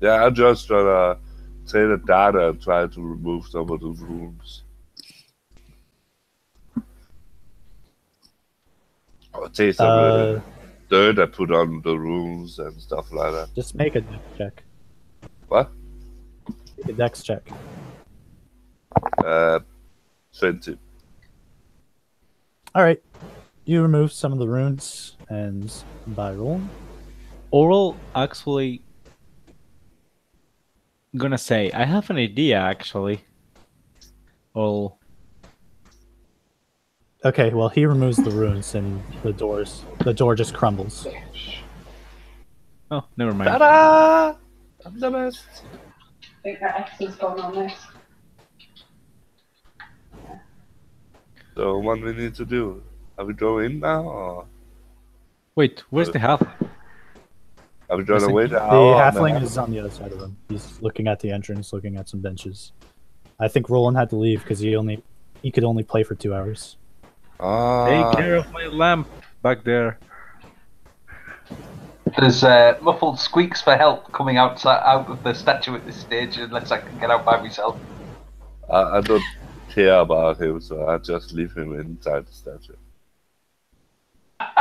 Yeah, I'm just gonna take the data and try to remove some of the runes. Or take some of the dirt I put on the runes and stuff like that. Just make a dex check. What? Make a dex check. 20. Alright. You remove some of the runes, and by rolling. Oral actually gonna say, I have an idea actually. Oh. Okay, well he removes the runes and the door just crumbles. Oh, never mind. Ta-da! I'm the best. I think that X is going on this. So what we need to do? Are we going in now or Wait, where's the half? are we going to wait an The hour? halfling is on the other side of him. He's looking at the entrance, looking at some benches. I think Roland had to leave because he could only play for 2 hours. Ah, Take care of my lamp back there. There's muffled squeaks for help coming out of the statue at this stage unless I can get out by myself. I don't care about him, so I just leave him inside the statue.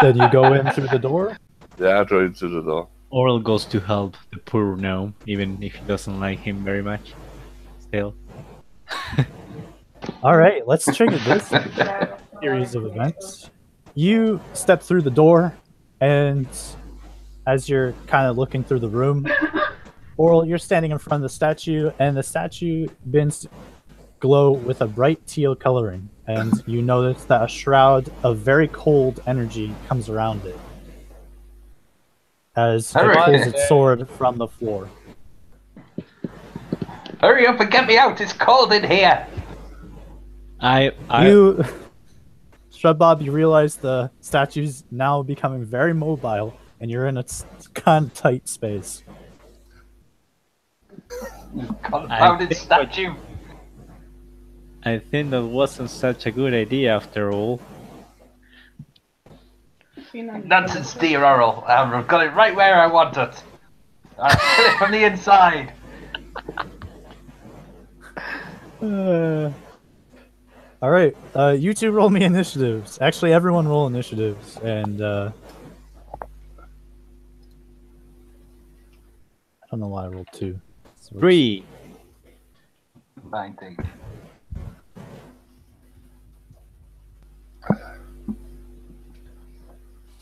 Did you go in through the door? Yeah, I go into the door. Oral goes to help the poor gnome, even if he doesn't like him very much. Still. All right, let's trigger this series of events. You step through the door, and as you're kind of looking through the room, Oral, you're standing in front of the statue, and the statue begins to glow with a bright teal coloring, and you notice that a shroud of very cold energy comes around it as it pulls its sword from the floor. Hurry up and get me out! It's cold in here. You, Shrub Bob, you realize the statue's now becoming very mobile, and you're in a kind of tight space. Confounded statue. I think that wasn't such a good idea after all. Nonsense, dear Oral. I've got it right where I want it. I'll kill it from the inside. All right, you two roll me initiatives. Actually, everyone roll initiatives, and I don't know why I rolled 2. So 3. 19.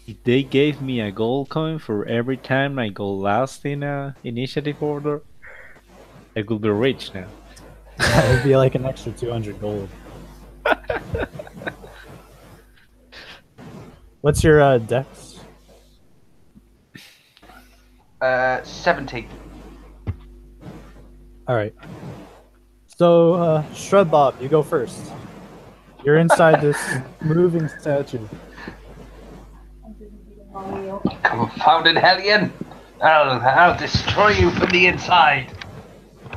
If they gave me a gold coin for every time I go last in a initiative order, I could be rich now. That would be like an extra 200 gold. What's your dex? 70. All right. So, Shrub Bob, you go first. You're inside this moving statue. Confounded hellion! I'll destroy you from the inside.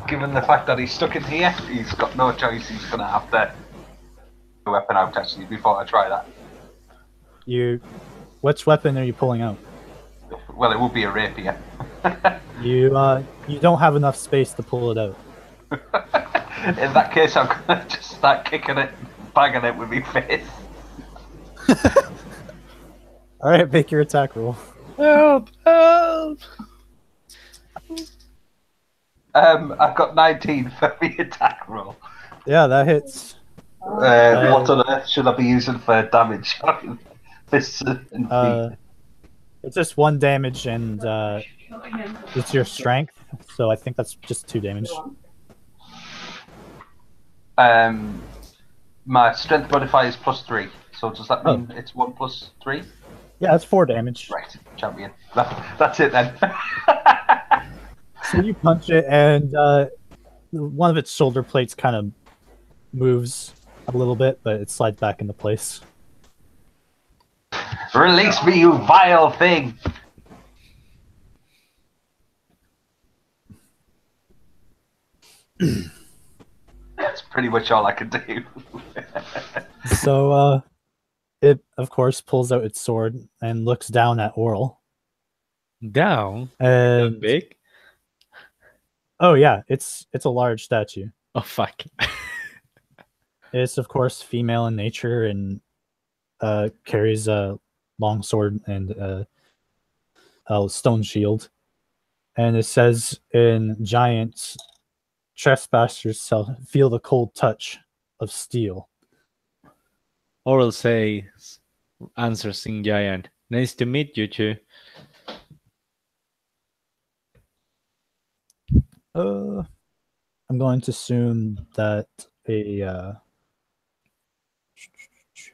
Given the fact that he's stuck in here, he's got no choice. He's gonna have to get a weapon out actually before I try that. Which weapon are you pulling out? Well, it would be a rapier. You don't have enough space to pull it out. In that case, I'm gonna just start kicking it, banging it with my face. All right, make your attack roll. Help! Help! I've got 19 for the attack roll. Yeah, that hits. What on earth should I be using for damage? Fists and feet. It's just 1 damage, and it's your strength, so I think that's just 2 damage. My strength modifier is +3, so does that mean it's 1 + 3? Yeah, it's 4 damage. Right, champion. That's it then. So you punch it, and one of its shoulder plates kind of moves a little bit, but it slides back into place. Release me, you vile thing! That's pretty much all I can do. So, it, of course, pulls out its sword and looks down at Oral. Down? And Big? oh yeah, it's a large statue. Oh fuck. It's of course female in nature and carries a long sword and a stone shield. And it says in giant, trespassers shall feel the cold touch of steel. Oral says, answers in giant. Nice to meet you two. I'm going to assume that a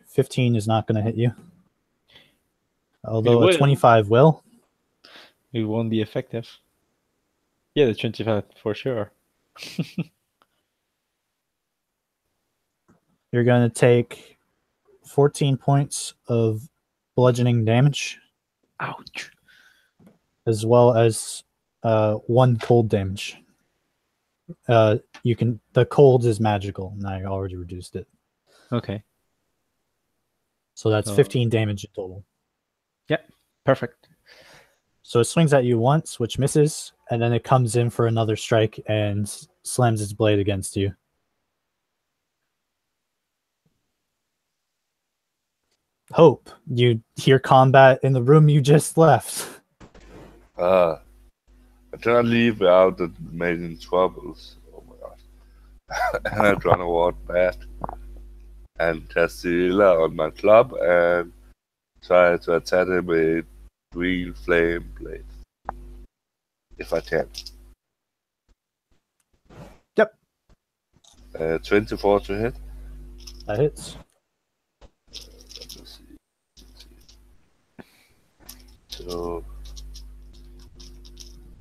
15 is not going to hit you. Although a 25 will. It won't be effective. Yeah, the 25 for sure. You're going to take 14 points of bludgeoning damage. Ouch. As well as 1 cold damage. The cold is magical, and I already reduced it. Okay. So that's 15 damage in total. Yep, perfect. So it swings at you once, which misses, and then it comes in for another strike and slams its blade against you. Hope, you hear combat in the room you just left. I cannot leave without making troubles. Oh my god. And I run a ward back and cast the healer on my club and try to attack him with green flame blade. If I can. Yep. 24 to hit. That hits. Let me see. So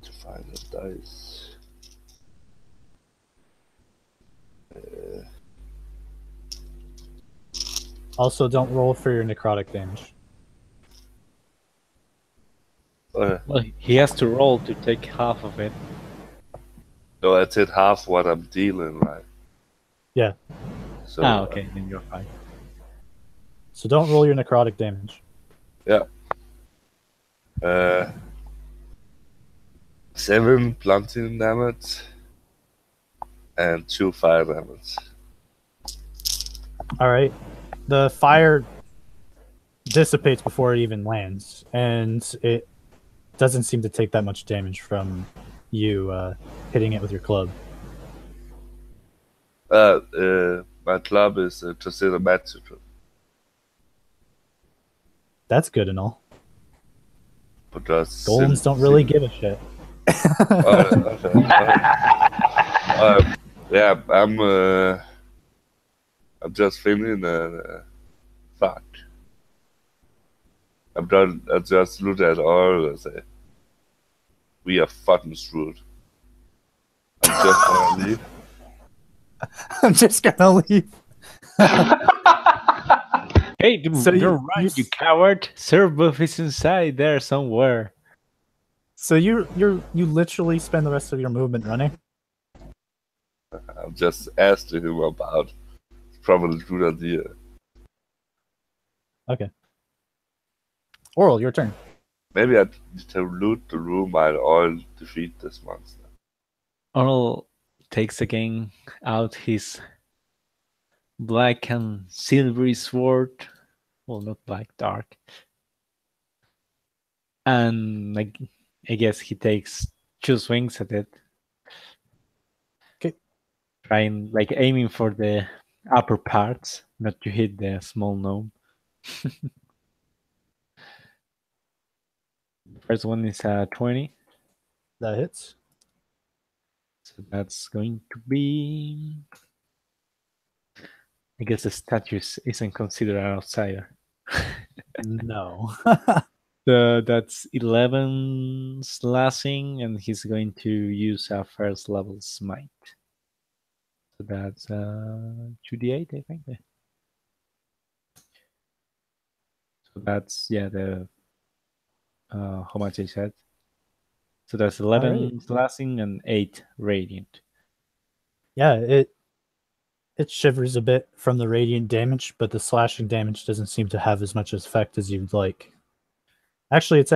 to find the dice. Also, don't roll for your necrotic damage. Well, he has to roll to take half of it. No, I did half what I'm dealing, right? Yeah. So, Okay, then you're fine. So don't roll your necrotic damage. Yeah. 7 blunting damage and 2 fire damage. All right. The fire dissipates before it even lands, and it doesn't seem to take that much damage from you hitting it with your club. My club is considered magical. That's good and all. Because Golems don't really give a shit. Okay. Yeah, I'm just feeling fuck. I just looked at all and say, we are fucking screwed. I'm just gonna leave. I'm just gonna leave. Hey, So you're right, you coward. Serve buff is inside there somewhere. So you literally spend the rest of your movement running. I'm just asking him about. It's probably a good idea. Okay. Oral, your turn. Maybe I need to loot the room I'll all defeat this monster. Arnold takes again out his black and silvery sword. Well, not black, dark. And like, I guess he takes 2 swings at it. Okay. Trying, like, aiming for the upper parts, not to hit the small gnome. First one is 20. That hits. So that's going to be... I guess the statue isn't considered an outsider. No. That's 11 slashing, and he's going to use a first level smite. So that's 2d8, I think. So that's, yeah, the how much I said. So that's 11 slashing and 8 radiant. Yeah, it shivers a bit from the radiant damage, but the slashing damage doesn't seem to have as much effect as you'd like. Actually, it's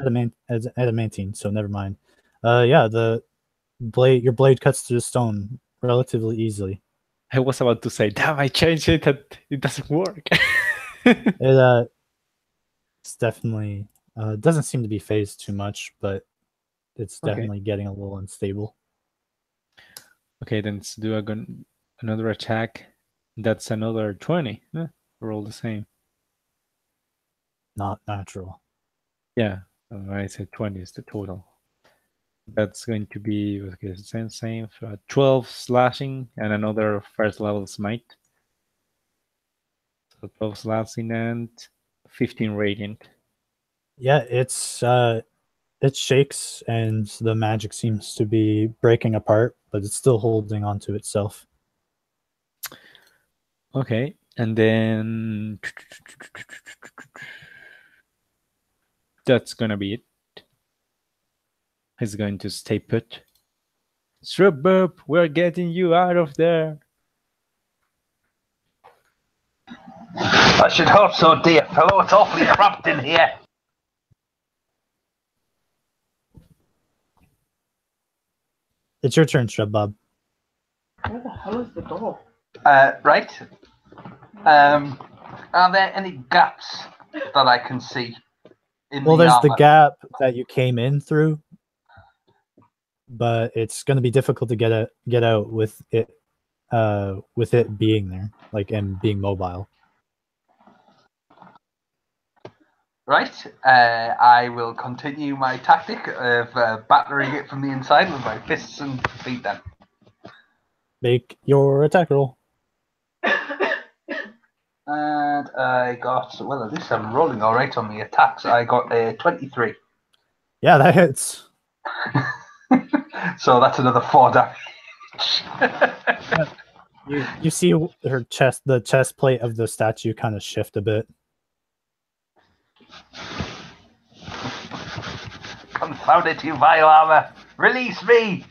adamantine, so never mind. Yeah, your blade cuts through the stone relatively easily. I was about to say, damn, I changed it and it doesn't work. It's definitely doesn't seem to be phased too much, but it's definitely getting a little unstable. Okay, then let's do another attack. That's another 20. Roll the same. Not natural. Yeah, I said 20 is the total. That's going to be same for 12 slashing and another first level smite. So 12 slashing and 15 radiant. Yeah, it shakes and the magic seems to be breaking apart, but it's still holding on to itself. Okay, and then that's gonna be it. He's going to stay put. Shrub, we're getting you out of there. I should hope so, dear fellow. It's awfully cramped in here. It's your turn, Shrub Bob. Where the hell is the door? Right. Are there any gaps that I can see in Well, the there's the armor? gap that you came in through, but it's going to be difficult to get out with it being there, like, and being mobile. Right. I will continue my tactic of battering it from the inside with my fists and feet then. Make your attack roll. And I got, well, at least I'm rolling all right on the attacks. I got a 23. Yeah, that hits. So that's another 4 damage. You see her chest, the chest plate of the statue kind of shift a bit. Confound it, you vile armor! Release me!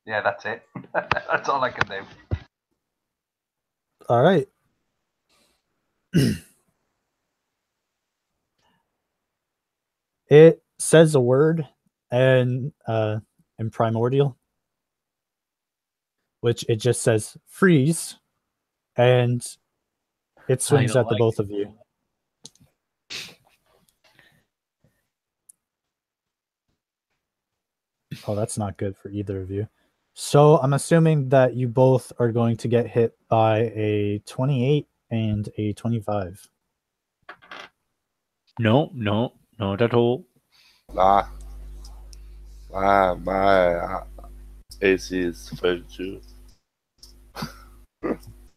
Yeah, that's it. That's all I can do. All right. It says a word and in primordial, which it just says freeze, and it swings don't at the like both of you. Oh, that's not good for either of you. So I'm assuming that you both are going to get hit by a 28 and a 25. No, not at all. Nah. My AC is 32.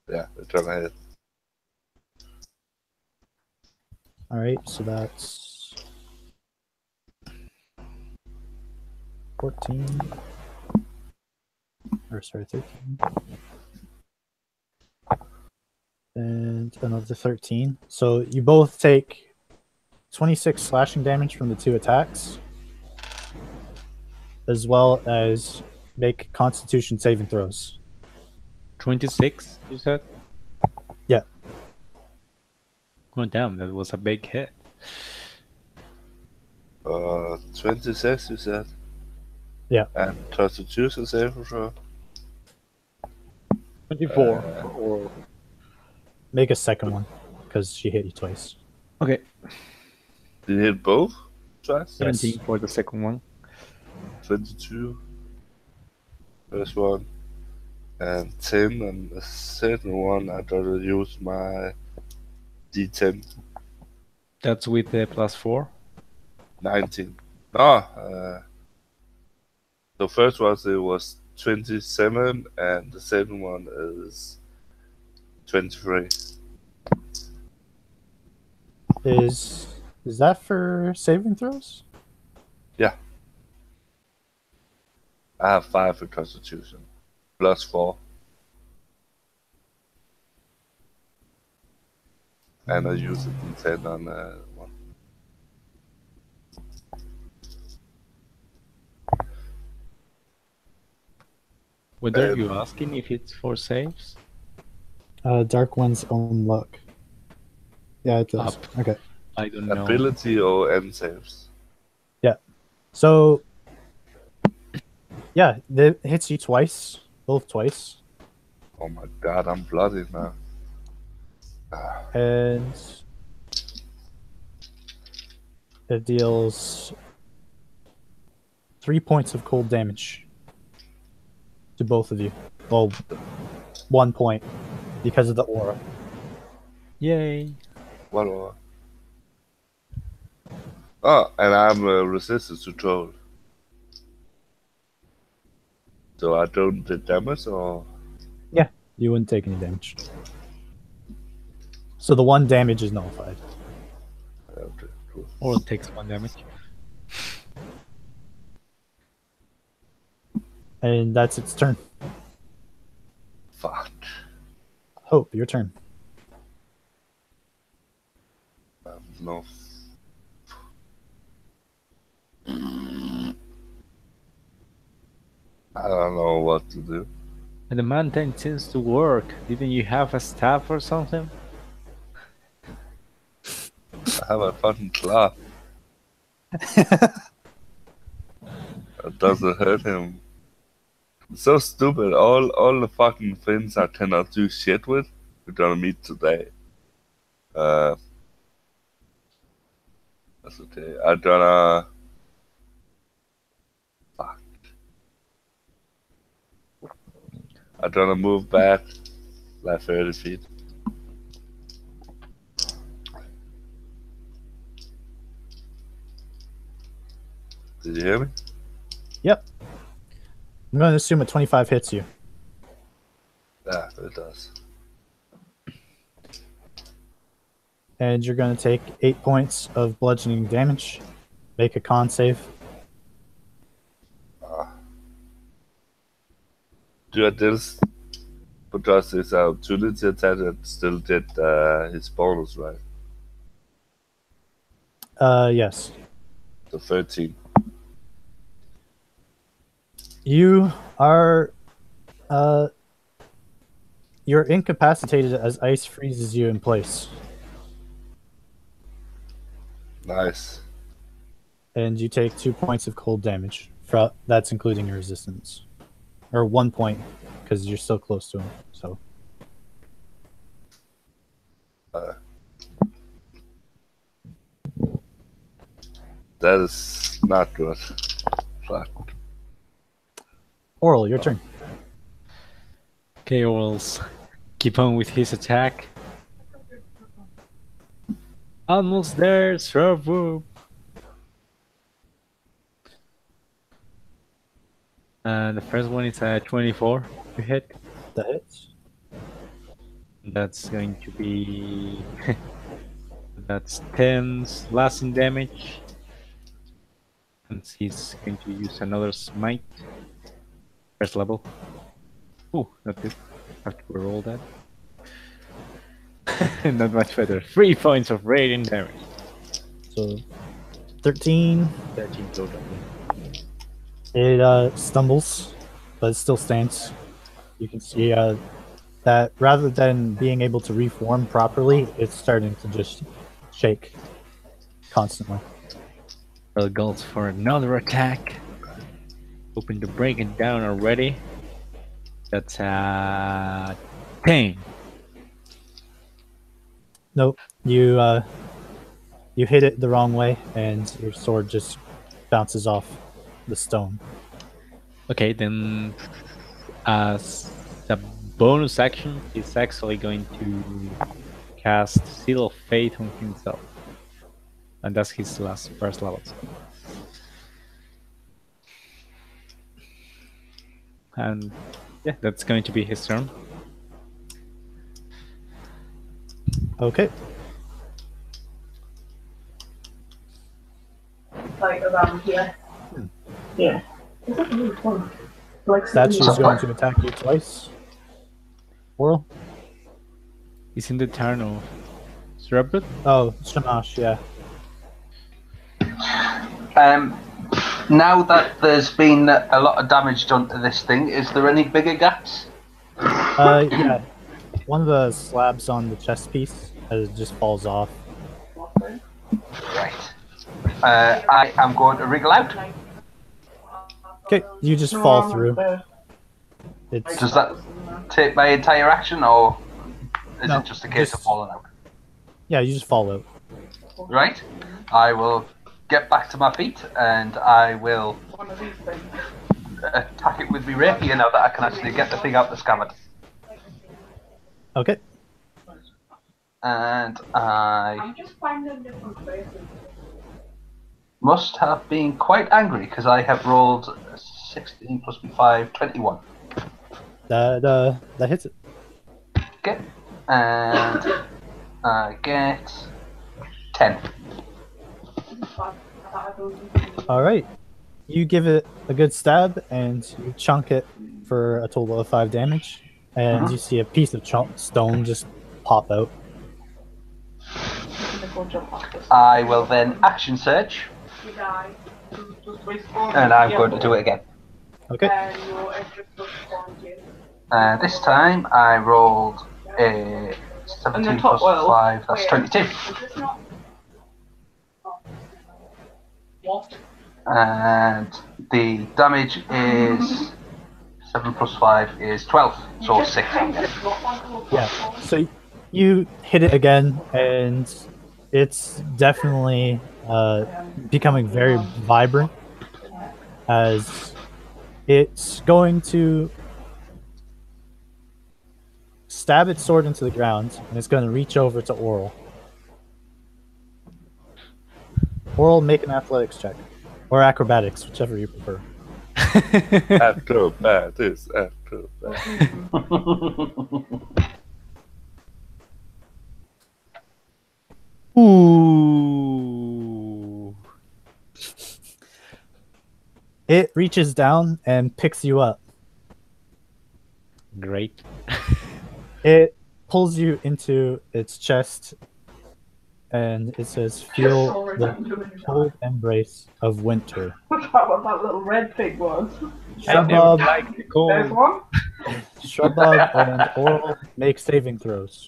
Yeah, it's gonna hit. All right, so that's 14. Or sorry, 13. And another 13. So you both take 26 slashing damage from the 2 attacks, as well as make Constitution saving throws. 26, you said? Yeah. Oh, damn, that was a big hit. 26, you said? Yeah. And Constitution saving throw? 24. Or... Make a second one, because she hit you twice. Okay, Did you hit both twice? 17 for the second one. 22. First one. And 10 and the second one I gotta use my D10. That's with the +4. 19. No, the first one it was 27 and the second one is 23. Is that for saving throws? Yeah. I have 5 for Constitution. +4. And I use a D10 on one. Whether you asking if it's for saves? Dark One's own luck. Yeah, it does. Up. Okay. I don't know. Ability or end saves? So, yeah, it hits you twice. Both twice. Oh my god, I'm bloody now. And it deals 3 points of cold damage to both of you. Well, 1 point because of the aura. Yay. What? Oh, and I'm resistant to cold. So I don't take damage, or You wouldn't take any damage. So the 1 damage is nullified. okay, cool. Or it takes 1 damage. And that's its turn. Fuck. Hope, your turn. No. I don't know what to do. Adamantine seems to work. Didn't you have a staff or something? I have a fucking club. It doesn't hurt him. It's so stupid. All the fucking things I cannot do shit with, we're gonna meet today. That's okay. I'm gonna. Fuck. I'm gonna move back like 30 feet. Did you hear me? Yep. I'm going to assume a 25 hits you. Yeah, it does. And you're going to take 8 points of bludgeoning damage. Make a con save. Do I this because it's an opportunity attack and still did his bonus, right? Yes. So 13. You are you're incapacitated as ice freezes you in place. Nice. And you take 2 points of cold damage. That's including your resistance. Or 1 point, because you're still close to him. So that is not good. Fuck. Oral, your turn. Okay, Orals. Keep on with his attack. Almost there, servo. The first one is a 24 to hit. That hits. That's going to be that's 10 slashing damage. And he's going to use another smite. First level. Oh, not good. Have to roll that. Not much better. 3 points of radiant damage. So 13. 13 total. It stumbles, but it still stands. You can see that rather than being able to reform properly, it's starting to just shake constantly. Well, goes for another attack. Hoping to break it down already. That's 10. Nope. You hit it the wrong way, and your sword just bounces off the stone. Okay, then as the bonus action, he's actually going to cast Seal of Fate on himself. And that's his first level. And yeah, that's going to be his turn. Okay. Like around here. Yeah. It's like really fun. Like Statue's going to attack you twice. Oral? He's in the turn of Srebut. Oh, Shamash, yeah. Now that there's been a lot of damage done to this thing, is there any bigger gaps? Yeah. One of the slabs on the chest piece just falls off. Right. I am going to wriggle out. Okay, you just fall through. It's Does that take my entire action, or is No, it just a case of falling out? yeah, you just fall out. Right. I will get back to my feet, and I will One of these things. attack it with my rapier now that I can actually get the thing out the scabbard. Okay. And I I'm just finding different places. must have been quite angry because I have rolled 16 plus B5, 21. That hits it. Okay. And I get 10. All right. You give it a good stab, and you chunk it for a total of 5 damage. And you see a piece of stone just pop out. I will then action search, You die. Just respawn. and I'm going to do it again. Okay. And your extra stuff spawns you. This time I rolled a 17 top plus oil. 5, that's Wait. 22. Is this not? And the damage is 7 plus 5 is 12, so 6. Yeah. So you hit it again, and it's definitely becoming very vibrant as it's going to stab its sword into the ground, and it's going to reach over to Oral. Oral, make an athletics check. Or acrobatics, whichever you prefer. Acrobatics. Ooh. It reaches down and picks you up. Great. It pulls you into its chest, and it says, "Feel the cold embrace of winter." What's that what that little red thing was? Shrubbob, There's one. Shrubbob and Oral make saving throws.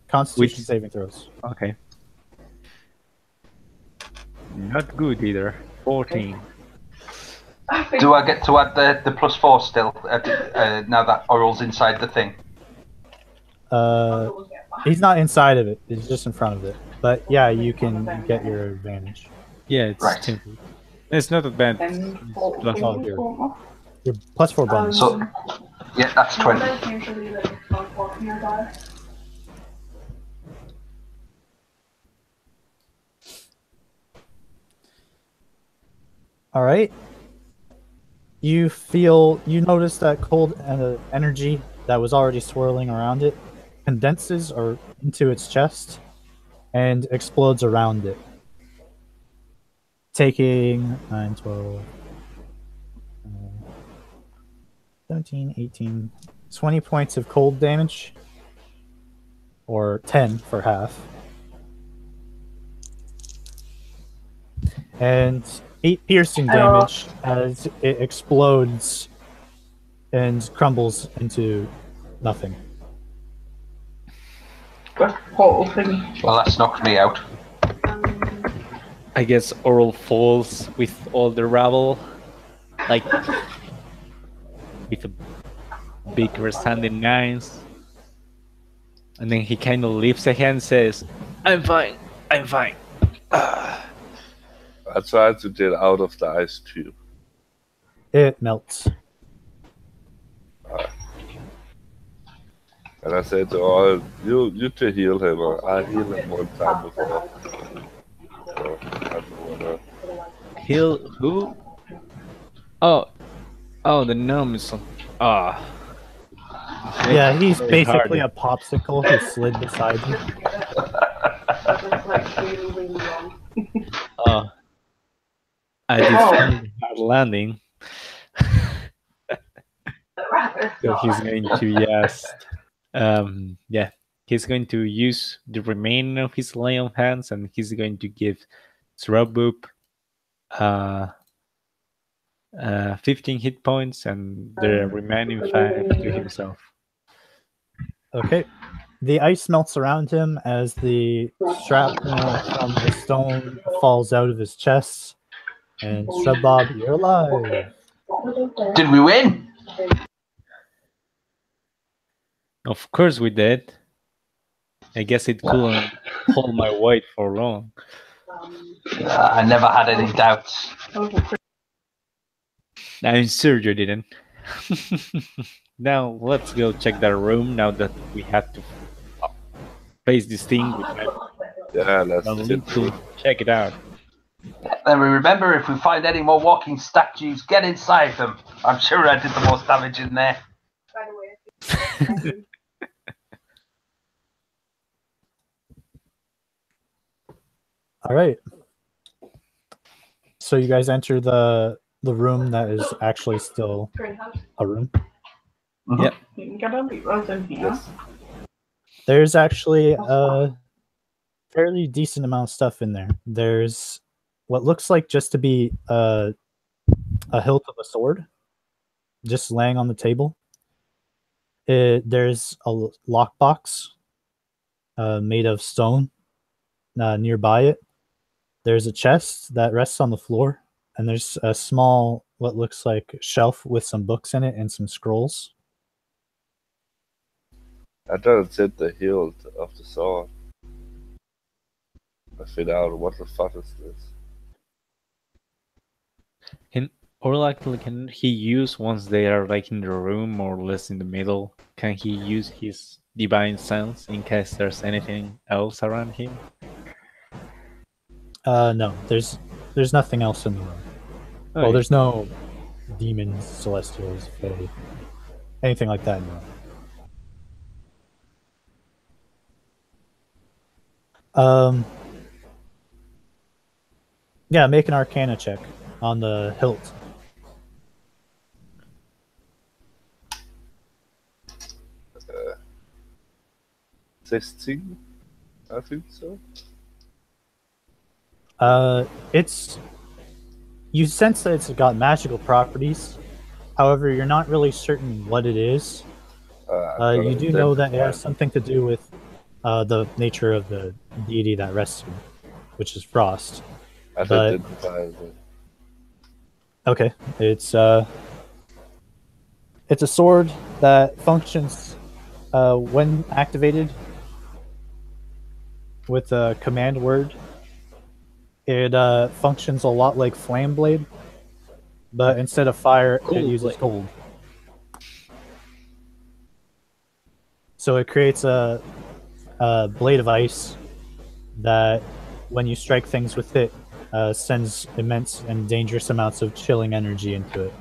Constitution saving throws. Okay. Not good either. 14. Do I get to add the plus 4 still, now that Oral's inside the thing? He's not inside of it. He's just in front of it. But yeah, you can get your advantage. Yeah, it's Right. simple. It's not advantage. And It's four- plus Oh, one. Your plus 4 bonus. So, yeah, that's 20. Usually like walking nearby. All right. You notice that cold energy that was already swirling around it condenses or into its chest and explodes around it, taking 9, 12, 17, 18, 20 points of cold damage, or 10 for half. And 8 piercing damage as it explodes and crumbles into nothing. Portal thing. Well, that's knocked me out. I guess Oral falls with all the rubble, like with a big resounding noise. And then he kind of lifts a hand and says, I'm fine, I'm fine. I tried to get out of the ice cube. It melts. And I said to Oil, you can heal him. I healed him one time before. So, I don't wanna... Heal who? Oh, the gnome is on. Ah. Yeah, he's Very basically hard. a popsicle who slid beside you. It's like really, really long. Oh. I did hard landing. So he's going to he's going to use the remaining of his lay on hands, and he's going to give Shrubboop 15 hit points and the remaining 5 to himself. Okay. The ice melts around him as the shrapnel from the stone falls out of his chest. And Shrubbob, you're alive. Did we win? Of course we did. I guess it couldn't hold my weight for long. I never had any doubts. I'm sure you didn't. Now let's go check that room now that we have to face this thing. Yeah, let's I'll get need through. to check it out. Then we remember, if we find any more walking statues, get inside them. I'm sure I did the most damage in there. By the way, All right. So you guys enter the room that is actually still greenhouse. a room. Yep. You can get a meteors in here. There's actually a fairly decent amount of stuff in there. There's what looks like just to be a hilt of a sword just laying on the table. There's a lockbox made of stone nearby it. There's a chest that rests on the floor, and there's a small, what looks like shelf with some books in it and some scrolls. I don't set the hilt of the sword. I figure out what the fuck is this. Or like, can he use once they are like in the room more or less in the middle? Can he use his divine sense in case there's anything else around him? No, there's nothing else in the room. Well, Okay. there's no demons, celestials, fae, anything like that in the room. Yeah, make an Arcana check on the hilt. 16? I think so. It's you sense that it's got magical properties. However, you're not really certain what it is. You do know that it has something to do with the nature of the deity that rests here, which is Frost. I But- identify it. Okay, it's a sword that functions when activated with a command word. It functions a lot like Flame Blade, but instead of fire, it Cold uses blade. cold. So it creates a blade of ice that, when you strike things with it, sends immense and dangerous amounts of chilling energy into it.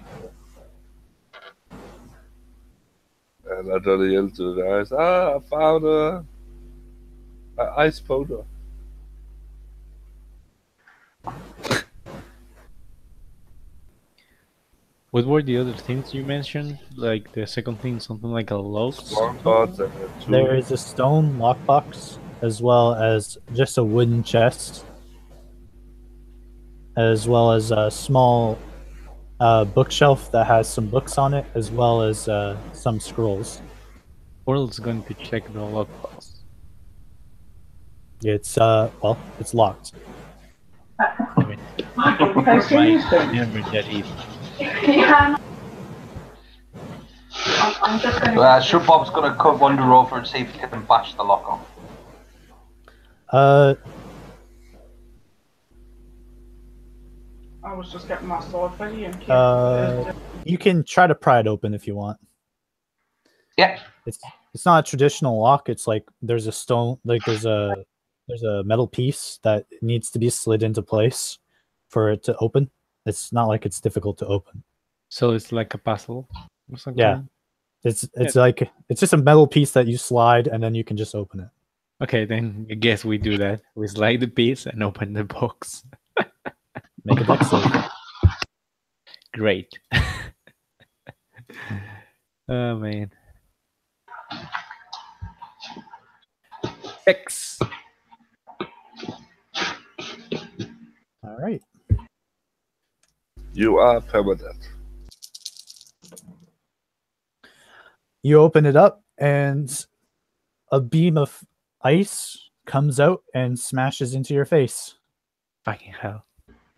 And I don't yell to the guys, I found a ice powder. What were the other things you mentioned? Like the second thing, something like a lock? Small pots and a tool. There is a stone lockbox, as well as just a wooden chest, as well as a small bookshelf that has some books on it, as well as some scrolls. Orl's going to check the lockbox. It's well, it's locked. I mean, How soon is it? never that easy. Yeah. I'm just gonna. Sure, Bob's gonna wander over and see if he can bash the lock off. I was just getting my sword ready and keep. You can try to pry it open if you want. Yeah. It's not a traditional lock. It's like there's a stone, like there's a metal piece that needs to be slid into place for it to open. It's not like it's difficult to open. So it's like a puzzle or something? Yeah. It's like it's just a metal piece that you slide and then you can just open it. Okay, then I guess we do that. We slide the piece and open the box. Make a dex save. Great. Oh man. 6. All right. You are permanent. You open it up and a beam of ice comes out and smashes into your face. Fucking hell.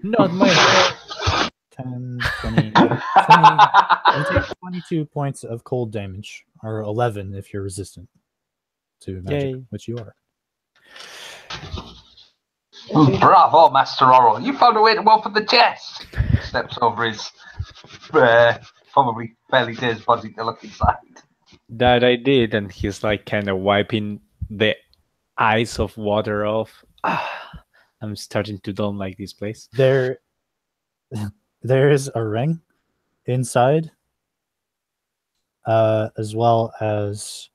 Not my fault. 10, 20, 20. You take 22 points of cold damage, or 11 if you're resistant to magic, Yay. which you are. Bravo, Master Oral. You found a way to open the chest. Steps over his probably fairly dazed body to look inside. That I did, and he's like kind of wiping the ice of water off. I'm starting to don't like this place. There is a ring inside, as well as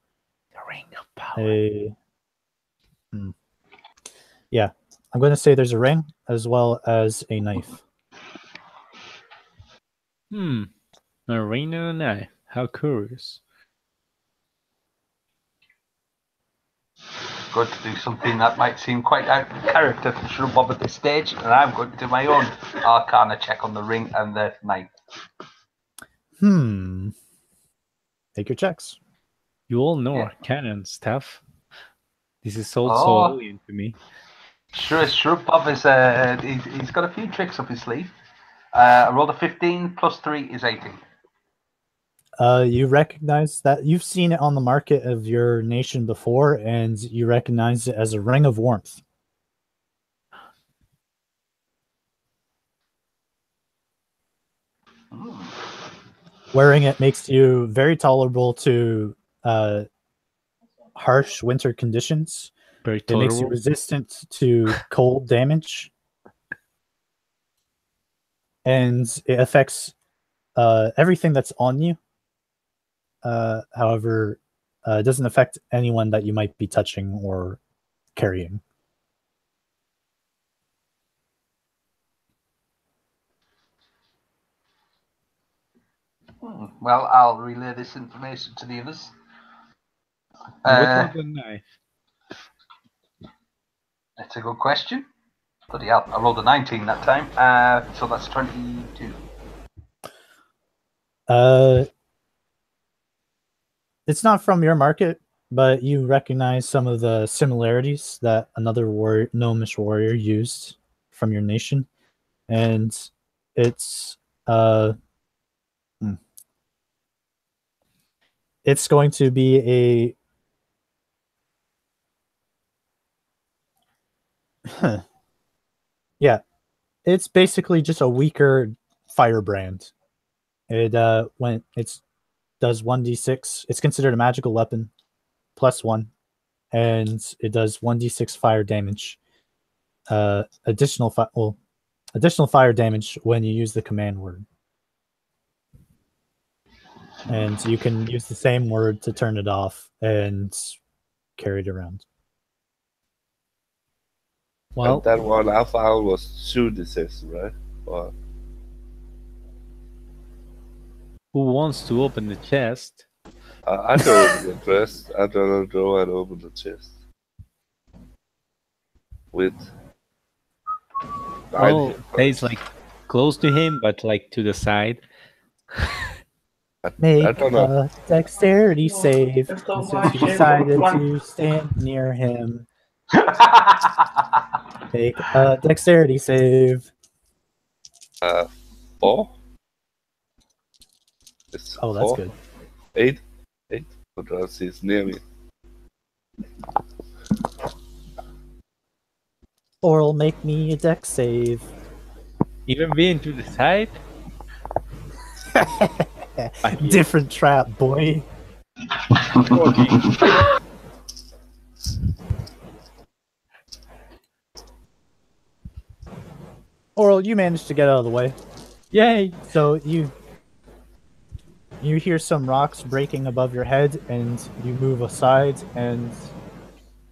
The ring of power. yeah, I'm going to say there's a ring as well as a knife. Marina knife. How curious. Going to do something that might seem quite out of character for Shrub Bob at this stage, and I'm going to do my own Arcana check on the ring and the knife. Take your checks. You all know Arcana and stuff. This is also Oh. alien to me. Shrub Bob is he's got a few tricks up his sleeve. I rolled a 15 plus 3 is 18. You recognize that you've seen it on the market of your nation before, and you recognize it as a ring of warmth. Wearing it makes you very tolerable to harsh winter conditions. Very It makes you tolerable. resistant to cold damage. And it affects everything that's on you. However, it doesn't affect anyone that you might be touching or carrying. Well, I'll relay this information to the others. And what was the knife? That's a good question. Bloody hell, I rolled a 19 that time. So that's 22. It's not from your market, but you recognize some of the similarities that another gnomish warrior used from your nation, and it's it's going to be a yeah, it's basically just a weaker firebrand. It does 1d6. It's considered a magical weapon, +1, and it does 1d6 fire damage. Additional fire damage when you use the command word, and you can use the same word to turn it off and carry it around. Well, Well, that one I found was 2d6, right? Or who wants to open the chest? I don't open the chest. I don't go and open the chest. With Well, it's like close to him, but like to the side. Make I don't know. a dexterity save Let's go since watch you decided it. to stand near him. Make a dexterity save. 4? It's Oh, that's 4? good. 8? 8? Because he's near me. Oral, make me a dex save. Even being to the side? Different trap, boy. Oral, you managed to get out of the way. Yay! So you hear some rocks breaking above your head, and you move aside, and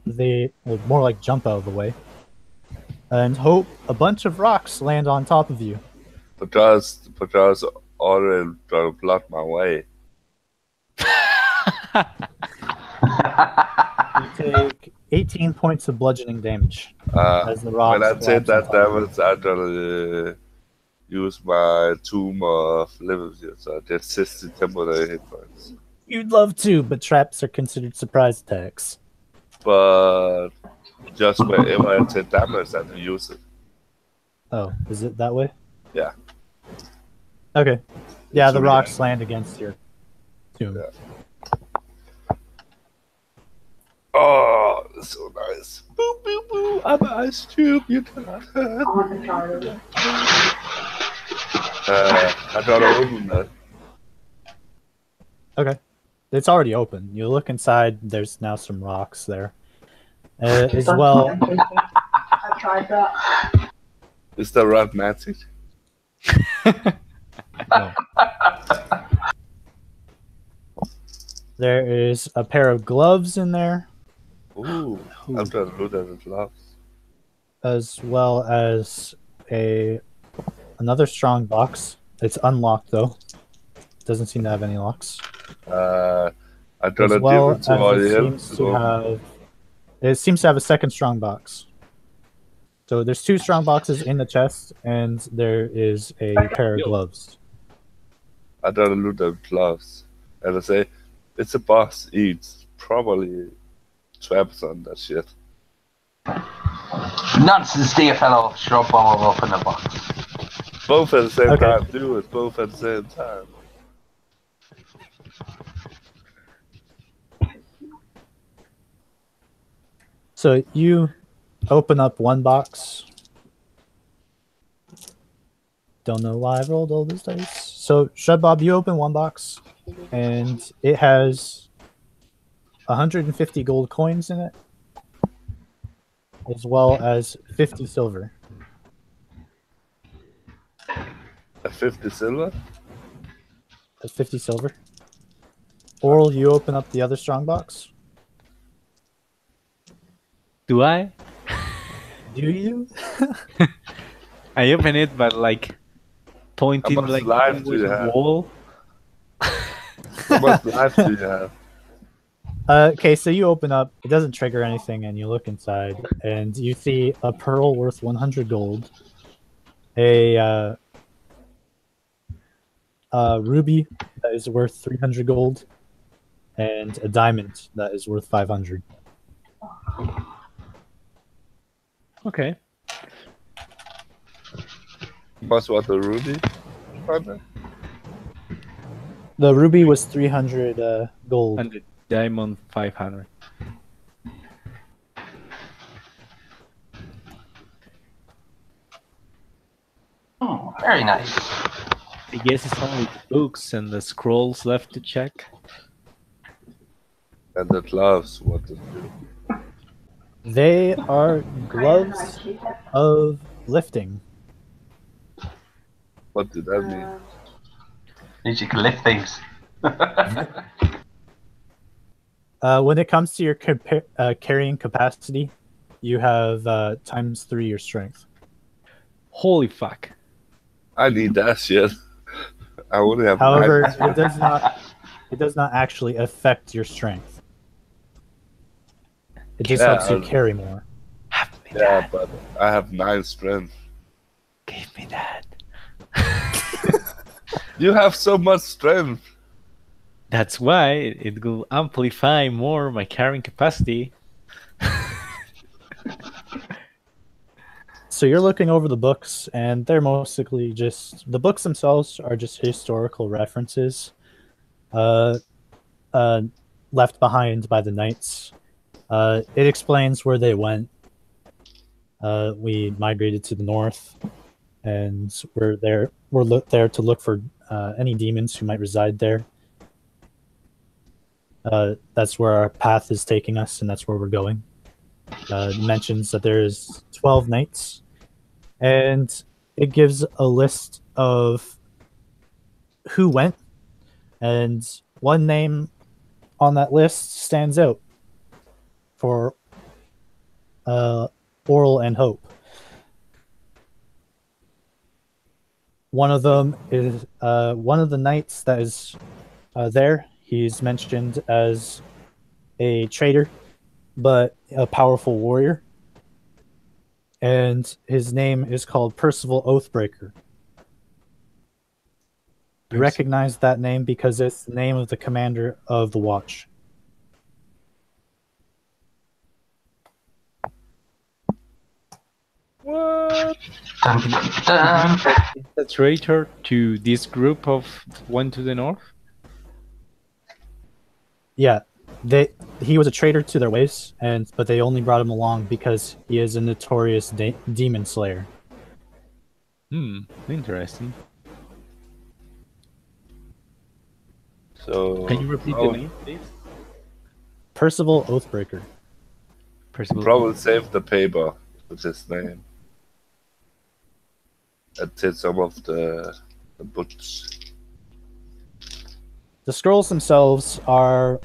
they well, more like jump out of the way. And hope a bunch of rocks land on top of you. Because already trying to block my way. You take 18 points of bludgeoning damage as the rocks. When I take collapse that on top of you. damage, I gotta use my Tomb of Liberty, so I get 60 temporary hit points. You'd love to, but traps are considered surprise attacks. But just whenever I take damage, I can use it. Oh, is it that way? Yeah. Okay. Yeah, It's the really rocks land against your tomb. Yeah. Oh, it's so nice. Boo, boo, boo. I'm an ice cube. You cannot hurt. I want the charger. I gotta open that. Okay. It's already open. You look inside, there's now some rocks there. As well, I tried that. Is that rat magic? No. there is a pair of gloves in there, Ooh, I'm trying to look at the gloves. as well as another strong box. It's unlocked though. Doesn't seem to have any locks. I As gotta well give it to all as you. it seems to have a second strong box. So there's 2 strong boxes in the chest, and there is a pair of gloves. I gotta look at the gloves. And I say, it's a box each. Probably traps on that shit. Nonsense, dear fellow. Shrub bomb will open the box. Both at the same Okay. time. Do it both at the same time. So you open up one box. Don't know why I rolled all those dice. So, Shred Bob, you open one box, and it has 150 gold coins in it, as well as 50 silver. A 50 silver? That's 50 silver. Oral, you open up the other strong box. Do I? Do you? I open it, but like pointing How much like life do towards you the have? wall. How much life do you have? Okay, so you open up, it doesn't trigger anything, and you look inside, and you see a pearl worth 100 gold, a ruby that is worth 300 gold, and a diamond that is worth 500. Okay. What's what the ruby? Partner? The ruby was 300 gold. And the diamond 500. Oh, very nice. I guess it's only the books and the scrolls left to check. And the gloves, what to do? They are gloves of lifting. What did that mean? Means you can lift things. When it comes to your carrying capacity, you have ×3 your strength. Holy fuck. I need that shit. I only have However, 9. it does not actually affect your strength. It just Yeah, helps you carry more. Have me Yeah, that. but I have 9 strength. Give me that. You have so much strength. That's why it will amplify more my carrying capacity. So you're looking over the books, and they're mostly just the books themselves are just historical references, left behind by the knights. It explains where they went. We migrated to the north, and we're there. We're there to look for any demons who might reside there. That's where our path is taking us, and that's where we're going. It mentions that there's 12 knights, and it gives a list of who went, and one name on that list stands out for Oral and Hope. One of them is one of the knights that is there. He's mentioned as a traitor, but a powerful warrior. And his name is called Percival Oathbreaker. You recognize that name because it's the name of the commander of the watch. What? Dun, dun, dun. Is a traitor to this group of one to the north? Yeah, he was a traitor to their ways, but they only brought him along because he is a notorious demon slayer. Interesting. So Can you repeat the name, please? Percival Oathbreaker. Percival. probably save the paper with his name. And did some of the books. The scrolls themselves are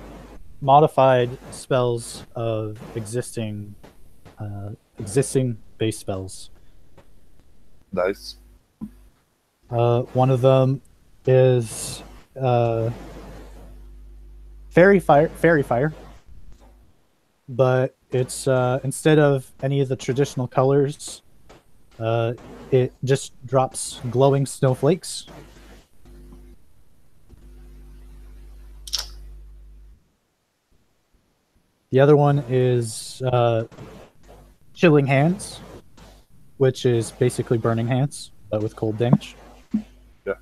modified spells of existing base spells. Nice. One of them is fairy fire, but it's instead of any of the traditional colors, it just drops glowing snowflakes. The other one is Chilling Hands, which is basically Burning Hands, but with cold damage. Yeah.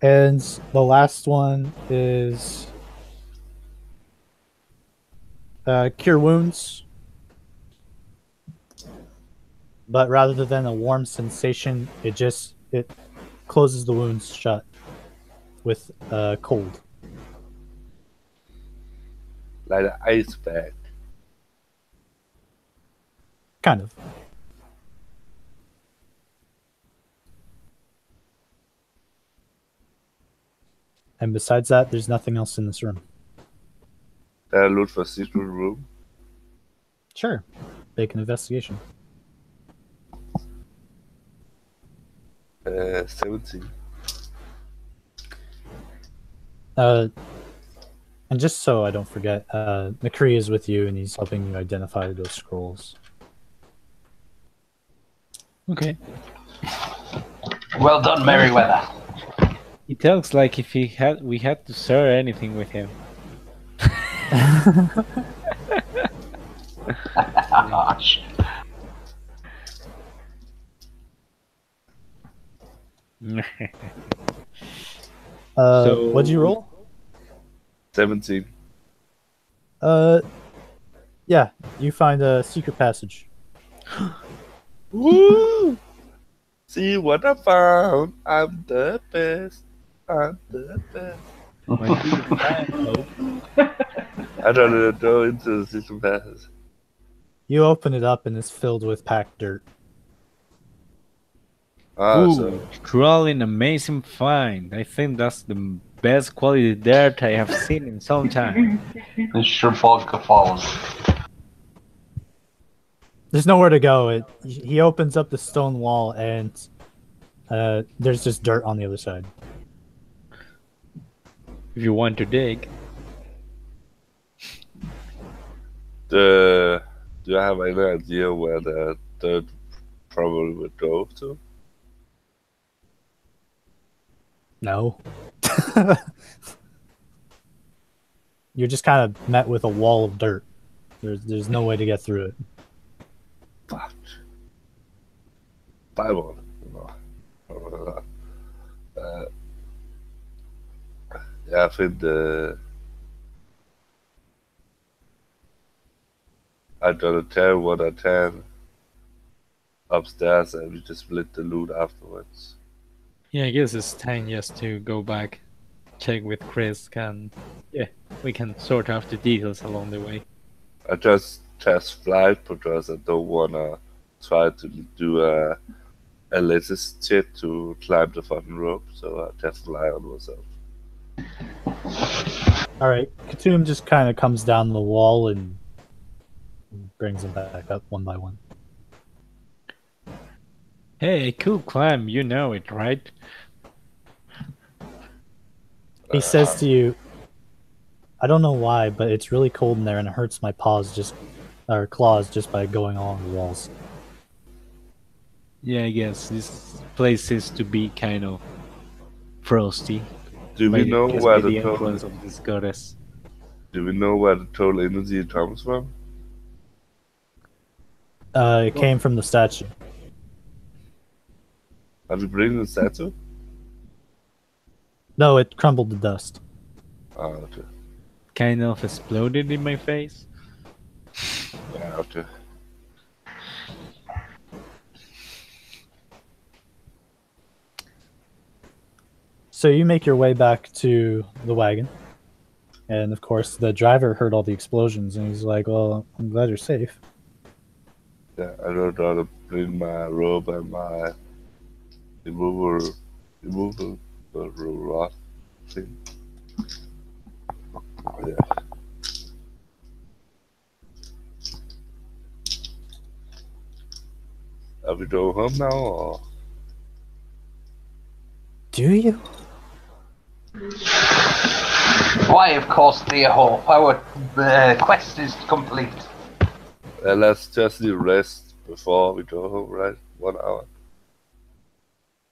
And the last one is Cure Wounds. But rather than a warm sensation, it closes the wounds shut with cold. Like an ice bag. Kind of. And besides that, there's nothing else in this room. Can I loot for secret room? Sure. Make an investigation. 17. And just so I don't forget, McCree is with you and he's helping you identify those scrolls. Okay. Well done, Merryweather. He talks like if we had to share anything with him. Gosh. What'd you roll? 17. Yeah, you find a secret passage. Woo! See what I found. I'm the best. I'm the best. I don't go into the secret passage. You open it up and it's filled with packed dirt. Ooh, So truly amazing find. I think that's the best quality dirt I have seen in some time. The Vodka Falls. There's nowhere to go. He opens up the stone wall and there's just dirt on the other side. If you want to dig. do you have any idea where the dirt probably would go to? No. You're just kind of met with a wall of dirt. There's no way to get through it. Fuck. Bible. Yeah, I think I gotta tell what I can upstairs and we just split the loot afterwards. Yeah, I guess it's time just to go back, check with Chris, we can sort out the details along the way. I just test flight because I don't wanna try to do a latest shit to climb the fucking rope, so I test fly on myself. Alright, Katoom just kind of comes down the wall and brings them back up one by one. Hey, cool climb, you know it, right? He says to you, I don't know why, but it's really cold in there and it hurts my claws just by going along the walls. Yeah, I guess this place seems to be kind of frosty. Do we know Guess where by the influence total of this goddess? Do we know where the total energy comes from? It came from the statue. Have we bring the statue? No, it crumbled to dust. Ah, okay. Kind of exploded in my face. Yeah, okay. So you make your way back to the wagon. And of course, the driver heard all the explosions and he's like, well, I'm glad you're safe. Yeah, I don't know to bring my robe and my removal rod thing. Yeah. Are we going home now, or? Do you? Why, of course, dear Hope. Our quest is complete. Let's just rest before we go home, right? 1 hour.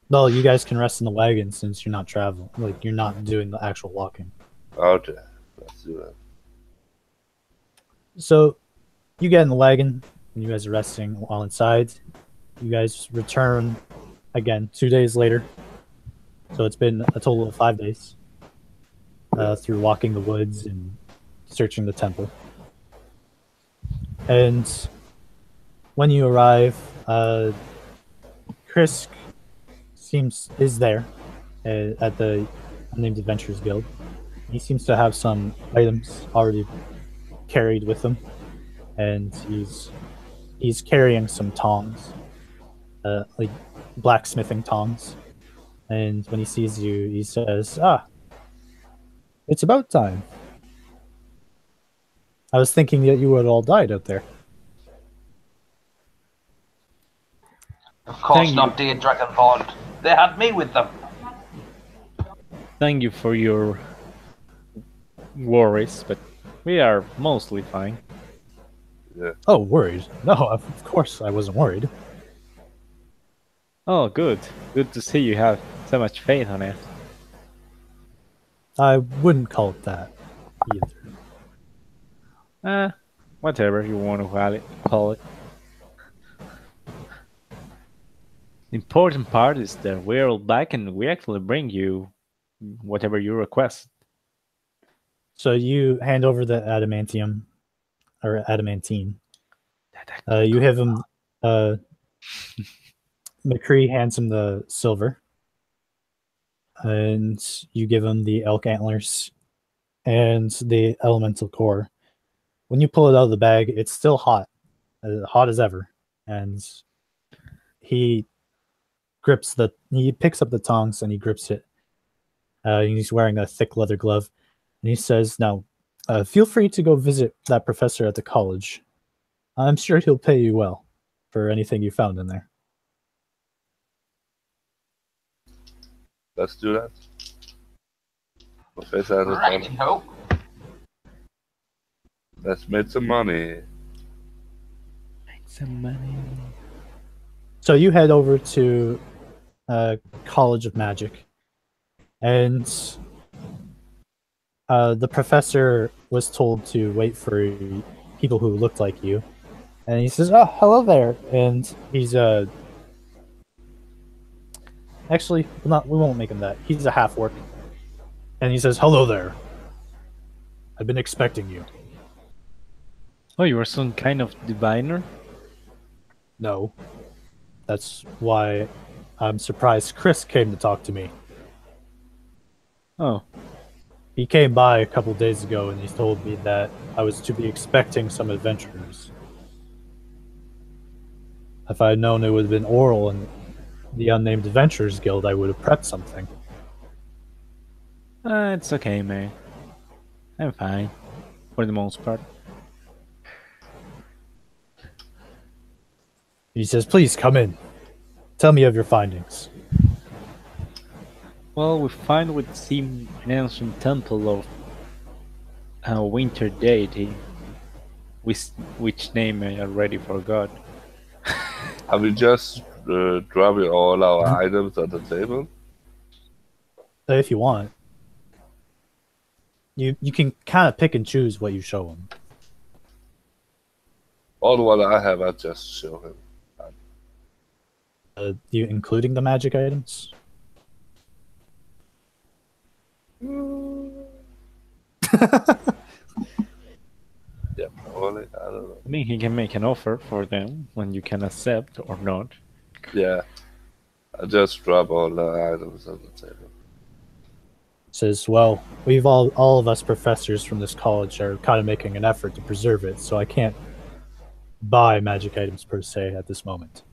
Well, you guys can rest in the wagon since you're not traveling. Like, you're not doing the actual walking. Okay, let's do that. So, You get in the wagon, and you guys are resting while inside. You guys return again 2 days later. So it's been a total of 5 days through walking the woods and searching the temple. And when you arrive, Chris is there at the Unnamed Adventurers Guild. He seems to have some items already carried with him, and he's carrying some tongs, like blacksmithing tongs. And when he sees you, he says, "Ah, it's about time. I was thinking that you had all died out there." Of course Thank not, dear Dragonborn. They had me with them. Thank you for your worries, but we are mostly fine. Yeah. Oh, worried? No, of course I wasn't worried. Oh, good. Good to see you have so much faith on it. I wouldn't call it that either. Whatever you want to call it. The important part is that we're all back and we actually bring you whatever you request. So you hand over the adamantium, or adamantine. You have him. McCree hands him the silver, and you give him the elk antlers and the elemental core. When you pull it out of the bag, it's still hot, hot as ever, and he picks up the tongs and he grips it. He's wearing a thick leather glove, and he says, "Now, feel free to go visit that professor at the college. I'm sure he'll pay you well for anything you found in there." Let's do that. Professor Right, hope. Let's make some money. Make some money. So you head over to College of Magic, and the professor was told to wait for people who looked like you, and he says, "Oh, hello there," and he's actually, we won't make him that. He's a half-orc, and he says, "Hello there. I've been expecting you." Oh, you are some kind of diviner? No. That's why I'm surprised Chris came to talk to me. Oh, He came by a couple days ago and he told me that I was to be expecting some adventurers. If I had known it would have been Oral and the Unnamed Adventurers Guild, I would have prepped something. it's okay, man. I'm fine, for the most part. He says, "Please come in. Tell me of your findings." Well, we find what seemed an ancient temple of a winter deity, which name I already forgot. Have we just dropped all our items on the table? If you want. You can kind of pick and choose what you show him. All the one I have, I just show him. You including the magic items? Yeah, probably. I don't know. I mean, he can make an offer for them when you can accept or not. Yeah, I just drop all the items on the table. Says, "Well, we've all of us professors from this college are kind of making an effort to preserve it, so I can't buy magic items per se at this moment."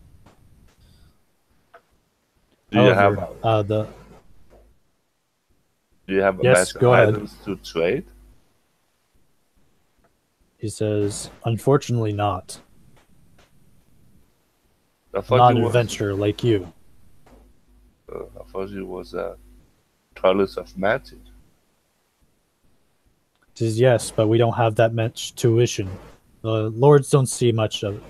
Do you However, have Yes, magic go ahead. items to trade? He says, "Unfortunately not. I I'm thought not you an was, adventurer like you." I thought you was a Trellis of Magic. He says, "Yes, but we don't have that much tuition. The lords don't see much of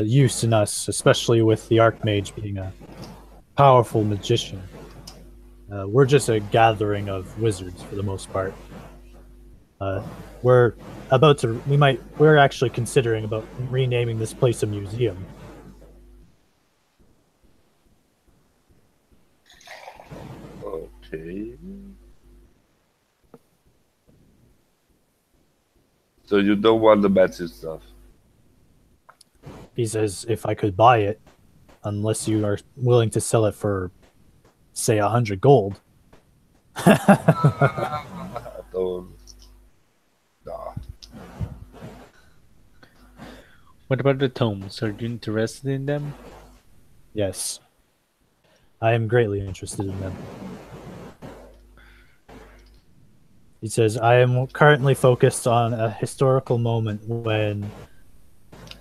use in us, especially with the Archmage being a powerful magician. We're just a gathering of wizards for the most part. we're actually considering about renaming this place a museum. Okay. So you don't want the magic stuff? He says if I could buy it, unless you are willing to sell it for, say, 100 gold. I don't. Nah. What about the tomes? Are you interested in them? Yes. I am greatly interested in them. He says, I am currently focused on a historical moment when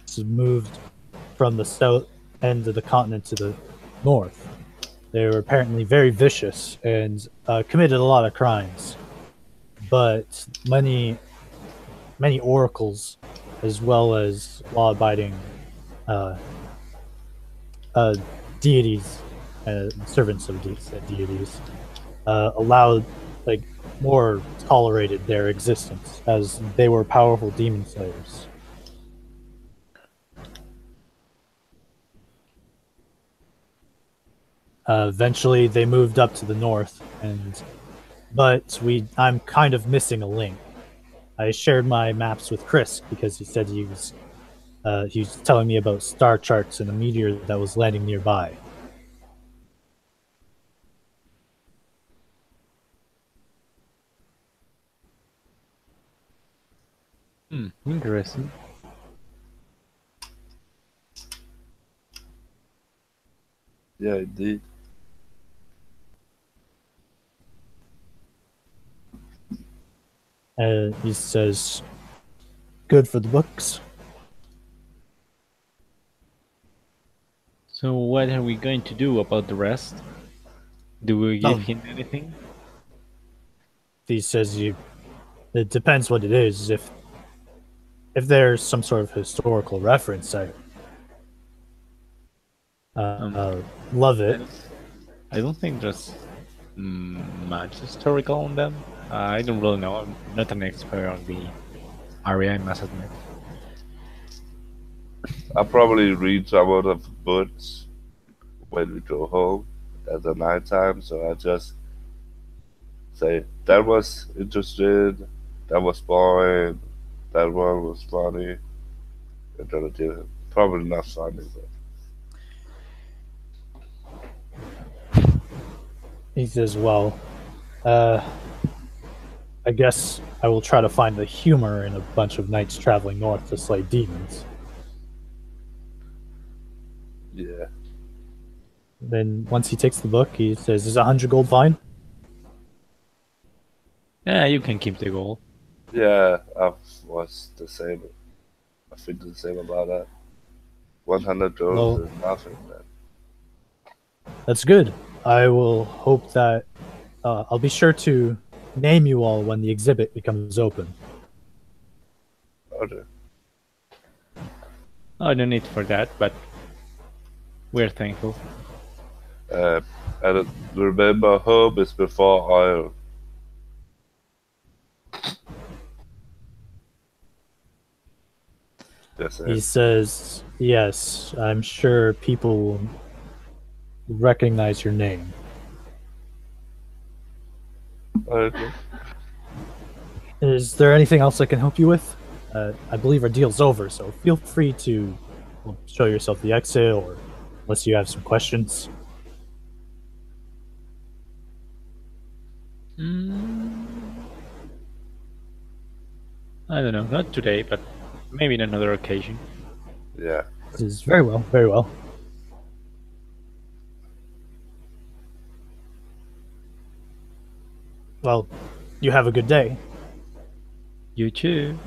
it's moved from the south end of the continent to the north. They were apparently very vicious and committed a lot of crimes. But many oracles, as well as law-abiding deities, servants of deities, allowed, like, more tolerated their existence, as they were powerful demon slayers. Eventually, they moved up to the north, but I'm kind of missing a link. I shared my maps with Chris because he said he was telling me about star charts and a meteor that was landing nearby. Interesting. Yeah, indeed. He says, good for the books. So what are we going to do about the rest? Do we give him anything? He says it depends what it is. If there's some sort of historical reference, I love it. I don't think there's much historical on them. I don't really know. I'm not an expert on the area, I must admit. I'll probably read some of the books when we go home at the night time, so I just say, that was interesting, that was boring, that one was funny, and then again, probably not funny, but... He says, well, I guess I will try to find the humor in a bunch of knights traveling north to slay demons. Yeah. Then once he takes the book, he says, is 100 gold fine? Yeah, you can keep the gold. Yeah, I was the same. I think the same about that. 100 gold is nothing, man. That's good. I will hope that I'll be sure to name you all when the exhibit becomes open. Okay. Oh, no need for that, but we're thankful. And remember, hope is before oil. Yes, He says, yes, I'm sure people will recognize your name. Okay. Is there anything else I can help you with? I believe our deal's over, so feel free to show yourself the exit, or unless you have some questions. I don't know, not today, but maybe in another occasion. Yeah. This is very well, very well. Well, you have a good day. You too.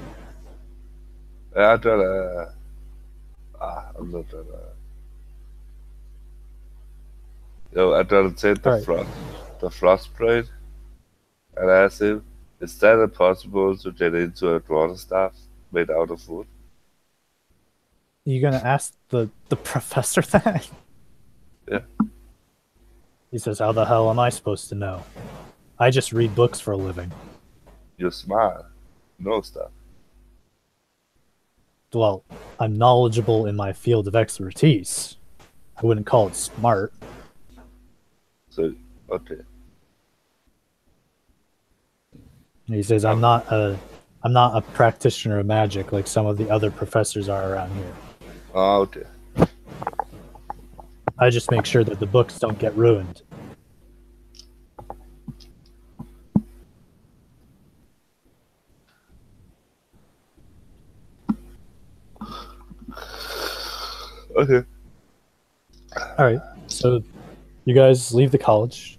I'm gonna... I'm not gonna... Yo, I'm gonna take the frost blade and ask him, is that impossible to get into a drawing staff made out of wood? You gonna ask the professor that? Yeah. He says, how the hell am I supposed to know? I just read books for a living. You're smart. knows that. Well, I'm knowledgeable in my field of expertise. I wouldn't call it smart. So, okay. He says, I'm not a practitioner of magic like some of the other professors are around here. Okay. I just make sure that the books don't get ruined. Okay. Alright, so you guys leave the college.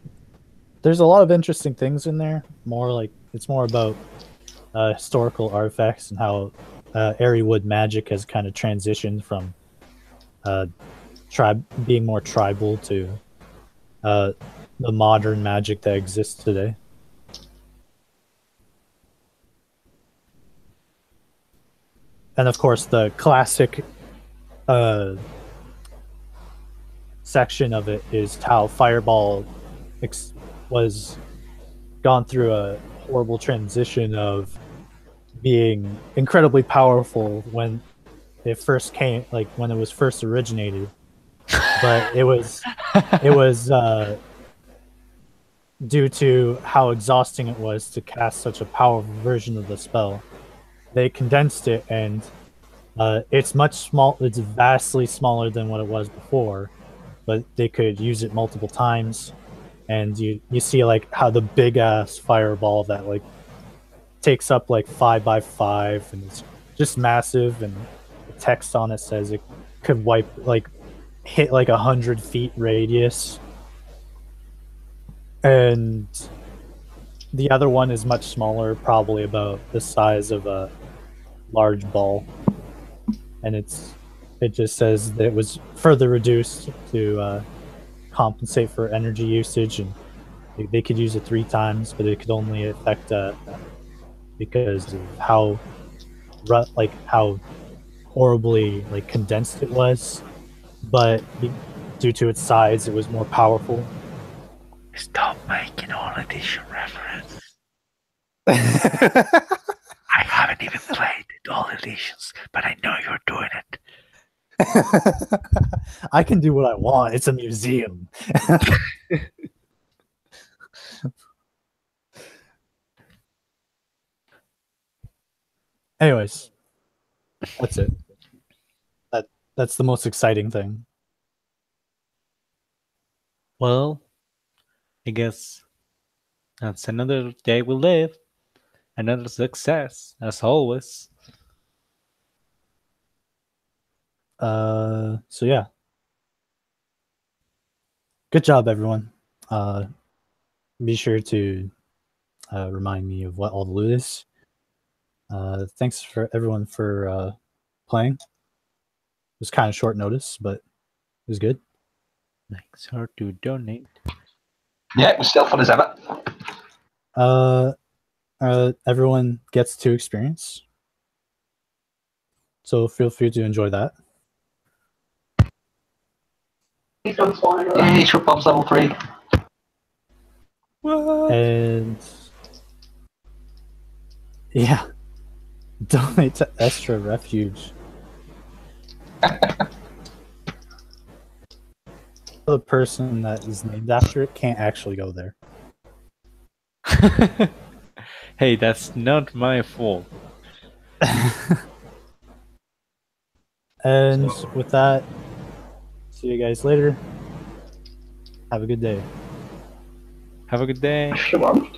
There's a lot of interesting things in there. It's more about historical artifacts and how Airewood magic has kind of transitioned from being more tribal to the modern magic that exists today. And of course, the classic section of it is how Fireball was gone through a horrible transition of being incredibly powerful when it first came, like when it was first originated, but it was due to how exhausting it was to cast such a powerful version of the spell. They condensed it, and it's it's vastly smaller than what it was before, but they could use it multiple times. And you see like how the big ass fireball that like takes up like 5x5 and it's just massive, and the text on it says it could hit like 100 feet radius. And the other one is much smaller, probably about the size of a large ball, and it just says that it was further reduced to compensate for energy usage, and they could use it 3 times, but it could only affect because of how horribly like condensed it was, but due to its size, it was more powerful. Stop making all edition reference. I haven't even played all editions, but I know you're doing it. I can do what I want. It's a museum. Anyways, that's it. That's the most exciting thing. Well, I guess that's another day we live. Another success, as always. So yeah. Good job, everyone. Be sure to remind me of what all the loot is. Thanks for everyone for playing. It was kind of short notice, but it was good. Make sure to donate. Yeah, we're still fun as ever. Everyone gets to experience, so feel free to enjoy that. Please don't spawn it. Yeah, Trip Bob's level 3. What? And yeah, donate to Extra Refuge. The person that is named after it can't actually go there. Hey, that's not my fault. And with that, see you guys later. Have a good day. Have a good day. Sure.